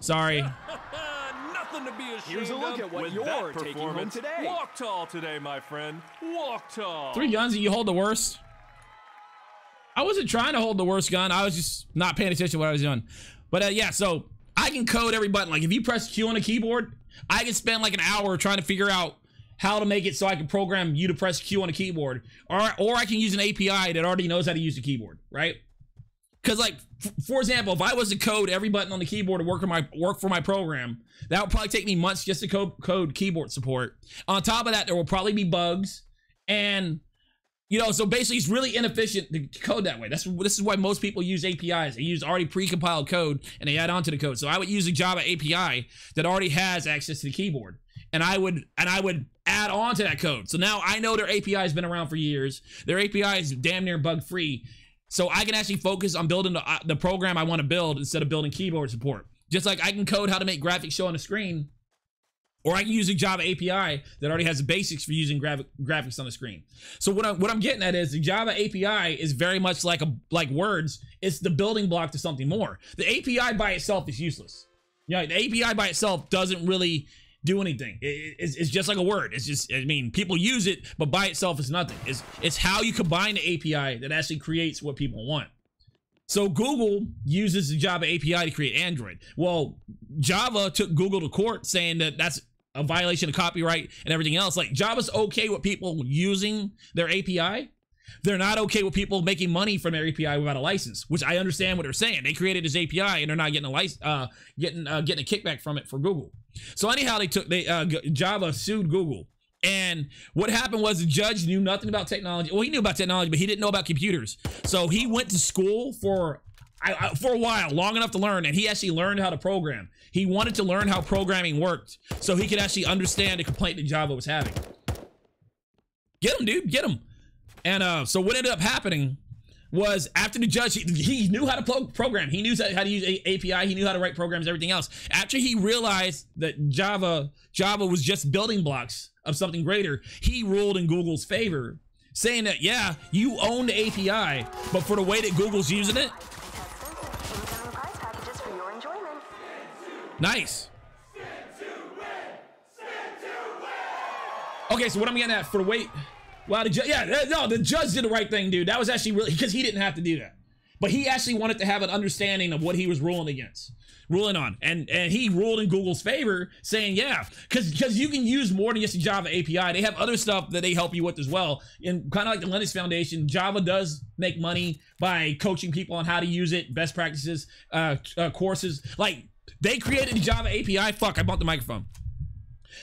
Sorry. Nothing to be ashamed Here's a look of at what with you're that taking home performance. today. Walk tall today, my friend. Walk tall. 3 guns and you hold the worst. I wasn't trying to hold the worst gun. I was just not paying attention to what I was doing. But yeah, so I can code every button. Like, if you press Q on a keyboard, I can spend like an hour trying to figure out how to make it so I can program you to press Q on a keyboard, or I can use an API that already knows how to use the keyboard, right? Because, like, for example, if I was to code every button on the keyboard to work for my program, that would probably take me months just to code keyboard support. On top of that, there will probably be bugs, and you know, so basically it's really inefficient to code that way. This is why most people use APIs. They use already pre-compiled code and they add on to the code. So I would use a Java API that already has access to the keyboard, and I would add on to that code. So now I know their API has been around for years. Their API is damn near bug free. So I can actually focus on building the program I want to build instead of building keyboard support. Just like I can code how to make graphics show on the screen, or I can use a Java API that already has the basics for using graphics on the screen. So what I'm getting at is the Java API is very much like words. It's the building block to something more. The API by itself is useless. You know, the API by itself doesn't really do anything. It's just like a word. It's just, I mean, people use it, but by itself it's nothing. It's how you combine the API that actually creates what people want. So Google uses the Java API to create Android. Well, Java took Google to court saying that that's a violation of copyright and everything else. Like, Java's okay with people using their API. They're not okay with people making money from their API without a license, which I understand what they're saying. They created this API and they're not getting a license, getting a kickback from it for Google. So anyhow, Java sued Google. And what happened was the judge knew nothing about technology. Well, he knew about technology, but he didn't know about computers. So he went to school for a while, long enough to learn, and he actually learned how to program. He wanted to learn how programming worked so he could actually understand the complaint that Java was having. Get him, dude, get him. And so what ended up happening was after the judge, he knew how to program. He knew how to use API. He knew how to write programs, everything else. After he realized that Java was just building blocks of something greater, he ruled in Google's favor, saying that, yeah, you own the API, but for the way that Google's using it. Incoming prize packages for your enjoyment. Nice. Okay, so what I'm getting at for the weight. Well, the judge did the right thing, dude. That was actually really, because he didn't have to do that. But he actually wanted to have an understanding of what he was ruling on. And he ruled in Google's favor, saying, yeah, because you can use more than just the Java API. They have other stuff that they help you with as well. And kind of like the Linux Foundation, Java does make money by coaching people on how to use it, best practices, courses. Like, they created the Java API. Fuck, I bumped the microphone.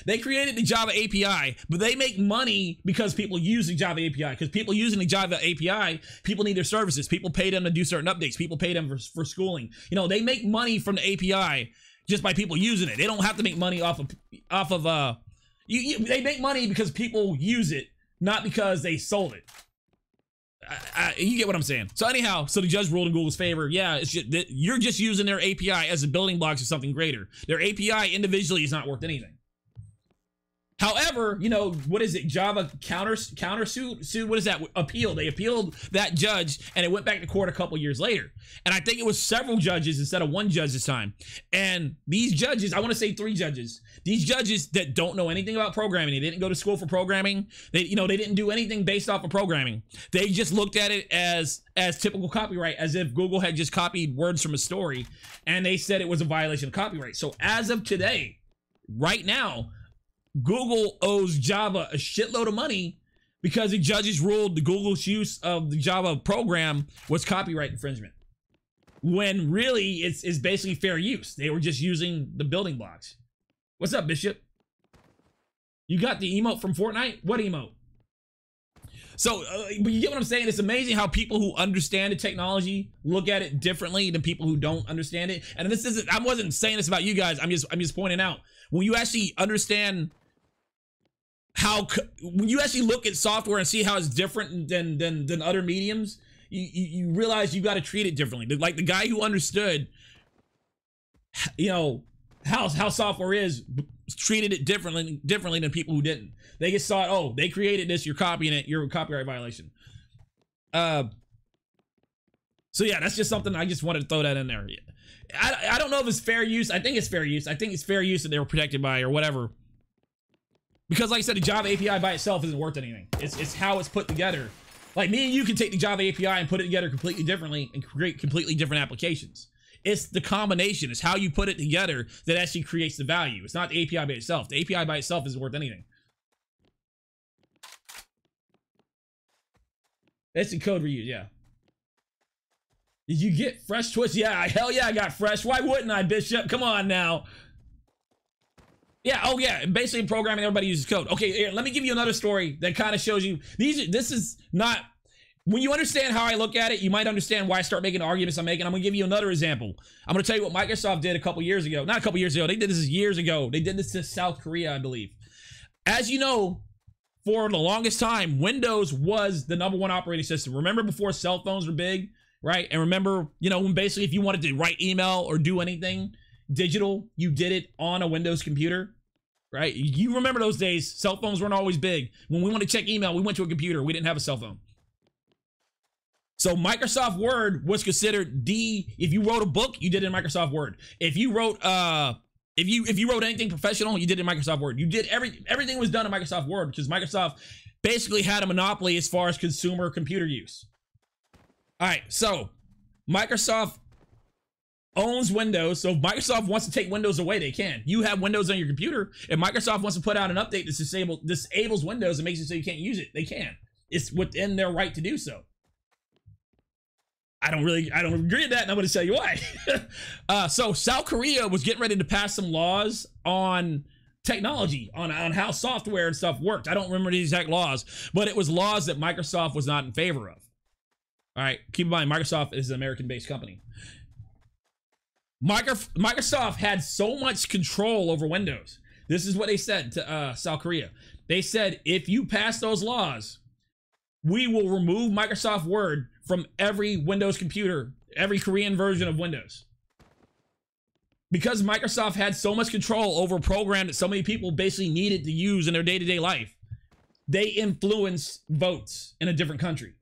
They created the Java API, but they make money because people use the Java API. Because people using the Java API, people need their services. People pay them to do certain updates. People pay them for schooling. You know, they make money from the API just by people using it. They don't have to make money off of they make money because people use it, not because they sold it. You get what I'm saying. So anyhow, so the judge ruled in Google's favor. Yeah, it's just, you're just using their API as the building blocks of something greater. Their API individually is not worth anything. However, you know, what is it? Java countersuit? What is that? Appeal. They appealed that judge and it went back to court a couple years later. And I think it was several judges instead of one judge this time. And these judges, I want to say 3 judges. These judges that don't know anything about programming. They didn't go to school for programming. They didn't do anything based off of programming. They just looked at it as typical copyright, as if Google had just copied words from a story. And they said it was a violation of copyright. So as of today, right now, Google owes Java a shitload of money because the judges ruled the Google's use of the Java program was copyright infringement. When really it's basically fair use. They were just using the building blocks. What's up, Bishop? You got the emote from Fortnite? What emote? So, but you get what I'm saying? It's amazing how people who understand the technology look at it differently than people who don't understand it. And this isn't, I wasn't saying this about you guys. I'm just pointing out, when you actually understand when you actually look at software and see how it's different than other mediums, you realize you got to treat it differently. Like the guy who understood, you know, how software is, treated it differently than people who didn't. They just thought, oh, they created this, you're copying it, you're a copyright violation. So yeah, that's just something I just wanted to throw that in there. I don't know if it's fair use. I think it's fair use. I think it's fair use that they were protected by or whatever. Because like I said, the Java API by itself isn't worth anything. It's how it's put together. Like me and you can take the Java API and put it together completely differently and create completely different applications. It's the combination. It's how you put it together that actually creates the value. It's not the API by itself. The API by itself isn't worth anything. That's the code reuse, yeah. Did you get fresh twist? Yeah, hell yeah, I got fresh. Why wouldn't I, Bishop? Come on now. Yeah, oh yeah, basically programming, everybody uses code. Okay, here, let me give you another story that kind of shows you, this is not, when you understand how I look at it, you might understand why I start making the arguments I'm making. I'm gonna give you another example. I'm gonna tell you what Microsoft did a couple years ago. Not a couple years ago, they did this years ago. They did this to South Korea, I believe. As you know, for the longest time, Windows was the #1 operating system. Remember before cell phones were big, right? And remember, you know, when basically if you wanted to write email or do anything digital, you did it on a Windows computer, right? You remember those days. Cell phones weren't always big. When we wanted to check email, we went to a computer. We didn't have a cell phone. So Microsoft Word was considered if you wrote a book, you did it in Microsoft Word. If you wrote if you wrote anything professional, you did it in Microsoft Word. You did everything was done in Microsoft Word because Microsoft basically had a monopoly as far as consumer computer use. All right, so Microsoft owns Windows, so if Microsoft wants to take Windows away, they can. You have Windows on your computer. If Microsoft wants to put out an update that disables Windows and makes it so you can't use it, they can. It's within their right to do so. I don't agree with that, and I'm going to tell you why. So South Korea was getting ready to pass some laws on technology, on how software and stuff worked. I don't remember the exact laws, but it was laws that Microsoft was not in favor of. All right, keep in mind, Microsoft is an American-based company. Microsoft had so much control over Windows. This is what they said to South Korea. They said, if you pass those laws, we will remove Microsoft Word from every Windows computer, every Korean version of Windows. Because Microsoft had so much control over a program that so many people basically needed to use in their day-to-day life, they influence votes in a different country.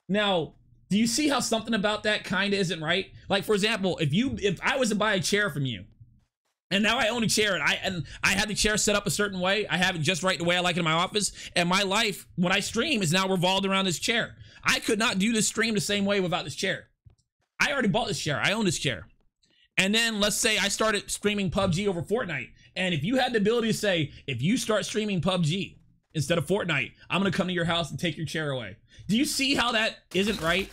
Now, do you see how something about that kind of isn't right? Like, for example, if I was to buy a chair from you, and now I own a chair, and I have the chair set up a certain way, I have it just right the way I like it in my office, and my life, when I stream, is now revolved around this chair. I could not do this stream the same way without this chair. I already bought this chair. I own this chair. And then let's say I started streaming PUBG over Fortnite. And if you had the ability to say, if you start streaming PUBG instead of Fortnite, I'm going to come to your house and take your chair away. Do you see how that isn't right?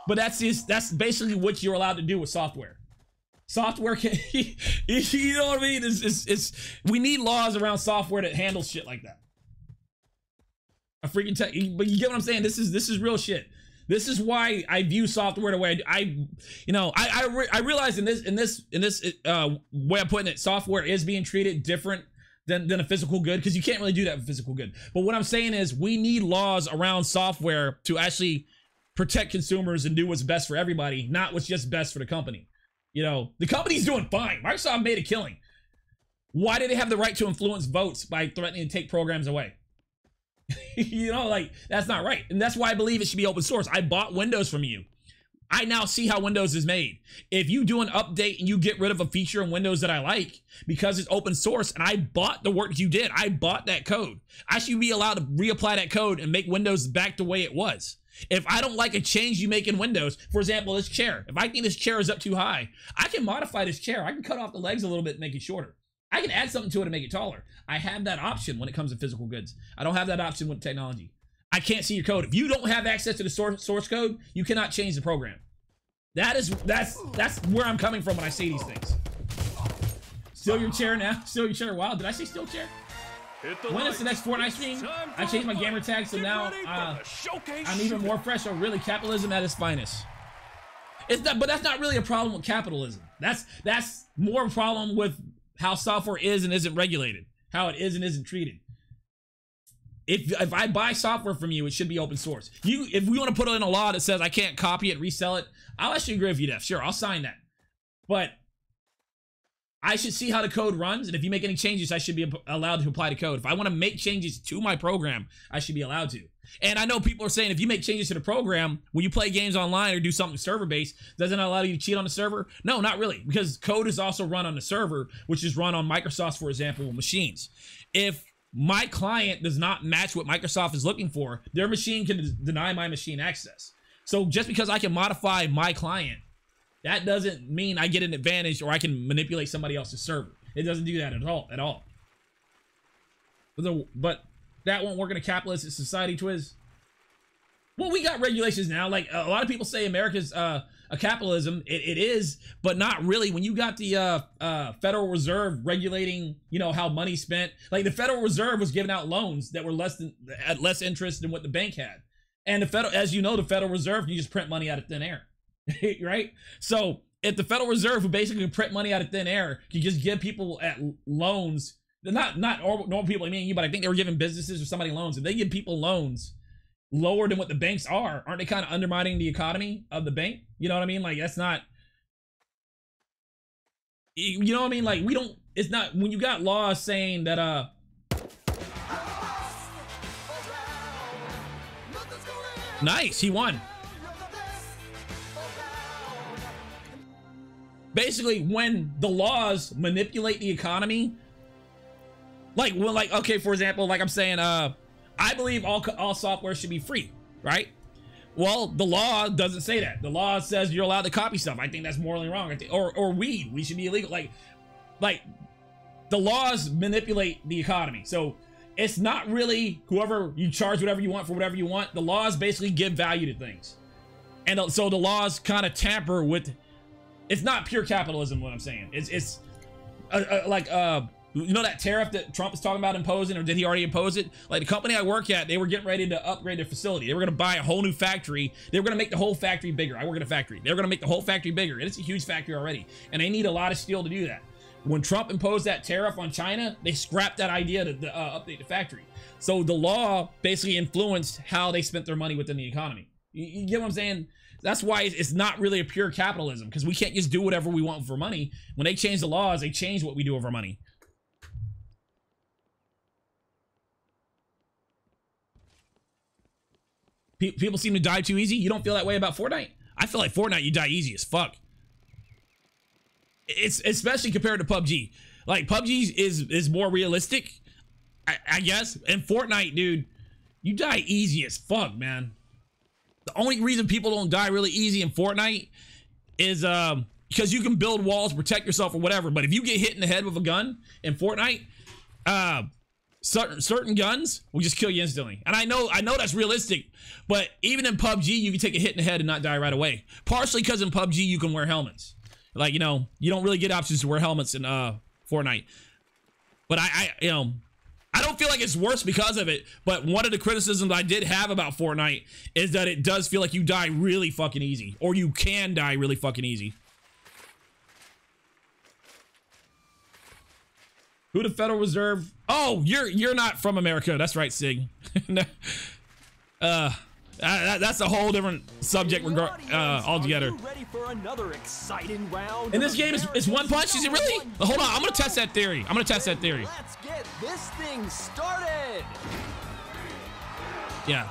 But that's basically what you're allowed to do with software. Software can, you know what I mean? We need laws around software that handles shit like that. A freaking tech, but you get what I'm saying? This is real shit. This is why I view software the way I realize in this way I'm putting it, software is being treated different than a physical good, because you can't really do that with physical good. But what I'm saying is we need laws around software to actually protect consumers and do what's best for everybody, not what's just best for the company. You know, the company's doing fine. Microsoft made a killing. Why do they have the right to influence votes by threatening to take programs away? You know, like, that's not right. And that's why I believe it should be open source. I bought Windows from you. I now see how Windows is made. If you do an update and you get rid of a feature in Windows that I like because it's open source and I bought the work you did, I bought that code, I should be allowed to reapply that code and make Windows back the way it was. If I don't like a change you make in Windows, for example, this chair, if I think this chair is up too high, I can modify this chair. I can cut off the legs a little bit and make it shorter. I can add something to it to make it taller. I have that option when it comes to physical goods. I don't have that option with technology. I can't see your code. If you don't have access to the source code, you cannot change the program. That's where I'm coming from when I say these things. Steal your chair now. Steal your chair. Wow, did I say steal chair? When is the next Fortnite stream? I changed my gamer tag, so now I'm even more fresh. So really, capitalism at its finest. But that's not really a problem with capitalism. That's more a problem with how software is and isn't regulated, how it is and isn't treated. If I buy software from you, it should be open source. If we want to put in a law that says I can't copy it, resell it, I'll actually agree with you, Def. Sure, I'll sign that. But I should see how the code runs, and if you make any changes, I should be allowed to apply the code. If I want to make changes to my program, I should be allowed to. And I know people are saying if you make changes to the program, when you play games online or do something server-based, doesn't it allow you to cheat on the server? No, not really, because code is also run on the server, which is run on Microsoft's, for example, machines. If my client does not match what Microsoft is looking for, their machine can deny my machine access. So just because I can modify my client, that doesn't mean I get an advantage or I can manipulate somebody else's server. It doesn't do that at all. But that won't work in a capitalist society, Twiz. Well, we got regulations now. Like, a lot of people say America's a capitalism. It is, but not really. When you got the Federal Reserve regulating, you know, how money's spent. Like, the Federal Reserve was giving out loans that were at less interest than what the bank had. And as you know, the Federal Reserve, you just print money out of thin air. Right? So if the Federal Reserve, who basically print money out of thin air, can just give people at loans, not normal people like me and you, but I think they were giving businesses or somebody loans. If they give people loans lower than what the banks are, aren't they kind of undermining the economy of the bank? You know what I mean? Like, that's not, you know what I mean? Like, it's not, when you got laws saying that, nice, he won. Basically, when the laws manipulate the economy, like, well, like, okay, for example, like I'm saying, I believe all software should be free, right? Well, the law doesn't say that. The law says you're allowed to copy stuff. I think that's morally wrong. I think, or weed, we should be illegal. Like the laws manipulate the economy. So it's not really whoever you charge whatever you want for whatever you want. The laws basically give value to things. And so the laws kind of tamper with, it's not pure capitalism, what I'm saying. It's like, you know that tariff that Trump is talking about imposing, or did he already impose it? Like, the company I work at, they were getting ready to upgrade their facility. They were going to buy a whole new factory. They were going to make the whole factory bigger. I work at a factory. They were going to make the whole factory bigger, and it's a huge factory already. And they need a lot of steel to do that. When Trump imposed that tariff on China, they scrapped that idea to update the factory. So the law basically influenced how they spent their money within the economy. You get what I'm saying? That's why it's not really a pure capitalism, because we can't just do whatever we want for money. When they change the laws, they change what we do with our money. People seem to die too easy. You don't feel that way about Fortnite? I feel like Fortnite, you die easy as fuck. It's especially compared to PUBG. Like PUBG is more realistic, I guess. And Fortnite, dude, you die easy as fuck, man. The only reason people don't die really easy in Fortnite is because you can build walls, protect yourself or whatever. But if you get hit in the head with a gun in Fortnite, certain guns will just kill you instantly. And I know that's realistic, but even in PUBG, you can take a hit in the head and not die right away. Partially because in PUBG, you can wear helmets. Like, you know, you don't really get options to wear helmets in Fortnite. But I don't feel like it's worse because of it. But one of the criticisms I did have about Fortnite is that it does feel like you die really fucking easy, or you can die really fucking easy. Who the Federal Reserve? Oh, you're not from America. That's right, Sig. That's a whole different subject altogether. Ready for another exciting round? And this game is one punch. Is it really? Hold on, I'm gonna test that theory. Let's get this thing started. Yeah.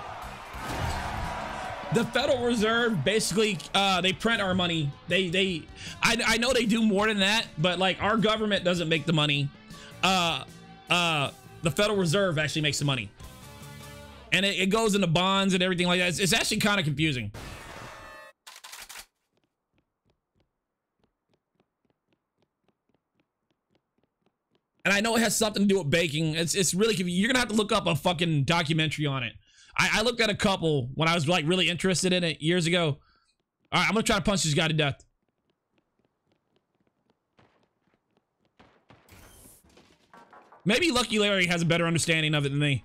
The Federal Reserve basically they print our money. I know they do more than that, but like our government doesn't make the money. The Federal Reserve actually makes the money. And it goes into bonds and everything like that. It's actually kind of confusing. And I know it has something to do with baking. It's really confusing. You're gonna have to look up a fucking documentary on it. I looked at a couple when I was like really interested in it years ago. All right, I'm gonna try to punch this guy to death. Maybe Lucky Larry has a better understanding of it than me.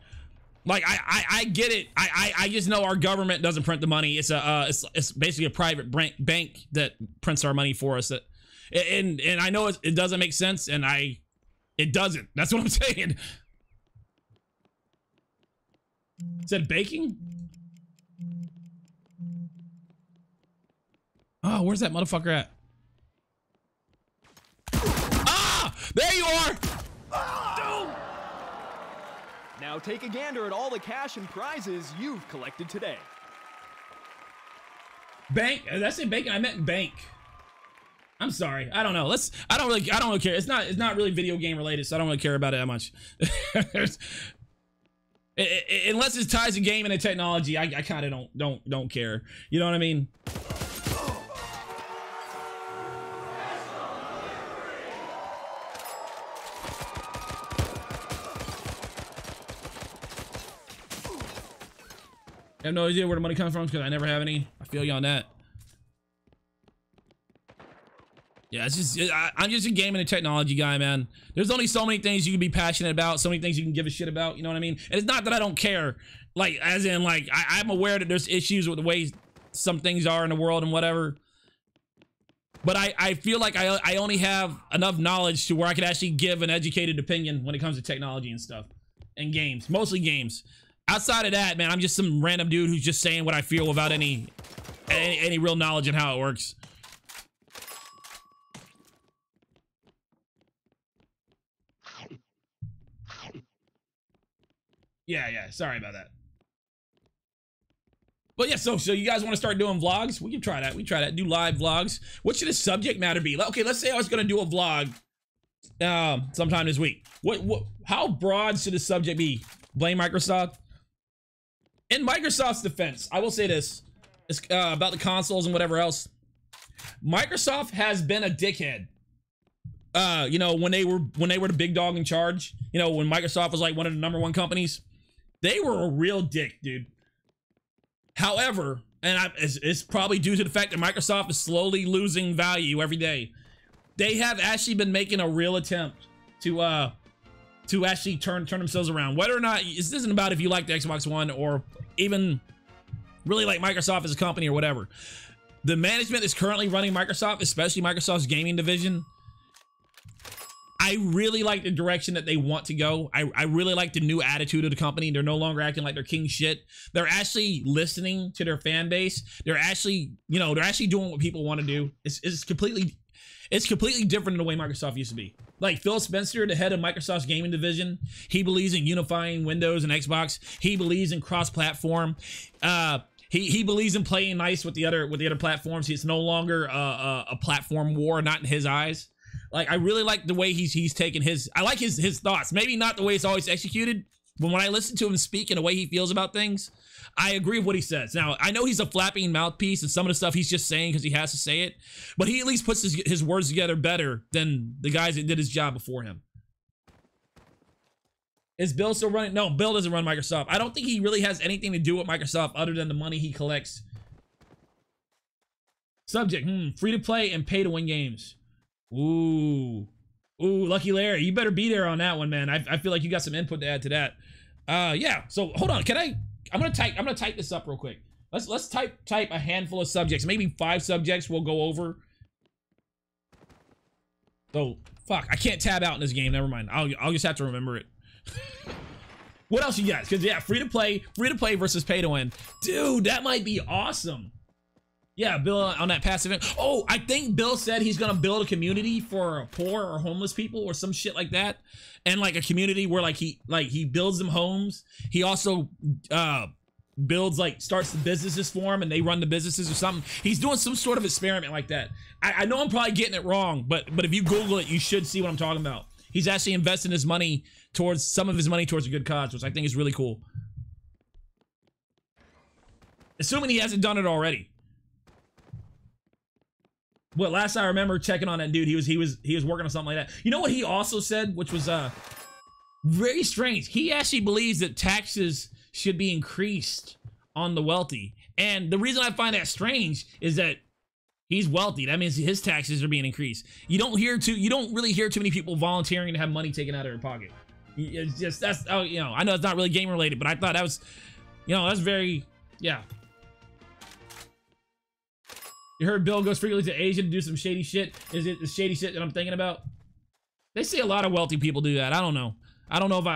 Like I get it. I just know our government doesn't print the money. It's basically a private bank that prints our money for us. And I know it doesn't make sense, and it doesn't. That's what I'm saying. Is that baking? Oh, where's that motherfucker at? Ah! There you are! Now take a gander at all the cash and prizes you've collected today. Bank? Did I say bacon? I meant bank. I'm sorry. I don't know. I don't really care. It's not really video game related, so I don't really care about it that much. Unless it ties to game and the technology, I kind of don't care. You know what I mean? I have no idea where the money comes from because I never have any. I feel you on that. Yeah, it's just I'm just a game and a technology guy, man. There's only so many things you can be passionate about, so many things you can give a shit about. You know what I mean? And it's not that I don't care, like as in like I'm aware that there's issues with the way some things are in the world and whatever. But I feel like I only have enough knowledge to where I could actually give an educated opinion when it comes to technology and stuff, and games, mostly games. Outside of that, man, I'm just some random dude who's just saying what I feel without any real knowledge on how it works. Yeah, sorry about that. But yeah, so you guys want to start doing vlogs? We can try that. Do live vlogs. What should the subject matter be? Okay, let's say I was gonna do a vlog sometime this week. How broad should the subject be? Blame Microsoft? In Microsoft's defense, I will say this. It's about the consoles and whatever else. Microsoft has been a dickhead. You know, when they were the big dog in charge, you know, when Microsoft was like one of the #1 companies, they were a real dick, dude. However, and it's probably due to the fact that Microsoft is slowly losing value every day. They have actually been making a real attempt to actually turn themselves around. Whether or not, this isn't about if you like the Xbox One or even really like Microsoft as a company or whatever. The management that's currently running Microsoft, especially Microsoft's gaming division, I really like the direction that they want to go. I really like the new attitude of the company. They're no longer acting like they're king shit. They're actually listening to their fan base. They're actually, you know, they're actually doing what people want to do. It's completely different than the way Microsoft used to be. Like Phil Spencer, the head of Microsoft's gaming division, he believes in unifying Windows and Xbox. He believes in cross-platform. He believes in playing nice with the other platforms. It's no longer a platform war, not in his eyes. Like, I really like the way he's taken his, I like his thoughts. Maybe not the way it's always executed, but when I listen to him speak and the way he feels about things, I agree with what he says. Now, I know he's a flapping mouthpiece and some of the stuff he's just saying because he has to say it, but he at least puts his words together better than the guys that did his job before him. Is Bill still running? No, Bill doesn't run Microsoft. I don't think he really has anything to do with Microsoft other than the money he collects. Subject, free to play and pay to win games. Ooh, Lucky Larry, you better be there on that one, man. I feel like you got some input to add to that. Yeah. So hold on, I'm gonna type this up real quick. Let's type a handful of subjects, maybe 5 subjects we'll go over. So fuck, I can't tab out in this game. Never mind. I'll just have to remember it. What else you got? Because yeah, free to play versus pay to win, dude. That might be awesome. Yeah, Bill on that passive. Oh, I think Bill said he's gonna build a community for poor or homeless people or some shit like that, and like a community where he builds them homes. He also builds starts the businesses for them and they run the businesses or something. He's doing some sort of experiment like that. I know I'm probably getting it wrong, but if you Google it, you should see what I'm talking about. He's actually investing his money towards a good cause, which I think is really cool. Assuming he hasn't done it already. What last I remember checking on that dude, he was working on something like that. You know what he also said, which was very strange. He actually believes that taxes should be increased on the wealthy. And the reason I find that strange is that he's wealthy. That means his taxes are being increased. You don't really hear too many people volunteering to have money taken out of their pocket. It's just, you know, I know it's not really game related, but I thought that was, you know, that's very, yeah. You heard Bill goes frequently to Asia to do some shady shit. Is it the shady shit that I'm thinking about? They see a lot of wealthy people do that. I don't know. I don't know if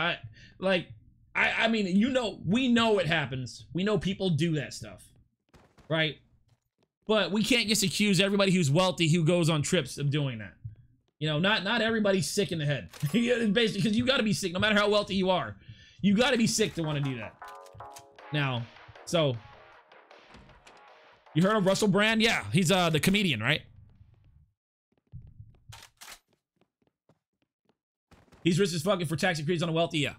I mean, you know, we know it happens. We know people do that stuff, right? But we can't just accuse everybody who's wealthy who goes on trips of doing that. You know, not everybody's sick in the head. Basically, because you got to be sick no matter how wealthy you are. You got to be sick to want to do that. Now, so... You heard of Russell Brand? Yeah, he's the comedian, right? He's rich as fucking for tax increase on the wealthy, yeah.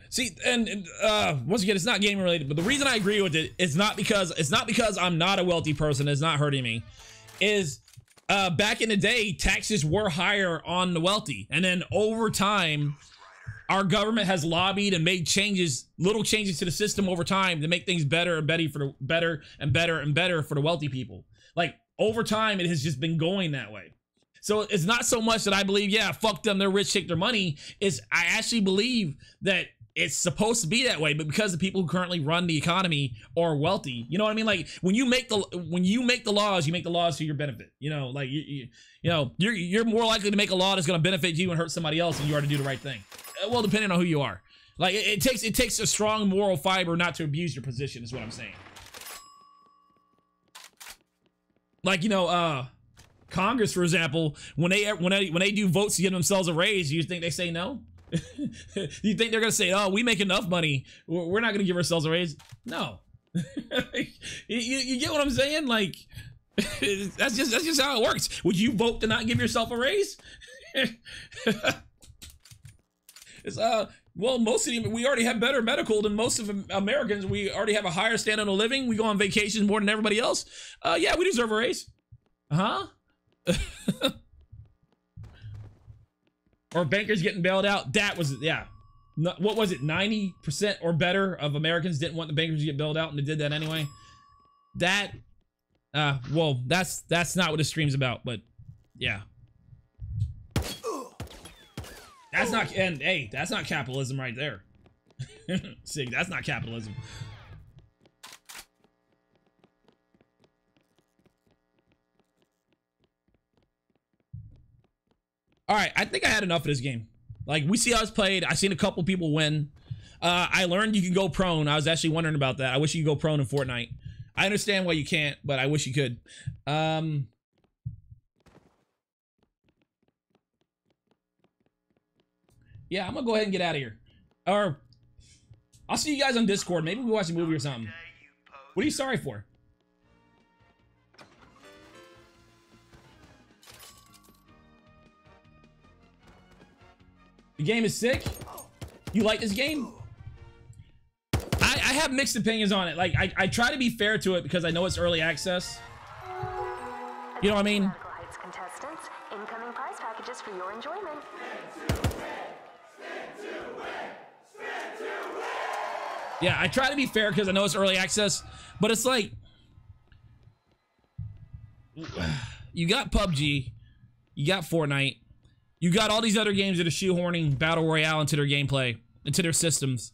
See, and once again, it's not gaming related, but the reason I agree with it is not because I'm not a wealthy person. It's not hurting me. Is back in the day, taxes were higher on the wealthy, and then over time, our government has lobbied and made little changes to the system over time to make things better and better for the wealthy people. Like over time, it has just been going that way. So it's not so much that I believe, yeah, fuck them, they're rich, take their money. I actually believe that it's supposed to be that way, but because the people who currently run the economy are wealthy, you know what I mean? Like when you make the laws, you make the laws to your benefit. You know, like you know, you're more likely to make a law that's going to benefit you and hurt somebody else than you are to do the right thing. Well, depending on who you are. Like it takes a strong moral fiber not to abuse your position, is what I'm saying. Like, you know, Congress, for example, when they do votes to give themselves a raise, you think they say no? You think they're gonna say, oh, we make enough money, we're not gonna give ourselves a raise? No. you get what I'm saying? Like that's just how it works. Would you vote to not give yourself a raise? It's well, most of we already have better medical than most of Americans. We already have a higher standard of living. We go on vacations more than everybody else. Yeah, we deserve a raise. Or bankers getting bailed out. That was, yeah. What was it? 90% or better of Americans didn't want the bankers to get bailed out, and they did that anyway. That, well, that's not what the stream's about, but yeah. That's not, and hey, that's not capitalism right there. See, that's not capitalism. All right, I think I had enough of this game. Like, we see how it's played. I seen a couple people win. I learned you can go prone. I was actually wondering about that. I wish you could go prone in Fortnite. I understand why you can't, but I wish you could. Yeah, I'm gonna go ahead and get out of here. Or I'll see you guys on Discord. Maybe we'll watch a movie or something. What are you sorry for? The game is sick. You like this game? I have mixed opinions on it. Like, I try to be fair to it because I know it's early access. You know what I mean? Medical Heights contestants, incoming prize packages for your enjoyment. Yeah, I try to be fair because I know it's early access, but it's like, you got PUBG, you got Fortnite, you got all these other games that are shoehorning Battle Royale into their gameplay, into their systems.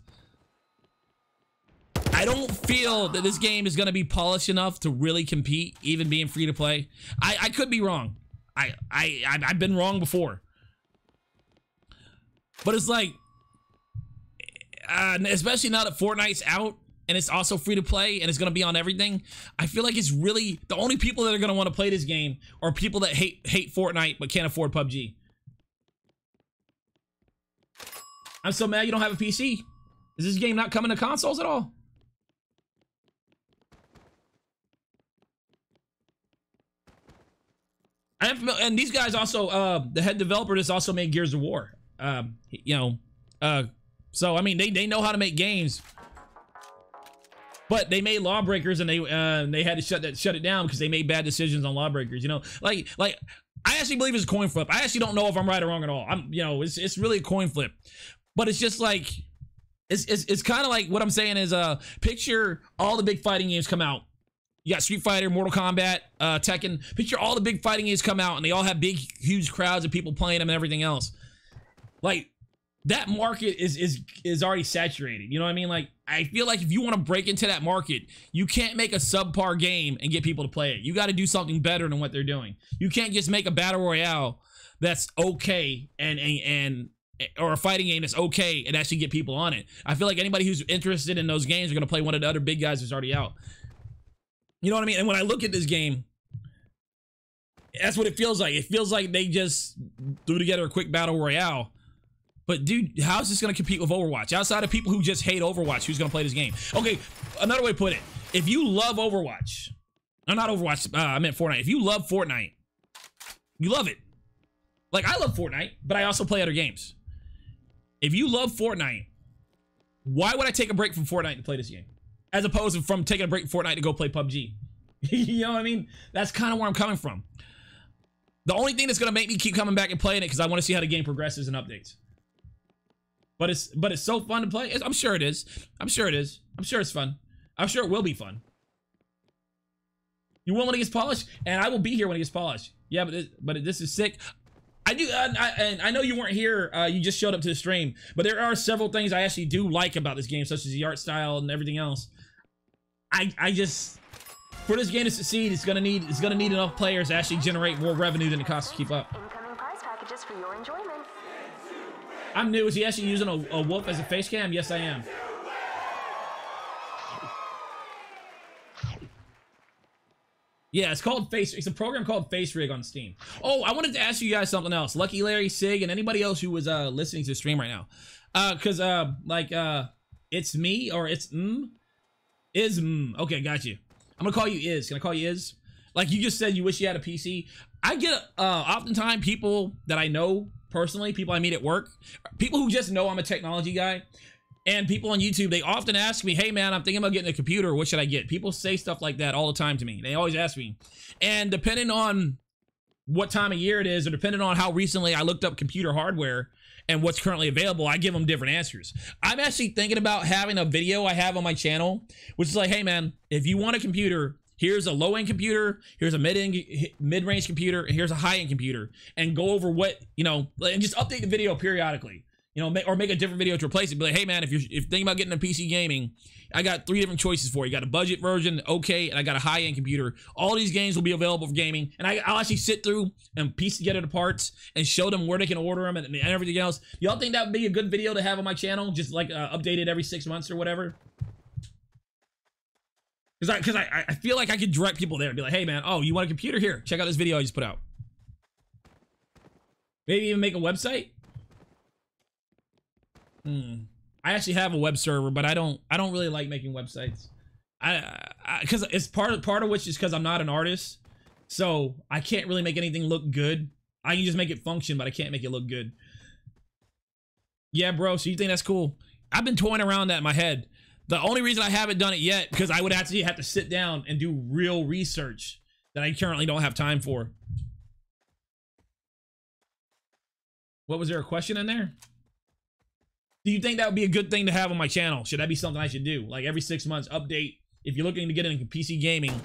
I don't feel that this game is going to be polished enough to really compete, even being free to play. I could be wrong. I've been wrong before. But it's like, especially now that Fortnite's out and it's also free to play and it's going to be on everything, I feel like it's really the only people that are going to want to play this game are people that hate Fortnite but can't afford PUBG. I'm so mad you don't have a PC. Is this game not coming to consoles at all? And these guys also, the head developer just also made Gears of War. So I mean, they know how to make games, but they made Lawbreakers and they had to shut it down because they made bad decisions on Lawbreakers. You know, like I actually believe it's a coin flip. I actually don't know if I'm right or wrong at all. It's really a coin flip, but it's just like it's kind of like what I'm saying is picture all the big fighting games come out. You got Street Fighter, Mortal Kombat, Tekken. Picture all the big fighting games come out and they all have big, huge crowds of people playing them and everything else. Like, that market is already saturated. You know what I mean? Like, I feel like if you want to break into that market, you can't make a subpar game and get people to play it. You got to do something better than what they're doing. You can't just make a battle royale that's okay or a fighting game that's okay and actually get people on it. I feel like anybody who's interested in those games are going to play one of the other big guys that's already out. You know what I mean? And when I look at this game, that's what it feels like. It feels like they just threw together a quick battle royale. But dude, how is this going to compete with Overwatch? Outside of people who just hate Overwatch, who's going to play this game? Okay, another way to put it. If you love Overwatch, no, not Overwatch, I meant Fortnite. If you love Fortnite, you love it. Like, I love Fortnite, but I also play other games. If you love Fortnite, why would I take a break from Fortnite to play this game? As opposed to from taking a break from Fortnite to go play PUBG. You know what I mean? That's kind of where I'm coming from. The only thing that's going to make me keep coming back and playing it because I want to see how the game progresses and updates. But it's so fun to play. I'm sure it is. I'm sure it is. I'm sure it's fun. I'm sure it will be fun. You will when it gets polished, and I will be here when it gets polished. Yeah, but this is sick. I know you weren't here. You just showed up to the stream, but there are several things I actually do like about this game, such as the art style and everything else. I just, for this game to succeed, it's gonna need enough players to actually generate more revenue than it costs to keep up. Incoming prize packages for your enjoyment. I'm new. Is he actually using a wolf as a face cam? Yes, I am. Yeah, it's called Face. It's a program called Face Rig on Steam. Oh, I wanted to ask you guys something else. Lucky Larry, Sig, and anybody else who was listening to the stream right now, because it's me or it's is okay, got you. I'm gonna call you Is. Can I call you Is? Like you just said, you wish you had a PC. I get oftentimes people that I know personally, people I meet at work, people who just know I'm a technology guy. And people on YouTube, they often ask me, hey man, I'm thinking about getting a computer. What should I get? People say stuff like that all the time to me. They always ask me. And depending on what time of year it is, or depending on how recently I looked up computer hardware and what's currently available, I give them different answers. I'm actually thinking about having a video I have on my channel, which is like, hey man, if you want a computer, here's a low-end computer, here's a mid-range computer, and here's a high-end computer, and go over what, you know, and just update the video periodically. You know, or make a different video to replace it. Be like, hey man, if you're thinking about getting a PC gaming, I got 3 different choices for you. You got a budget version, okay, and I got a high-end computer. All these games will be available for gaming, and I'll actually sit through and piece together the parts and show them where they can order them and everything else. Y'all think that would be a good video to have on my channel, just like updated every 6 months or whatever? Because I feel like I could direct people there and be like, hey man, oh, you want a computer? Here, check out this video I just put out. Maybe even make a website. I actually have a web server, but I don't really like making websites. Because it's part of which is because I'm not an artist, so I can't really make anything look good. I can just make it function, but I can't make it look good. Yeah, bro. So you think that's cool? I've been toying around that in my head. The only reason I haven't done it yet because I would actually have to sit down and do real research that I currently don't have time for. What was there a question in there? Do you think that would be a good thing to have on my channel? Should that be something I should do? Like every 6 months, update. If you're looking to get into PC gaming,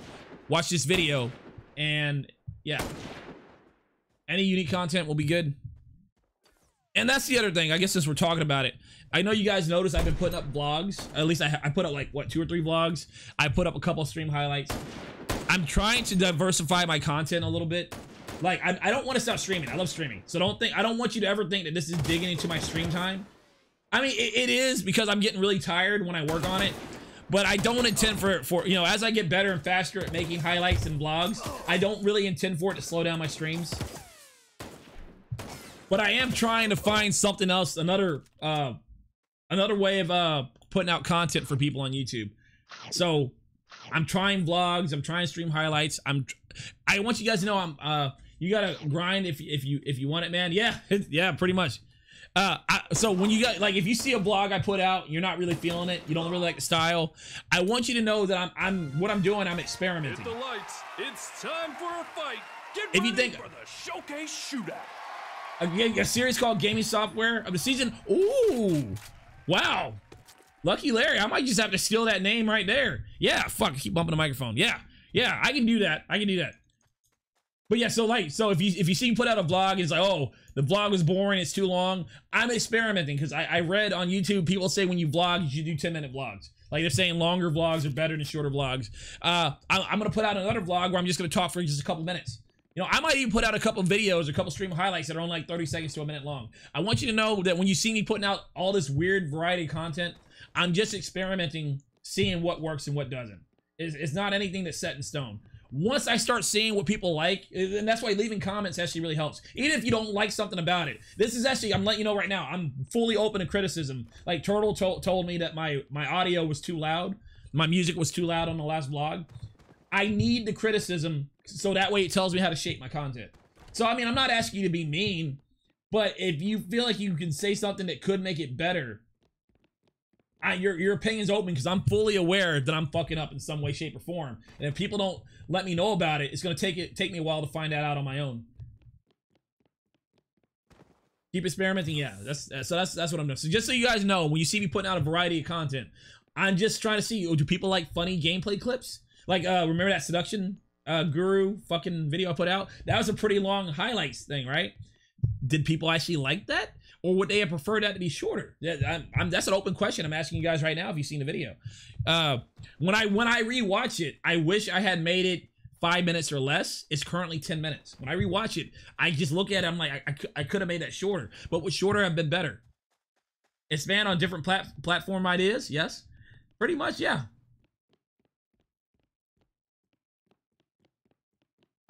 watch this video. And yeah, any unique content will be good. And that's the other thing, I guess, since we're talking about it. I know you guys noticed I've been putting up vlogs. At least I put up like, what, 2 or 3 vlogs. I put up a couple of stream highlights. I'm trying to diversify my content a little bit. Like, I don't want to stop streaming. I love streaming. So I don't want you to ever think that this is digging into my stream time. I mean, it is because I'm getting really tired when I work on it, but I don't intend for you know, as I get better and faster at making highlights and vlogs, I don't really intend for it to slow down my streams. But I am trying to find something else, another way of putting out content for people on YouTube. So I'm trying vlogs, I'm trying to stream highlights. I want you guys to know you gotta grind if you want it, man. Yeah, yeah, pretty much. So when you got, like, if you see a vlog I put out, you're not really feeling it, you don't really like the style, I want you to know that what I'm doing, I'm experimenting. Hit the lights. It's time for a fight. Get If ready you think for the showcase shootout. a series called Gaming Software of the Season. Ooh, wow, Lucky Larry. I might just have to steal that name right there. Yeah, fuck, keep bumping the microphone. Yeah, I can do that. But yeah, so if you see me put out a vlog, it's like, oh, the vlog was boring, it's too long. I'm experimenting because I read on YouTube, people say when you vlog, you should do 10-minute vlogs. Like they're saying longer vlogs are better than shorter vlogs. I'm gonna put out another vlog where I'm just gonna talk for just a couple minutes. You know, I might even put out a couple videos, a couple stream highlights that are only like 30 seconds to a minute long. I want you to know that when you see me putting out all this weird variety of content, I'm just experimenting, seeing what works and what doesn't. It's not anything that's set in stone. Once I start seeing what people like, and that's why leaving comments actually really helps. Even if you don't like something about it. This is actually, I'm letting you know right now, I'm fully open to criticism. Like Turtle told me that my audio was too loud. My music was too loud on the last vlog. I need the criticism so that way it tells me how to shape my content. So, I mean, I'm not asking you to be mean, but if you feel like you can say something that could make it better, your opinion's open because I'm fully aware that I'm fucking up in some way, shape, or form. And if people don't let me know about it, it's gonna take me a while to find that out on my own. Keep experimenting, yeah. That's what I'm doing. So just so you guys know, when you see me putting out a variety of content, I'm just trying to see, do people like funny gameplay clips? Like remember that seduction guru fucking video I put out? That was a pretty long highlights thing, right? Did people actually like that? Or would they have preferred that to be shorter? That's an open question I'm asking you guys right now if you've seen the video. When I rewatch it, I wish I had made it 5 minutes or less. It's currently 10 minutes. When I rewatch it, I just look at it, I'm like, I could have made that shorter. But with shorter, I've been better. Expand on different platform ideas, yes. Pretty much, yeah.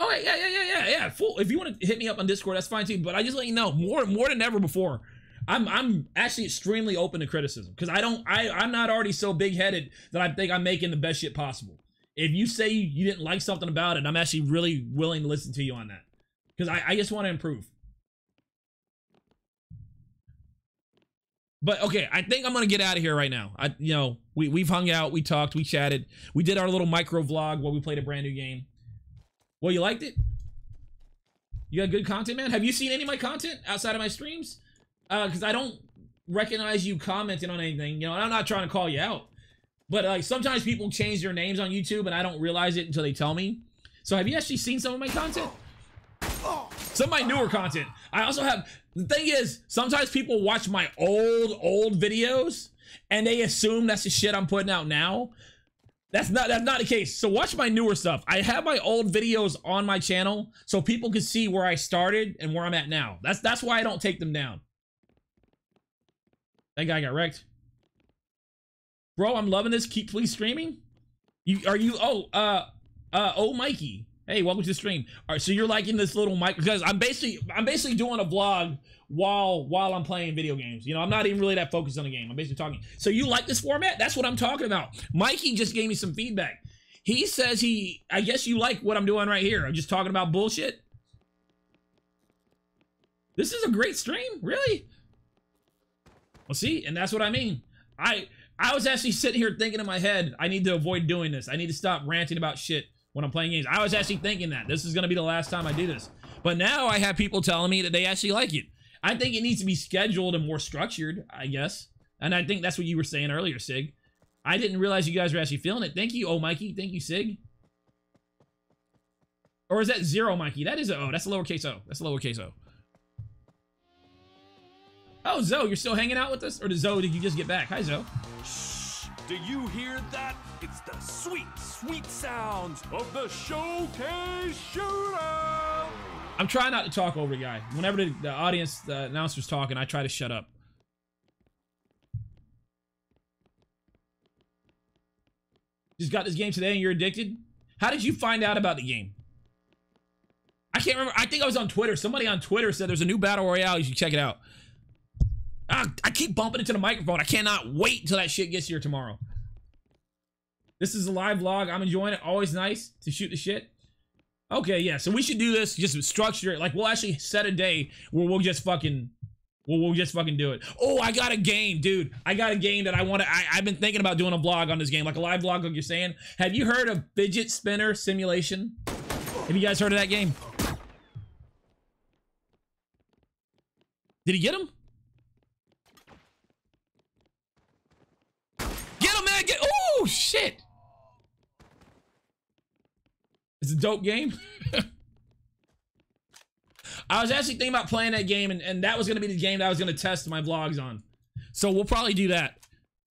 Oh yeah. Full. If you want to hit me up on Discord, that's fine too. But I just let you know more than ever before. I'm actually extremely open to criticism because I'm not already so big-headed that I think I'm making the best shit possible. If you say you didn't like something about it, I'm actually really willing to listen to you on that because I just want to improve. But okay, I think I'm gonna get out of here right now. We've hung out, we talked, we chatted, we did our little micro vlog where we played a brand new game. Well, you liked it? You got good content, man? Have you seen any of my content outside of my streams? Because I don't recognize you commenting on anything. You know, I'm not trying to call you out. But like sometimes people change their names on YouTube and I don't realize it until they tell me. So have you actually seen some of my content? Some of my newer content. I also have, the thing is, sometimes people watch my old videos and they assume that's the shit I'm putting out now. That's not the case. So watch my newer stuff. I have my old videos on my channel so people can see where I started and where I'm at now. That's why I don't take them down. That guy got wrecked. Bro, I'm loving this. Please streaming. Oh, Mikey. Hey, welcome to the stream. All right, so you're liking this little mic because I'm basically doing a vlog while I'm playing video games. You know, I'm not even really that focused on the game. I'm basically talking. So you like this format? That's what I'm talking about. Mikey just gave me some feedback. He says I guess you like what I'm doing right here. I'm just talking about bullshit. This is a great stream, really? Well, see, and that's what I mean. I was actually sitting here thinking in my head, I need to avoid doing this. I need to stop ranting about shit when I'm playing games. I was actually thinking that this is going to be the last time I do this. But now I have people telling me that they actually like it. I think it needs to be scheduled and more structured, I guess. And I think that's what you were saying earlier, Sig. I didn't realize you guys were actually feeling it. Thank you, oh, Mikey. Thank you, Sig. Or is that zero, Mikey? That is a O. That's a lowercase O. That's a lowercase O. Oh, Zoe, you're still hanging out with us? Or did Zoe, did you just get back? Hi, Zoe. Shh! Do you hear that? It's the sweet, sweet sounds of the Showcase Shootout! I'm trying not to talk over the guy. Whenever the audience, the announcer's talking, I try to shut up. Just got this game today and you're addicted? How did you find out about the game? I can't remember. I think I was on Twitter. Somebody on Twitter said there's a new Battle Royale. You should check it out. I keep bumping into the microphone. I cannot wait till that shit gets here tomorrow. This is a live vlog. I'm enjoying it. Always nice to shoot the shit. Okay, yeah. So we should do this. Just structure it. Like we'll actually set a day where we'll just fucking do it. Oh, I got a game, dude. I got a game that I want to. I've been thinking about doing a vlog on this game, like a live vlog, like you're saying. Have you heard of Fidget Spinner Simulation? Have you guys heard of that game? Did he get him? Get him, man! Oh shit! It's a dope game. I was actually thinking about playing that game, and that was going to be the game that I was going to test my vlogs on. So we'll probably do that.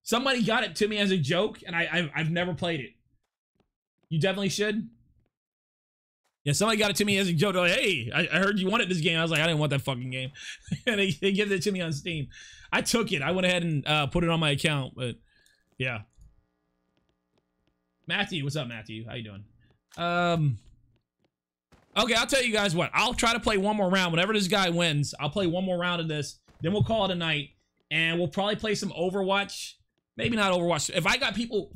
Somebody got it to me as a joke, and I've never played it. You definitely should. Yeah, somebody got it to me as a joke. They're like, hey, I heard you wanted this game. I was like, I didn't want that fucking game. And they gave it to me on Steam. I took it. I went ahead and put it on my account, but yeah. Matthew, what's up, Matthew? How you doing? Okay, I'll tell you guys what. I'll try to play one more round. Whenever this guy wins, I'll play one more round of this. Then we'll call it a night. And we'll probably play some Overwatch. Maybe not Overwatch. If I have people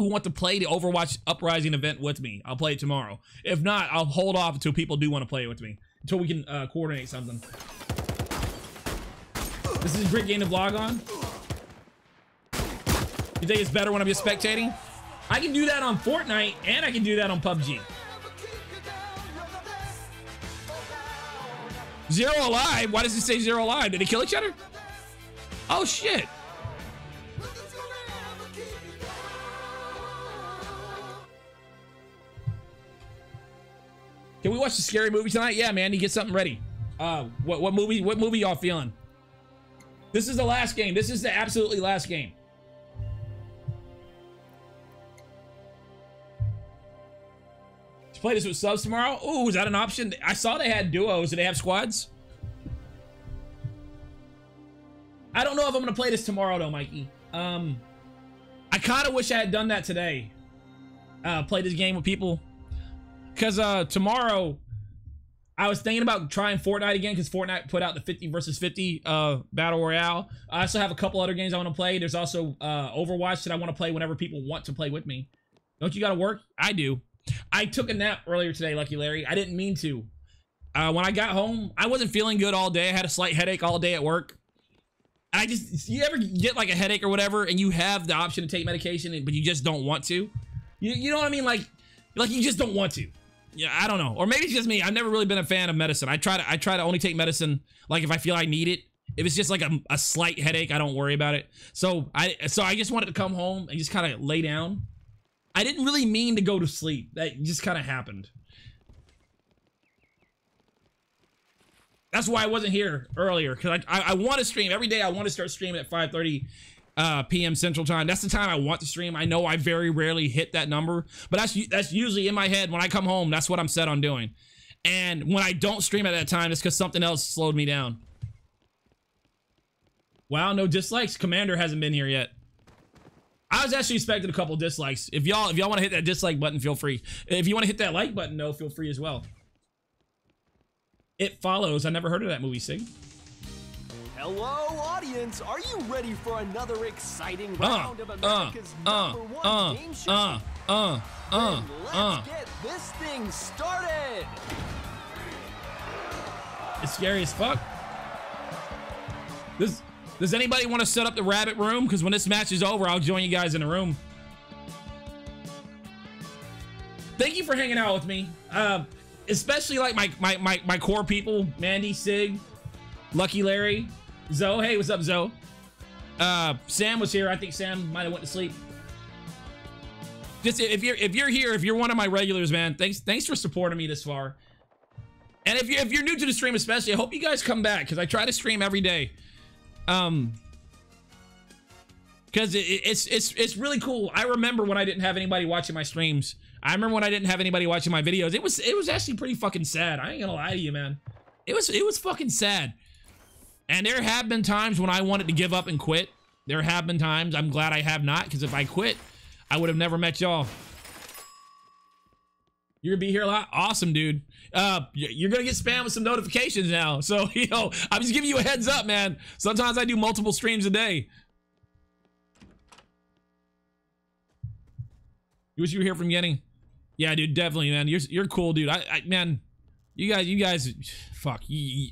who want to play the Overwatch Uprising event with me, I'll play it tomorrow. If not, I'll hold off until people do want to play it with me. Until we can coordinate something. This is a great game to vlog on. You think it's better when I'm just spectating? I can do that on Fortnite, and I can do that on PUBG. Zero alive? Why does it say zero alive? Did they kill each other? Oh, shit. Can we watch the scary movie tonight? Yeah, man, you get something ready. What movie y'all feeling? This is the last game. This is the absolutely last game. To play this with subs tomorrow? Ooh, is that an option? I saw they had duos. Do they have squads? I don't know if I'm gonna play this tomorrow though, Mikey. I kind of wish I had done that today. Play this game with people. Because tomorrow, I was thinking about trying Fortnite again because Fortnite put out the 50 versus 50 Battle Royale. I also have a couple other games I want to play. There's also Overwatch that I want to play whenever people want to play with me. Don't you got to work? I do. I took a nap earlier today, Lucky Larry. I didn't mean to. When I got home, I wasn't feeling good all day. I had a slight headache all day at work. And you ever get like a headache or whatever and you have the option to take medication, but you just don't want to? You know what I mean? Like you just don't want to. Yeah, I don't know. Or maybe it's just me. I've never really been a fan of medicine. I try to only take medicine like if I feel I need it. If it's just like a slight headache, I don't worry about it. So I just wanted to come home and just kind of lay down. I didn't really mean to go to sleep. That just kind of happened. That's why I wasn't here earlier, because I want to stream every day. I want to start streaming at 5:30 p.m. Central Time. That's the time I want to stream. I know I very rarely hit that number, but that's usually in my head when I come home. That's what I'm set on doing. And when I don't stream at that time, it's because something else slowed me down. Wow, no dislikes. Commander hasn't been here yet. I was actually expecting a couple dislikes. If y'all want to hit that dislike button, feel free. If you want to hit that like button, no, feel free as well. It Follows. I never heard of that movie, Sig. Hello, audience. Are you ready for another exciting round of America's #1 game show? Then let's get this thing started. It's scary as fuck. Does anybody want to set up the rabbit room? Because when this match is over, I'll join you guys in the room. Thank you for hanging out with me. Especially like my core people, Mandy, Sig, Lucky Larry, Zoe. Hey, what's up, Zoe? Sam was here. I think Sam might have went to sleep. Just if you're here, if you're one of my regulars, man, thanks for supporting me this far. And if you're new to the stream, especially, I hope you guys come back because I try to stream every day. Because it's really cool. I remember when I didn't have anybody watching my streams. I remember when I didn't have anybody watching my videos. It was actually pretty fucking sad. I ain't gonna lie to you, man. It was fucking sad. And there have been times when I wanted to give up and quit. There have been times. I'm glad I have not, because if I quit, I would have never met y'all. You're gonna be here a lot? Awesome, dude. You're gonna get spammed with some notifications now. So, you know, I'm just giving you a heads up, man. Sometimes I do multiple streams a day. You wish you were here from Yenny? Yeah, dude, definitely, man. You're cool, dude. Man, you guys, fuck.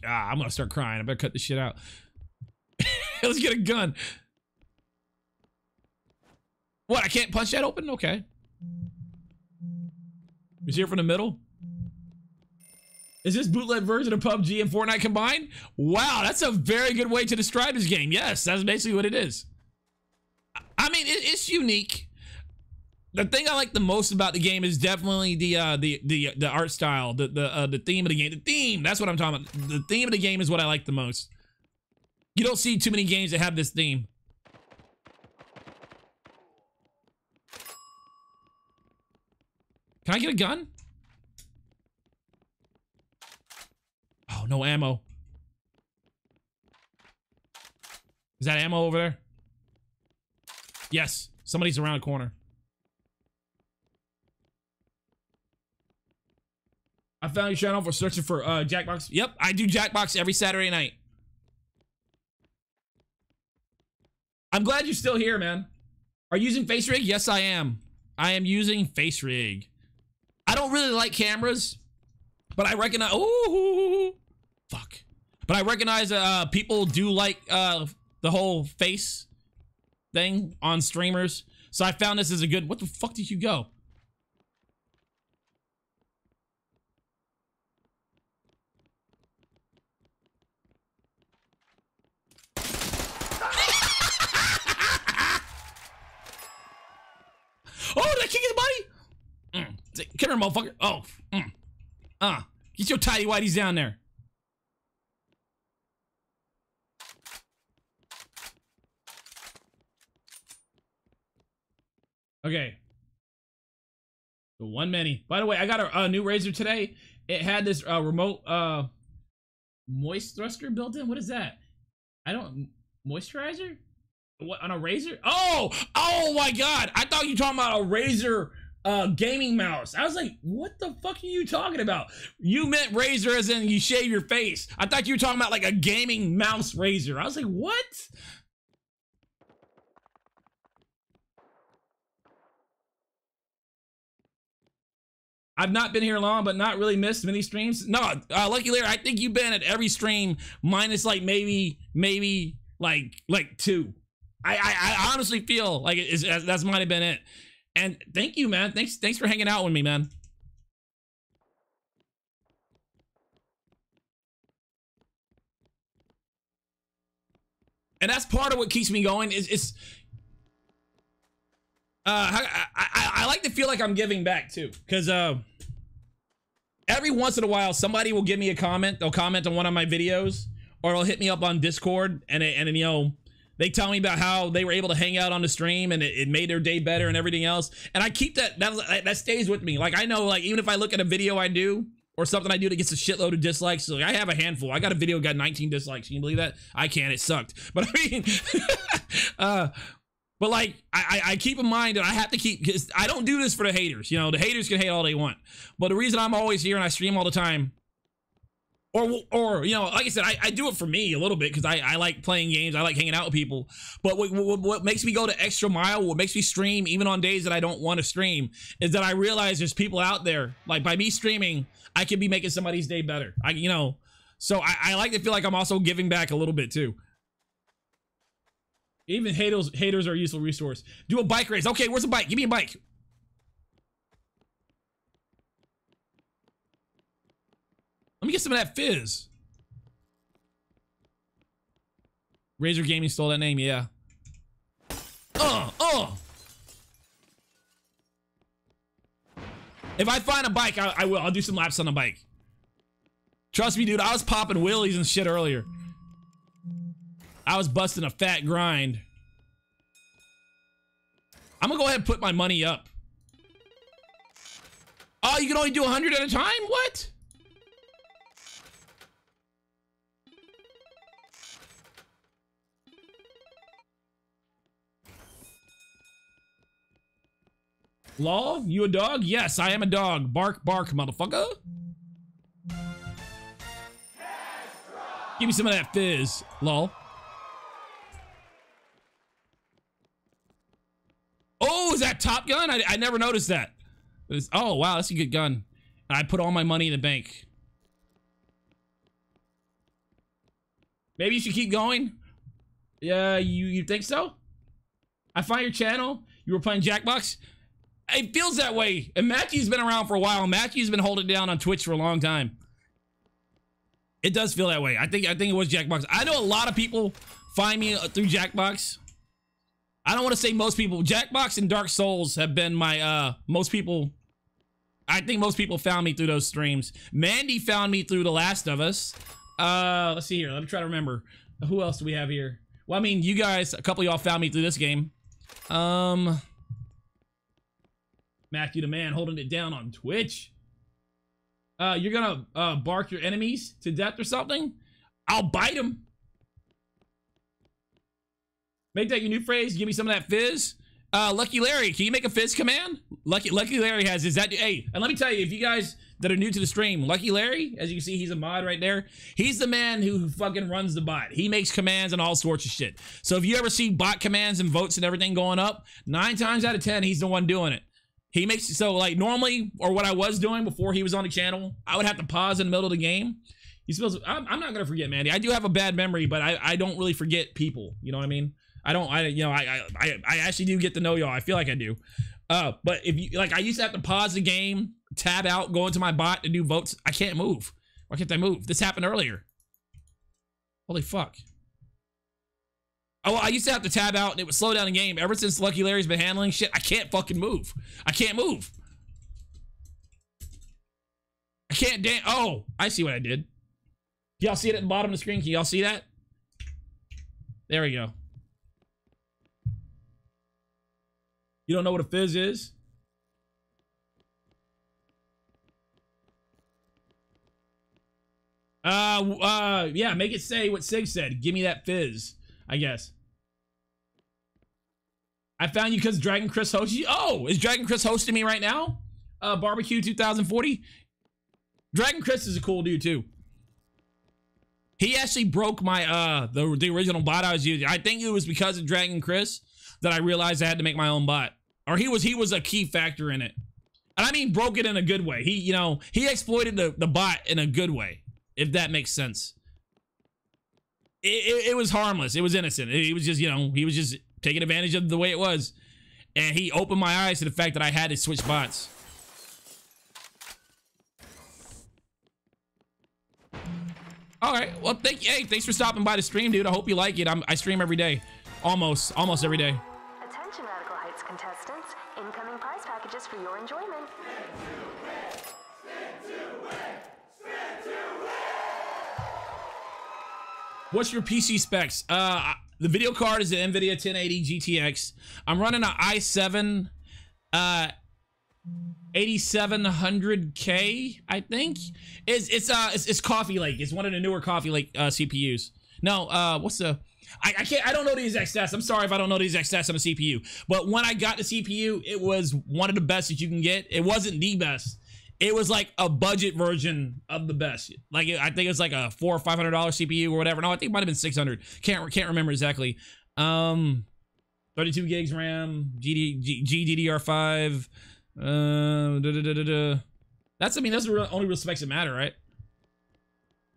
I'm gonna start crying. I better cut this shit out. Let's get a gun. What? I can't punch that open? Okay. Is here from the middle? Is this bootleg version of PUBG and Fortnite combined? Wow, that's a very good way to describe this game. Yes, that's basically what it is. I mean, it's unique. The thing I like the most about the game is definitely the art style, the theme of the game. The theme, that's what I'm talking about. The theme of the game is what I like the most. You don't see too many games that have this theme. Can I get a gun? Oh, no ammo. Is that ammo over there? Yes, somebody's around the corner. I found your channel for searching for Jackbox. Yep, I do Jackbox every Saturday night. I'm glad you're still here, man. Are you using Face Rig? Yes, I am. I am using Face Rig. I don't really like cameras, but I recognize. Oh, fuck. But I recognize people do like the whole face thing on streamers. So I found this as a good. What the fuck did you go? Oh, did I kick his body? Come here, motherfucker. Oh. Get your tidy whities down there. Okay. The one many. By the way, I got a new razor today. It had this remote moist thruster built in. What is that? Moisturizer? What, on a razor? Oh my god! I thought you were talking about a razor gaming mouse. I was like, what the fuck are you talking about? You meant razor as in you shave your face. I thought you were talking about like a gaming mouse razor. I was like, what? I've not been here long, but not really missed many streams. No, Lucky Larry, I think you've been at every stream minus like maybe like 2. I honestly feel like that's might have been it. And thank you, man. Thanks for hanging out with me, man. And that's part of what keeps me going. I like to feel like I'm giving back too, because every once in a while, somebody will give me a comment. They'll comment on one of my videos, or they'll hit me up on Discord, and you know, they tell me about how they were able to hang out on the stream and it made their day better and everything else. And I keep that stays with me. Like, I know, like, even if I look at a video I do or something I do that gets a shitload of dislikes, so like, I have a handful. I got a video got 19 dislikes. Can you believe that? I can't. It sucked. But I mean, but like, I keep in mind that I have to keep, because I don't do this for the haters. You know, the haters can hate all they want. But the reason I'm always here and I stream all the time, or you know, like I said, I do it for me a little bit because I like playing games. I like hanging out with people. But what makes me go the extra mile, what makes me stream even on days that I don't want to stream, is that I realize there's people out there, like by me streaming, I could be making somebody's day better. You know, so I like to feel like I'm also giving back a little bit too. Even haters are a useful resource. Do a bike race. Okay, where's a bike? Give me a bike. Let me get some of that fizz. Razor Gaming stole that name, yeah. If I find a bike, I will. I'll do some laps on the bike. Trust me, dude, I was popping wheelies and shit earlier. I was busting a fat grind. I'm gonna go ahead and put my money up. Oh, you can only do 100 at a time? What? Lol, you a dog? Yes, I am a dog. Bark, bark, motherfucker. Give me some of that fizz, lol. Oh, is that Top Gun? I never noticed that. Oh, wow, that's a good gun. I put all my money in the bank. Maybe you should keep going? Yeah, you think so? I find your channel. You were playing Jackbox? It feels that way. And Matthew's been around for a while. Matthew's been holding down on Twitch for a long time. It does feel that way. I think it was Jackbox. I know a lot of people find me through Jackbox. I don't want to say most people. Jackbox and Dark Souls have been my most people. I think most people found me through those streams. Mandy found me through The Last of Us. Let's see here. Let me try to remember. Who else do we have here? Well, I mean, you guys, a couple of y'all found me through this game. Matthew the Man holding it down on Twitch. You're gonna bark your enemies to death or something? I'll bite them. Make that your new phrase. Give me some of that fizz. Lucky Larry, can you make a fizz command? Lucky Larry has, is that, hey, and let me tell you, if you guys that are new to the stream, Lucky Larry, as you can see, he's a mod right there. He's the man who fucking runs the bot. He makes commands and all sorts of shit. So if you ever see bot commands and votes and everything going up, 9 times out of 10, he's the one doing it. He makes it so, like, normally, or what I was doing before he was on the channel, I would have to pause in the middle of the game. He's supposed to, I'm not gonna forget, Mandy. I do have a bad memory, but I don't really forget people. You know what I mean? I actually do get to know y'all. I feel like I do. But if you, like, I used to have to pause the game, tab out, go into my bot to do votes. I can't move. Why can't I move? This happened earlier. Holy fuck. Oh, I used to have to tab out and it would slow down the game. Ever since Lucky Larry's been handling shit, I can't fucking move. I can't move. I can't oh, I see what I did. Y'all see it at the bottom of the screen? Can y'all see that? There we go. You don't know what a fizz is? Yeah, make it say what Sig said. Give me that fizz, I guess. I found you because Dragon Chris hosts you. Oh, is Dragon Chris hosting me right now? Barbecue 2040. Dragon Chris is a cool dude too. He actually broke my the original bot I was using. I think it was because of Dragon Chris that I realized I had to make my own bot. Or he was a key factor in it. And I mean broke it in a good way. He, you know, he exploited the bot in a good way, if that makes sense. It was harmless. It was innocent. He was just, you know, he was just taking advantage of the way it was. And he opened my eyes to the fact that I had to switch bots. All right, well, hey, thanks for stopping by the stream, dude. I hope you like it. I stream every day, almost every day. Attention, Radical Heights contestants. Incoming prize packages for your enjoyment. What's your PC specs? The video card is an NVIDIA 1080 GTX. I'm running an i7 8700K, I think. It's Coffee Lake. It's one of the newer Coffee Lake CPUs. No, what's the... I don't know the exact stats. I'm sorry if I don't know the exact stats on the CPU. But when I got the CPU, it was one of the best that you can get. It wasn't the best. It was like a budget version of the best. Like I think it's like a $400 or $500 CPU or whatever. No, I think it might have been 600. Can't remember exactly. 32 gigs RAM, GDDR5. That's the only real specs that matter, right?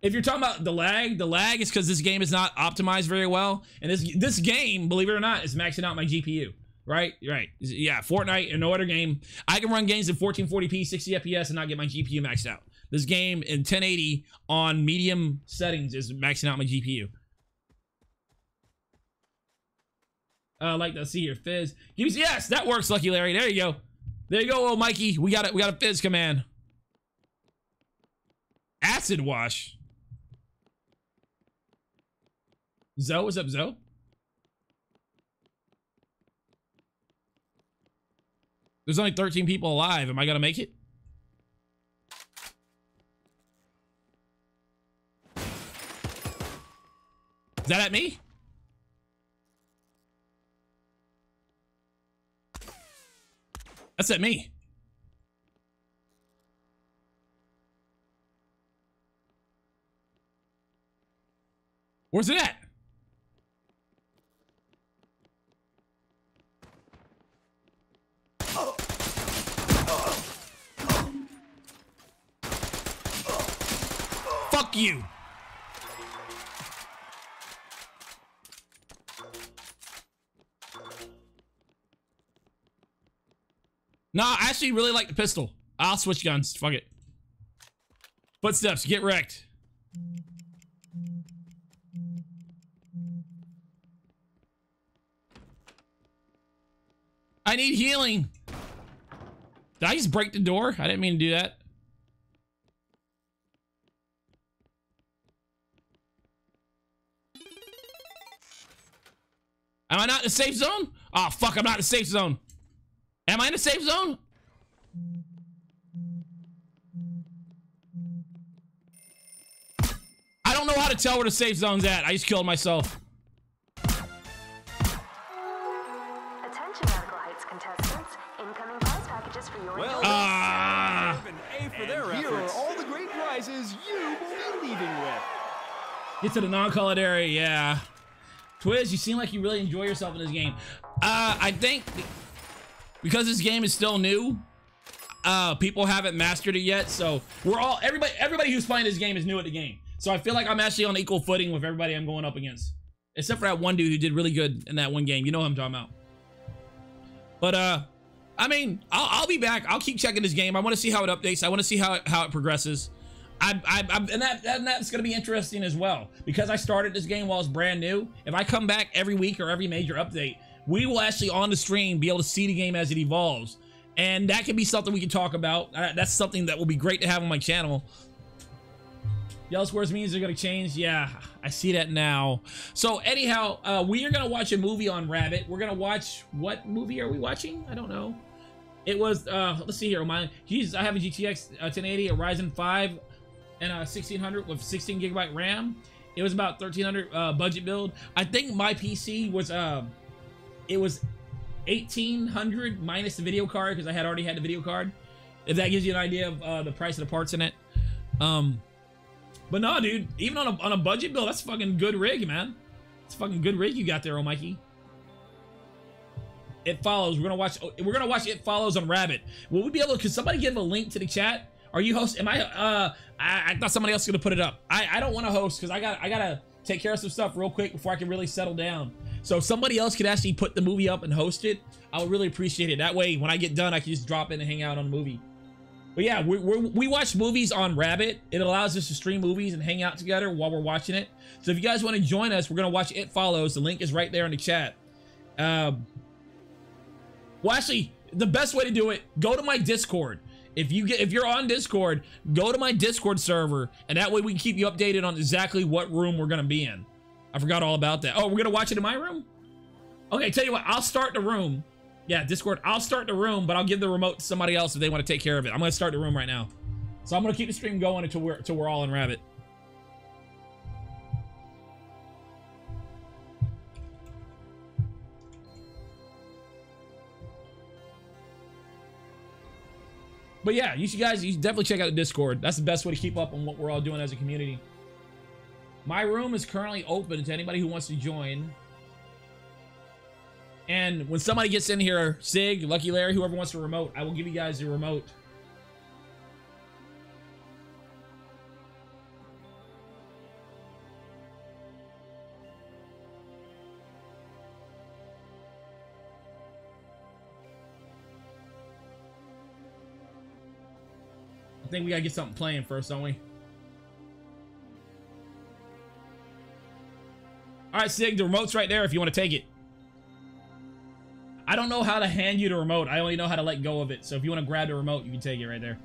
If you're talking about the lag is because this game is not optimized very well, and this game, believe it or not, is maxing out my GPU. Right? Yeah, Fortnite and no other game. I can run games in 1440p, 60 FPS, and not get my GPU maxed out. This game in 1080 on medium settings is maxing out my GPU. Like to see your fizz. Yes, that works, Lucky Larry. There you go. There you go, old Mikey. We got a fizz command. Acid wash. Zoe, what's up, Zoe? There's only 13 people alive. Am I gonna make it? Is that at me? That's at me. Where's it at? Fuck you. Nah, I actually really like the pistol. I'll switch guns. Fuck it. Footsteps, get wrecked. I need healing. Did I just break the door? I didn't mean to do that. Am I not in the safe zone? Oh, fuck, I'm not in the safe zone. Am I in the safe zone? I don't know how to tell where the safe zone's at. I just killed myself. Attention Medical Heights contestants. Incoming prize packages for your Well, here are all the great prizes you will be leaving with. Get to the non-colored area, yeah. Twiz, you seem like you really enjoy yourself in this game. I think because this game is still new, people haven't mastered it yet. So we're all everybody who's playing this game is new at the game. So I feel like I'm actually on equal footing with everybody I'm going up against, except for that one dude who did really good in that one game. You know what I'm talking about. But I mean, I'll be back. I'll keep checking this game. I want to see how it updates. I want to see how it progresses. And that's gonna be interesting as well, because I started this game while it's brand new. If I come back every week or every major update, we will actually on the stream be able to see the game as it evolves, and that can be something we can talk about. That's something that will be great to have on my channel. Yellow squares means they're gonna change. Yeah, I see that now. So anyhow, we are gonna watch a movie on Rabbit. We're gonna watch, what movie are we watching? I don't know. It was let's see here. Jesus, I have a GTX 1080, a Ryzen 5. And a 1600 with 16 gigabyte RAM. It was about 1300 budget build. I think my PC was it was 1800 minus the video card, because I had already had the video card. If that gives you an idea of the price of the parts in it. But no, dude, even on a budget build, that's fucking good rig, man. It's a fucking good rig you got there, oh Mikey. It Follows. We're gonna watch It Follows on Rabbit. Will we be able to? Could somebody give a link to the chat? Are you host? Am I? I thought somebody else was gonna put it up. I don't want to host because I gotta take care of some stuff real quick before I can really settle down. So if somebody else could actually put the movie up and host it, I would really appreciate it. That way, when I get done, I can just drop in and hang out on the movie. But yeah, we watch movies on Rabbit. It allows us to stream movies and hang out together while we're watching it. So if you guys want to join us, we're gonna watch It Follows. The link is right there in the chat. Well, actually, the best way to do it, go to my Discord. If you're on Discord, go to my Discord server, and that way we can keep you updated on exactly what room we're gonna be in. I forgot all about that. Oh, we're gonna watch it in my room? Okay, tell you what, I'll start the room. Yeah, Discord, I'll start the room, but I'll give the remote to somebody else if they want to take care of it. I'm gonna start the room right now. So I'm gonna keep the stream going until we're all in Rabbit. But yeah, you should definitely check out the Discord. That's the best way to keep up on what we're all doing as a community. My room is currently open to anybody who wants to join. And when somebody gets in here, Sig, Lucky Larry, whoever wants a remote, I will give you guys a remote. I think we gotta get something playing first, don't we? All right, Sig, the remote's right there if you want to take it. I don't know how to hand you the remote. I only know how to let go of it. So if you want to grab the remote, you can take it right there.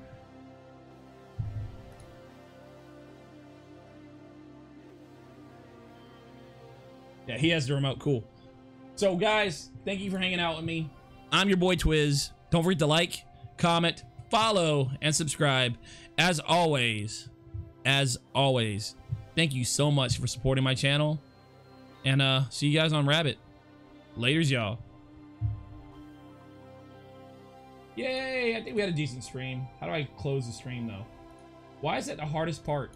Yeah, he has the remote. Cool. So, guys, thank you for hanging out with me. I'm your boy Twiz. Don't forget to like, comment, follow, and subscribe. As always, thank you so much for supporting my channel. And see you guys on Rabbit. Laters, y'all. Yay! I think we had a decent stream. How do I close the stream, though? Why is that the hardest part?